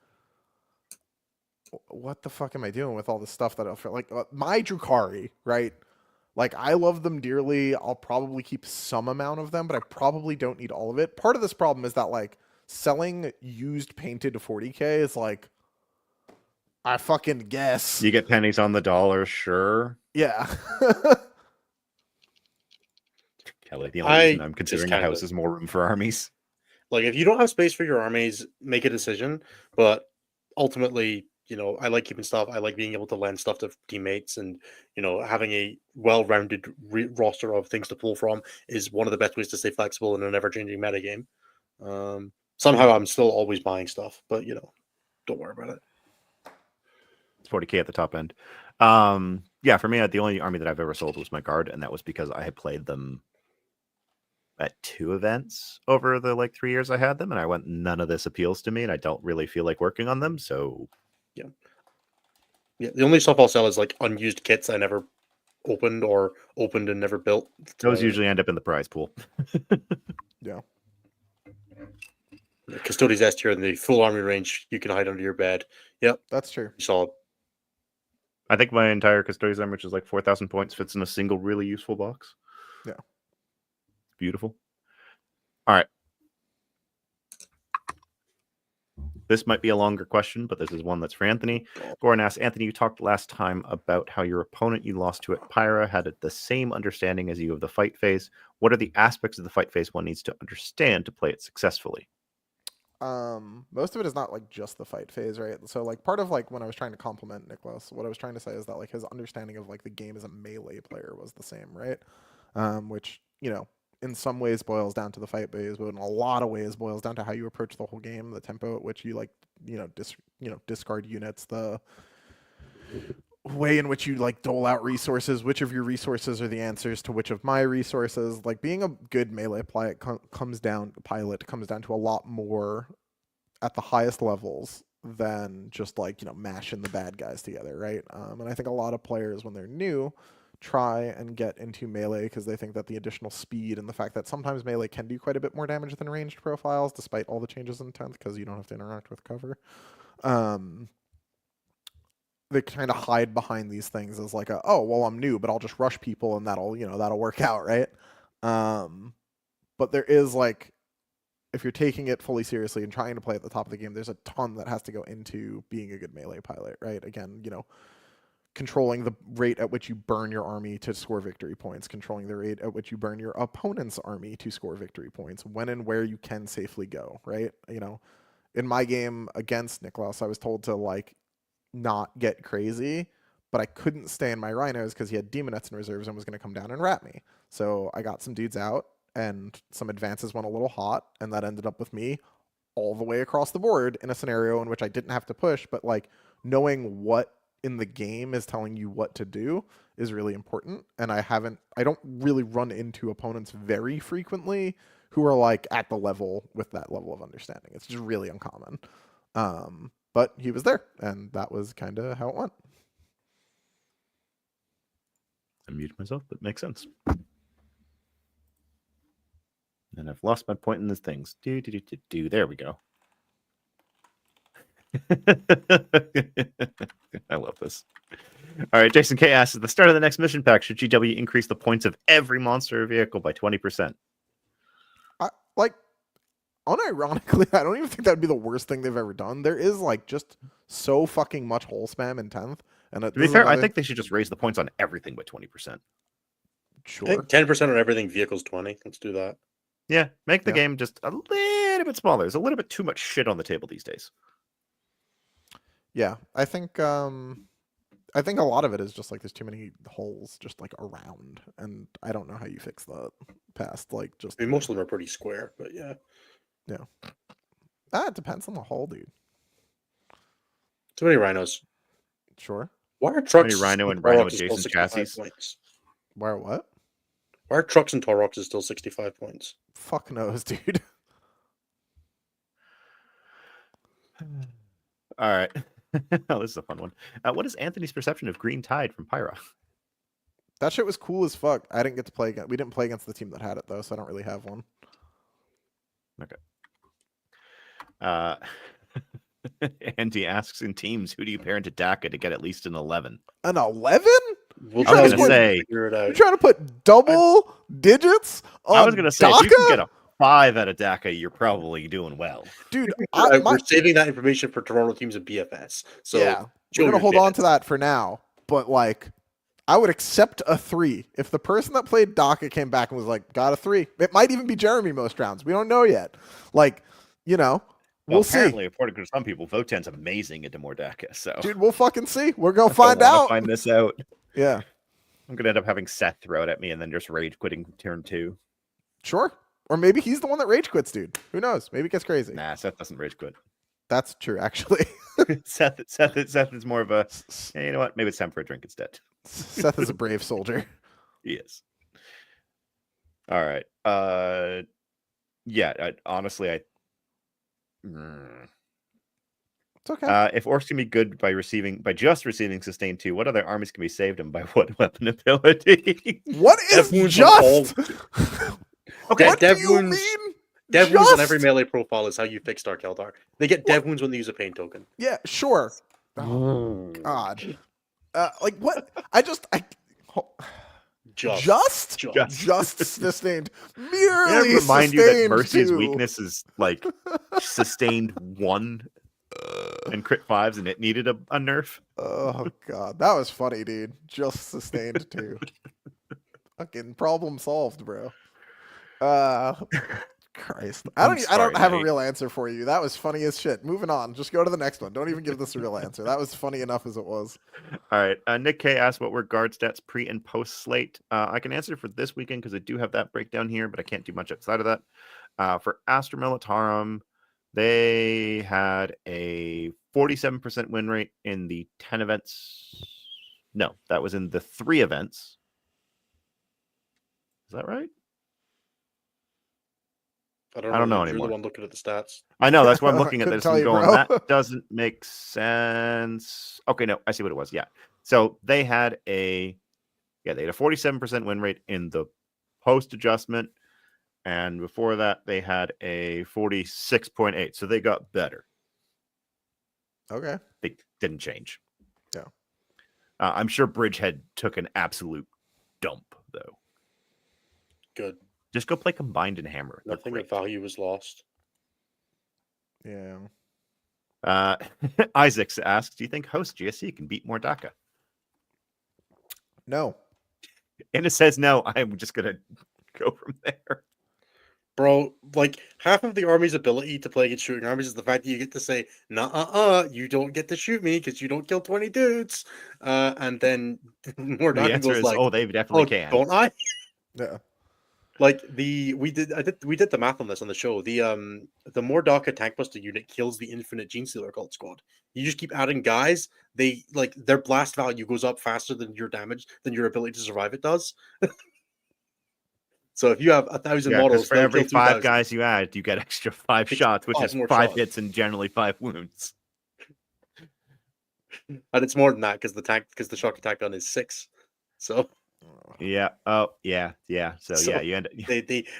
What the fuck am I doing with all this stuff that I'll feel like my Drukhari, right? Like I love them dearly. I'll probably keep some amount of them, but I probably don't need all of it. Part of this problem is that like selling used painted to 40k is like I fucking guess. You get pennies on the dollar, sure. Yeah. Kelly, the only reason I'm considering a house is more room for armies. Like if you don't have space for your armies, make a decision. But ultimately, you know, I like keeping stuff. I like being able to lend stuff to teammates, and you know, having a well-rounded roster of things to pull from is one of the best ways to stay flexible in an ever-changing metagame. Somehow, I'm still always buying stuff, but you know, don't worry about it. It's 40k at the top end. Yeah, for me, the only army that I've ever sold was my guard, and that was because I had played them at 2 events over the like 3 years I had them, and I went, none of this appeals to me, and I don't really feel like working on them. So yeah, the only stuff I'll sell is like unused kits I never opened and never built. Those usually end up in the prize pool. Yeah. Custodes S tier in the full army range, you can hide under your bed. Yep, that's true. Solid. I think my entire Custodes army, which is like 4,000 points, fits in a single really useful box. Yeah. Beautiful. All right. This might be a longer question, but this is one that's for Anthony. Goran asks, Anthony, you talked last time about how your opponent you lost to at Pyra had the same understanding as you of the fight phase. What are the aspects of the fight phase one needs to understand to play it successfully? Most of it is not like just the fight phase, right? So like part of like when I was trying to compliment Nicholas, what I was trying to say is that like his understanding of like the game as a melee player was the same, right? Which, you know, in some ways boils down to the fight phase, but in a lot of ways boils down to how you approach the whole game, the tempo at which you like, discard units, the way in which you like dole out resources, which of your resources are the answers to which of my resources. Like being a good melee pilot comes down to a lot more at the highest levels than just like, mashing the bad guys together, right? And I think a lot of players when they're new try and get into melee because they think that the additional speed and the fact that sometimes melee can do quite a bit more damage than ranged profiles despite all the changes in 10th because you don't have to interact with cover. They kind of hide behind these things as like I'm new, but I'll just rush people and that'll work out, right? But there is like, if you're taking it fully seriously and trying to play at the top of the game, there's a ton that has to go into being a good melee pilot, right? Again, controlling the rate at which you burn your army to score victory points, controlling the rate at which you burn your opponent's army to score victory points, when and where you can safely go, right? In my game against Nicholas, I was told to like not get crazy, but I couldn't stay in my rhinos because he had demonettes in reserves and was going to come down and rat me. So I got some dudes out and some advances went a little hot, and that ended up with me all the way across the board in a scenario in which I didn't have to push, but like knowing what in the game is telling you what to do is really important. And I don't really run into opponents very frequently who are like at the level with that level of understanding. It's just really uncommon. But he was there, and that was kind of how it went. I muted myself, but it makes sense. And I've lost my point in these things. There we go. I love this. All right, Jason K asks, at the start of the next mission pack, should GW increase the points of every monster or vehicle by 20%? Like, unironically, I don't even think that would be the worst thing they've ever done. There is like just so fucking much hole spam in 10th. And To be fair, I think they should just raise the points on everything by 20%. Sure. I think 10% on everything, vehicles 20. Let's do that. Yeah, make the game just a little bit smaller. There's a little bit too much shit on the table these days. Yeah, I think a lot of it is just like there's too many holes just like around, and I don't know how you fix that past like just. I mean, most of them are pretty square, but yeah. It depends on the hole, dude. Too many rhinos. Sure. Why are trucks Rhino and Tall Rhino Rocks still adjacent 65 chassis? points? Why what? Why are trucks and Tall Rocks is still 65 points? Fuck knows, dude. All right. Oh, this is a fun one. What is Anthony's perception of Green Tide from Pyra? That shit was cool as fuck. I didn't get to play against. We didn't play against the team that had it though, so I don't really have one. Okay. Andy asks, in teams, who do you pair into Daka to get at least an 11? An 11? We'll I was try gonna say- figure it You're out. trying to put double digits on I was gonna say, if you Daka? can get a 5 out of Daka, you're probably doing well. Dude, We're saving that information for Toronto teams and BFS. So yeah, chill we're gonna your hold on tits. to that for now. But like, I would accept a 3 if the person that played Daka came back and was like, "Got a 3." It might even be Jeremy most rounds. We don't know yet. Like, you know, Well, we'll see. apparently, according to some people, Votan's amazing into more Daka. So, Dude, we'll fucking see. We're gonna I find wanna out. Find this out. Yeah, I'm gonna end up having Seth throw it at me and then just rage quitting turn 2. sure. Or maybe he's the one that rage quits, dude. Who knows? Maybe it gets crazy. Nah, Seth doesn't rage quit. That's true, actually. Seth is more of a, hey, you know what? Maybe it's time for a drink instead. Seth is a brave soldier. He is. All right. Yeah. Honestly, It's okay. if orcs can be good by just receiving sustain 2, what other armies can be saved and by what weapon ability? What is Death wounds on all- just? Okay, What do Dev you wounds- mean? Dev wounds on every Just? melee profile is how you fix Dark Eldar. They get dev wounds when they use a pain token. Yeah, sure. Oh, God. Like what? I Just. just sustained. Can Merely I remind you that sustained Mercy's 2. weakness is like sustained 1 and crit 5s, and it needed a nerf. Oh God, that was funny, dude. Just sustained 2. Fucking problem solved, bro. Christ. I don't sorry, have a mate. real answer for you. That was funny as shit. Moving on. Just go to the next one. Don't even give this a real answer. That was funny enough as it was. All right. Nick K asked what were guard stats pre and post slate. I can answer for this weekend because I do have that breakdown here, but I can't do much outside of that. For Astra Militarum, they had a 47% win rate in the 10 events. No, that was in the 3 events. Is that right? I I don't know You're anymore. the one looking at the stats. I know. That's why I'm looking at Couldn't this tell and you, going, bro. that doesn't make sense. Okay, no, I see what it was. Yeah. So they had a 47% win rate in the post adjustment. And before that, they had a 46.8. So they got better. Okay. They didn't change. Yeah. I'm sure Bridgehead took an absolute dump, though. Good. Just go play Combined and Hammer. They're Nothing great. of value was lost. Yeah. Isaacs asks, do you think host GSC can beat more Daka? No. And it says no. I'm just going to go from there. Bro, like half of the army's ability to play against shooting armies is the fact that you get to say, nah, you don't get to shoot me because you don't kill 20 dudes. And then more The Daka answer goes is, like, they definitely oh, can. don't I? Yeah. Like we did the math on this on the show. The more Daka tank buster unit kills the infinite Genestealer cult squad. You just keep adding guys. They like their blast value goes up faster than your damage than your ability to survive it does. So if you have 1,000 Yeah, 'cause models, for they'll every kill 5 2,000. guys you add, you get extra 5 It's shots, which 5 is more 5 shots. hits and generally 5 wounds. And it's more than that because the shock attack gun is 6. So Yeah. Oh, yeah. So, So yeah, you end up.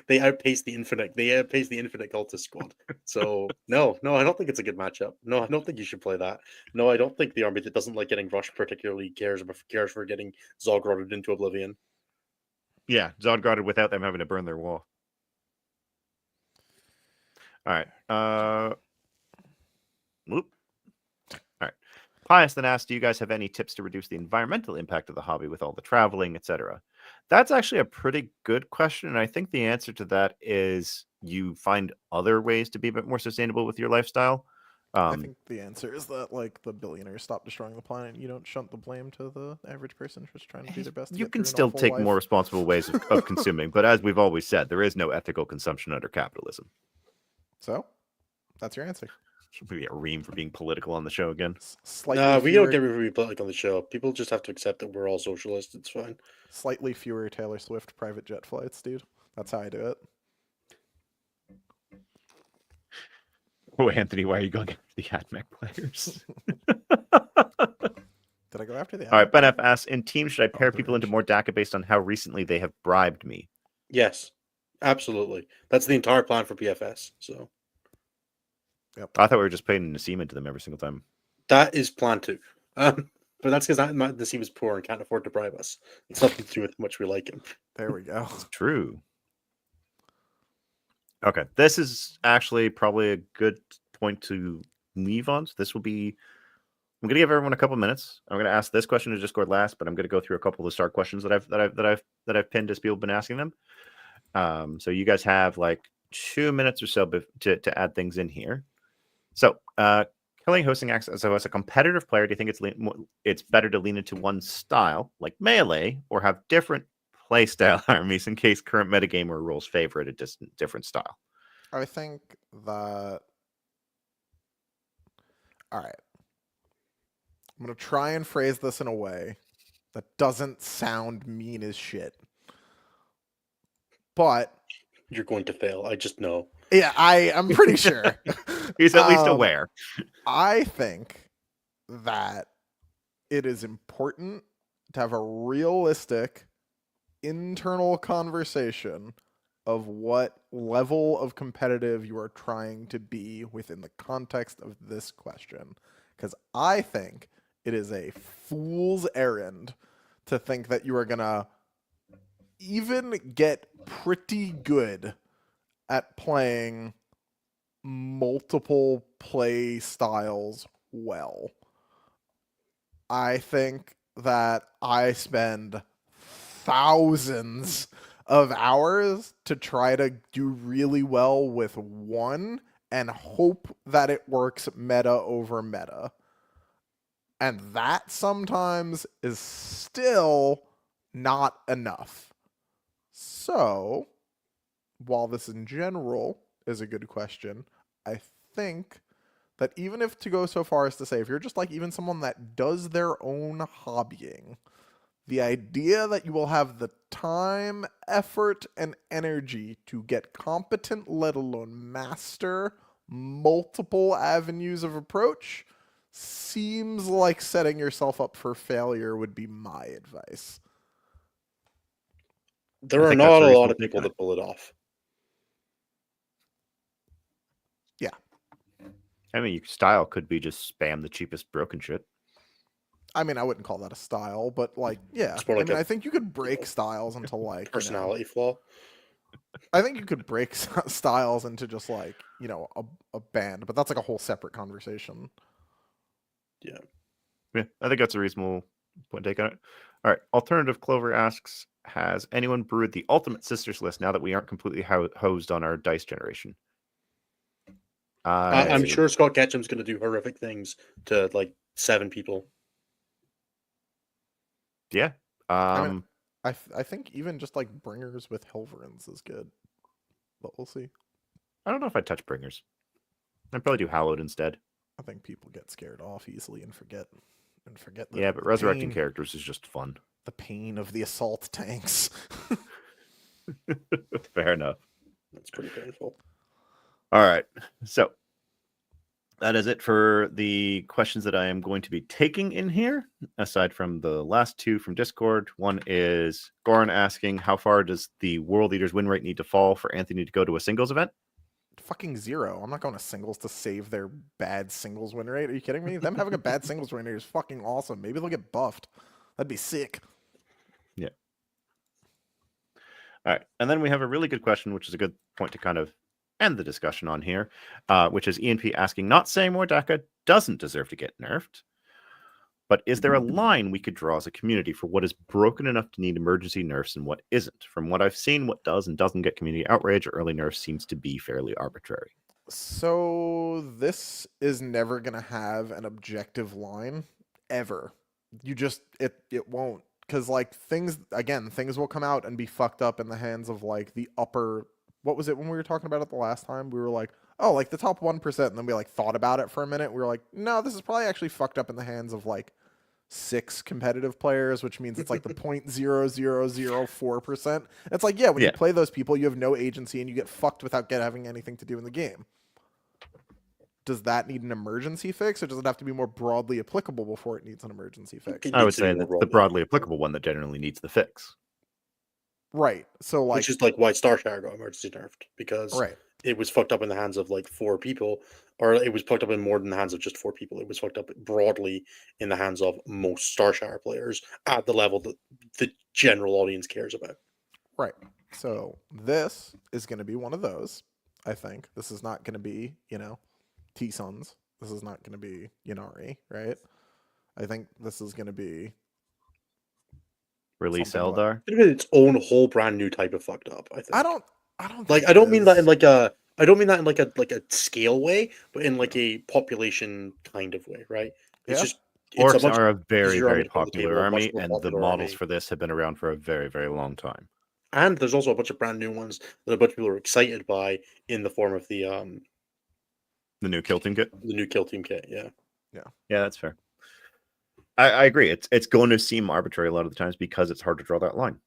they outpace the infinite. They outpace the infinite cultist squad. So no, I don't think it's a good matchup. No, I don't think you should play that. No, I don't think the army that doesn't like getting rushed particularly cares for getting Zoggrodded into oblivion. Yeah, Zodguarded without them having to burn their wall. All right. Whoop. All right. Pius then asked, do you guys have any tips to reduce the environmental impact of the hobby with all the traveling, etc.? That's actually a pretty good question. And I think the answer to that is you find other ways to be a bit more sustainable with your lifestyle. I think the answer is that like the billionaires stop destroying the planet. And you don't shunt the blame to the average person just trying to do their best. To You get can through an still awful take life. more responsible ways of consuming. But as we've always said, there is no ethical consumption under capitalism. So, that's your answer. Should we get ream for being political on the show again? Slightly No, we don't fewer, get really political on the show. People just have to accept that we're all socialists. It's fine. slightly fewer Taylor Swift private jet flights, dude. That's how I do it. Oh, Anthony, why are you going after the AdMech players? Did I go after the? All right, Ben F asks, in teams, should I pair the people into range. more Daka based on how recently they have bribed me? Yes, absolutely. That's the entire plan for PFS. So Yep. I thought we were just playing Nassim into them every single time. that is plan 2. But that's because the team is poor and can't afford to bribe us. It's nothing to do with how much we like him. There we go. It's true. Okay, this is actually probably a good point to leave on. So this will be. I'm going to give everyone a couple minutes. I'm going to ask this question to Discord last, but I'm going to go through a couple of the start questions that I've pinned as people have been asking them. So you guys have like 2 minutes or so to add things in here. So, Killing Hosting acts as a competitive player. Do you think it's better to lean into one style, like melee, or have different playstyle armies in case current metagame or rules favor a different style? I think that. All right. I'm going to try and phrase this in a way that doesn't sound mean as shit. But You're going to fail. I just know. yeah, I'm pretty sure. He's at least aware. I think that it is important to have a realistic internal conversation of what level of competitive you are trying to be within the context of this question. Because I think it is a fool's errand to think that you are going to even get pretty good at playing multiple play styles well. I think that I spend thousands of hours to try to do really well with one and hope that it works meta over meta. And that sometimes is still not enough. So, while this in general is a good question, I think that even if to go so far as to say, if you're just like even someone that does their own hobbying, the idea that you will have the time, effort, and energy to get competent, let alone master multiple avenues of approach, seems like setting yourself up for failure would be my advice. There I are think that's not a a lot reasonable of people take on that pull it off. Yeah. I mean, your style could be just spam the cheapest broken shit. I mean, I wouldn't call that a style, but like, yeah. It's more like I mean, a, I think you could break styles into like personality flaw. I think you could break styles into just like a band, but that's like a whole separate conversation. Yeah. Yeah, I think that's a reasonable point to take on it. All right. Alternative Clover asks, has anyone brewed the ultimate sisters list now that we aren't completely hosed on our dice generation? I'm sure Scott Ketchum's going to do horrific things to like 7 people. Yeah. I think even just like bringers with Helverins is good, but we'll see. I don't know if I'd touch bringers. I'd probably do Hallowed instead. I think people get scared off easily and forget the, Yeah, but the resurrecting pain, characters is just fun. the pain of the assault tanks. Fair enough. That's pretty painful. All right. So that is it for the questions that I am going to be taking in here, aside from the last two from Discord. One is Goran asking, how far does the World Leaders win rate need to fall for Anthony to go to a singles event? Fucking 0. I'm not going to singles to save their bad singles win rate. Are you kidding me? Them having a bad singles win rate is fucking awesome. Maybe they'll get buffed. That'd be sick. Yeah. All right. And then we have a really good question, which is a good point to kind of end the discussion on here, which is ENP asking, not saying more Daka doesn't deserve to get nerfed, but is there a line we could draw as a community for what is broken enough to need emergency nerfs and what isn't? From what I've seen, what does and doesn't get community outrage or early nerfs seems to be fairly arbitrary. So this is never going to have an objective line ever. You just it won't, cuz like things will come out and be fucked up in the hands of like the upper, what was it when we were talking about it the last time? We were like, "Oh, like the top 1%." And then we like thought about it for a minute. We were like, "No, this is probably actually fucked up in the hands of like 6 competitive players," which means it's like the 0.0004%. It's like, yeah, when you play those people, you have no agency and you get fucked without having anything to do in the game. Does that need an emergency fix, or does it have to be more broadly applicable before it needs an emergency fix? I would say that the broadly applicable one that generally needs the fix. Right. So like, which is like why Star Shower got emergency nerfed, because it was fucked up in the hands of like 4 people, or it was fucked up in more than the hands of just 4 people. It was fucked up broadly in the hands of most Star Shower players at the level that the general audience cares about. Right. So this is going to be one of those. I think this is not going to be, T-Sons. This is not going to be Yannari, right? I think this is going to be release Eldar. It's its own whole brand new type of fucked up. I think. I don't like. I don't mean that in like a. I don't mean that in like a scale way, but in like a population kind of way, right? It's just Orcs are a very, very popular army, and the models for this have been around for a very, very long time. And there's also a bunch of brand new ones that a bunch of people are excited by in the form of the new kill team kit. The new kill team kit, yeah, that's fair. I agree. It's going to seem arbitrary a lot of the times because it's hard to draw that line.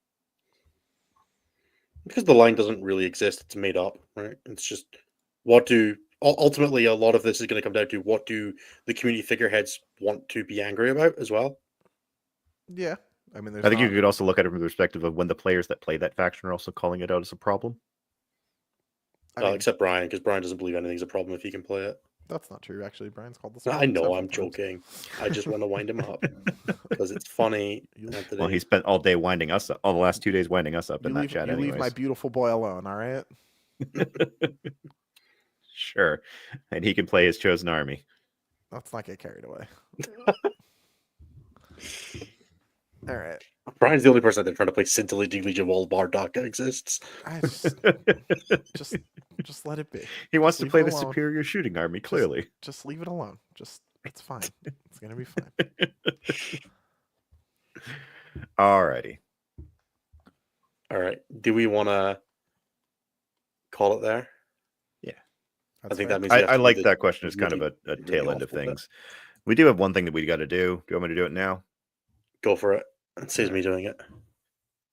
Because the line doesn't really exist; it's made up, right? It's just ultimately a lot of this is going to come down to what do the community figureheads want to be angry about as well. Yeah, I mean, I think you could also look at it from the perspective of when the players that play that faction are also calling it out as a problem. Except Brian, because Brian doesn't believe anything's a problem if he can play it. That's not true. Actually, Brian's called this. I know, I'm joking. I just want to wind him up because it's funny. Well, he spent all day winding us up, all the last 2 days winding us up in that chat. You leave my beautiful boy alone, all right? Sure, and he can play his chosen army. Let's not get carried away. All right. Brian's the only person that's trying to play Scintillating Legion while Bar Daka exists. I just let it be. He wants to play the superior shooting army, clearly. Just leave it alone. It's fine. It's going to be fine. Alrighty. All right. Do we want to call it there? Yeah. I think that means I like that question as kind of a tail end of things. We do have one thing that we got to do. Do you want me to do it now? Go for it. It saves me doing it.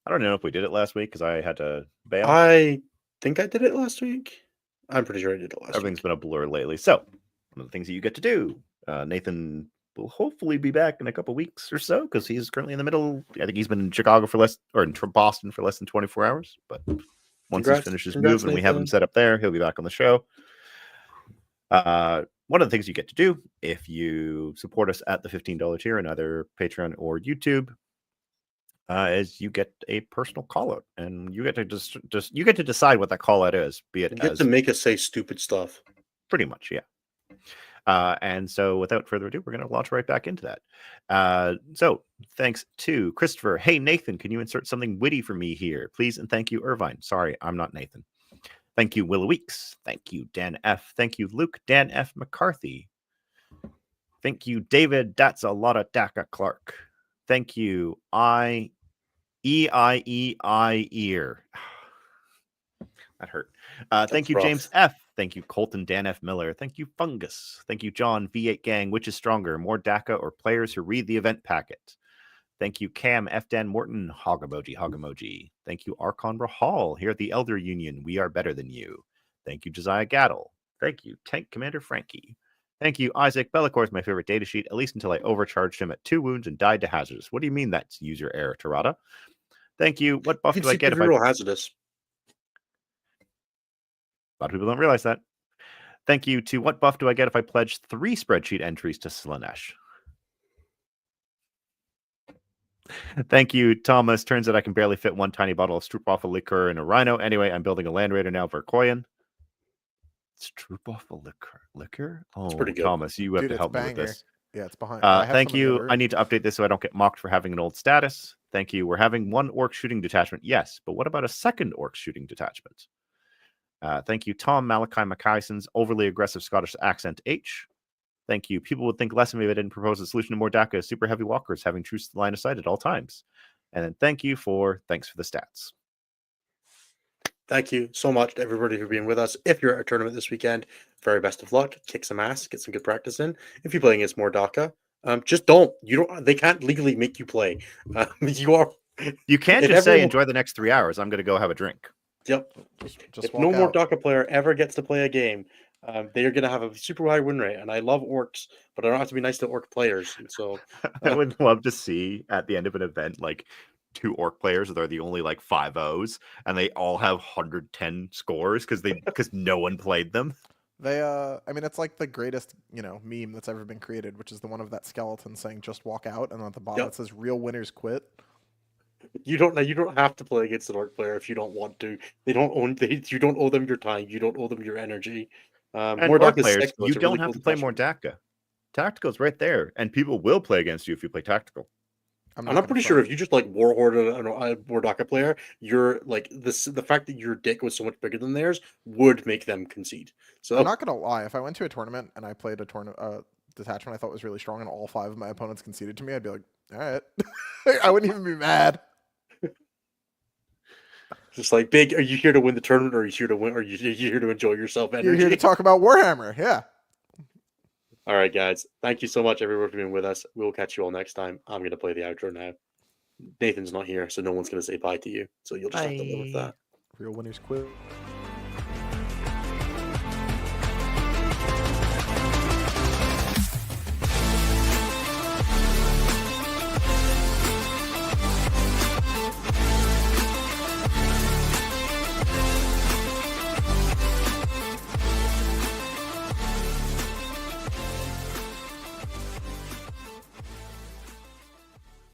I don't know if we did it last week because I had to bail. I think I did it last week. I'm pretty sure I did it last week. Everything's been a blur lately. So, one of the things that you get to do, Nathan will hopefully be back in a couple weeks or so because he's currently in the middle. I think he's been in Chicago in Boston for less than 24 hours. But once he finishes his move and we have him set up there, he'll be back on the show. One of the things you get to do if you support us at the $15 tier in either Patreon or YouTube is you get a personal call out, and you get to just you get to decide what that call out is. Be it you get to make us say stupid stuff. Pretty much, yeah. And so, without further ado, we're going to launch right back into that. So, thanks to Christopher. Hey Nathan, can you insert something witty for me here, please? And thank you, Irvine. Sorry, I'm not Nathan. Thank you, Willow Weeks. Thank you, Dan F. Thank you, Luke. Dan F. McCarthy. Thank you, David. That's a lot of Daka Clark. Thank you, ear. That hurt. Thank you, rough. James F. Thank you, Colton Dan F. Miller. Thank you, Fungus. Thank you, John V8 Gang. Which is stronger, more Daka or players who read the event packet? Thank you, Cam F. Dan Morton. Hog emoji. Thank you, Archon Rahal. Here at the Elder Union, we are better than you. Thank you, Josiah Gattle. Thank you, Tank Commander Frankie. Thank you, Isaac. Bellacore is my favorite data sheet, at least until I overcharged him at 2 wounds and died to hazardous. What do you mean that's user error, Tarada? Thank you. What buff You do I can get if I... roll hazardous. A lot of people don't realize that. Thank you to what buff do I get if I pledge 3 spreadsheet entries to Slanesh? Thank you, Thomas. Turns out I can barely fit one tiny bottle of Stroopwafel liquor in a rhino. Anyway, I'm building a Land Raider now, Verkoyan. Stroopwafel liquor? Oh, pretty good. Thomas, you have Dude, to it's help me banger. with this. Yeah, it's behind. I have Thank some in the you. other I room. need to update this so I don't get mocked for having an old status. Thank you. We're having 1 orc shooting detachment. Yes, but what about a 2nd orc shooting detachment? Thank you, Tom Malachi McKayson's overly aggressive Scottish accent H. Thank you. People would think less of me if I didn't propose a solution to more Daka super heavy walkers having true line of sight at all times. And then thanks for the stats. Thank you so much to everybody for being with us. If you're at a tournament this weekend, very best of luck. Kick some ass, get some good practice in. If you're playing against more Daka, just don't. You don't. They can't legally make you play. You are. You can't if just say everyone- enjoy the next 3 hours. I'm going to go have a drink. Yep. Just if walk no more out. Daka player ever gets to play a game, they are going to have a super high win rate. And I love orcs, but I don't have to be nice to orc players. And so I would love to see at the end of an event like 2 orc players that are the only like 5-0s and they all have 110 scores because no one played them. They I mean it's like the greatest, meme that's ever been created, which is the one of that skeleton saying just walk out, and on the bottom it says real winners quit. You don't have to play against an orc player if you don't want to. You don't owe them your time. You don't owe them your energy. And more orc Daka players, 6, though, you it's a don't really have cool to play more detachment. Daka. Tactical's right there, and people will play against you if you play tactical. I'm pretty sure if you just like warhorde a War Daka player, you're like the fact that your dick was so much bigger than theirs would make them concede. So I'm not gonna lie, if I went to a tournament and I played a detachment I thought was really strong and all 5 of my opponents conceded to me, I'd be like, all right. I wouldn't even be mad. just like, big, are you here to win the tournament, or are you here to win, or are you here to enjoy yourself? Energy? You're here to talk about Warhammer, yeah. All right, guys. Thank you so much, everyone, for being with us. We'll catch you all next time. I'm gonna play the outro now. Nathan's not here, so no one's gonna say bye to you. So you'll just have to live with that. Real winners quit.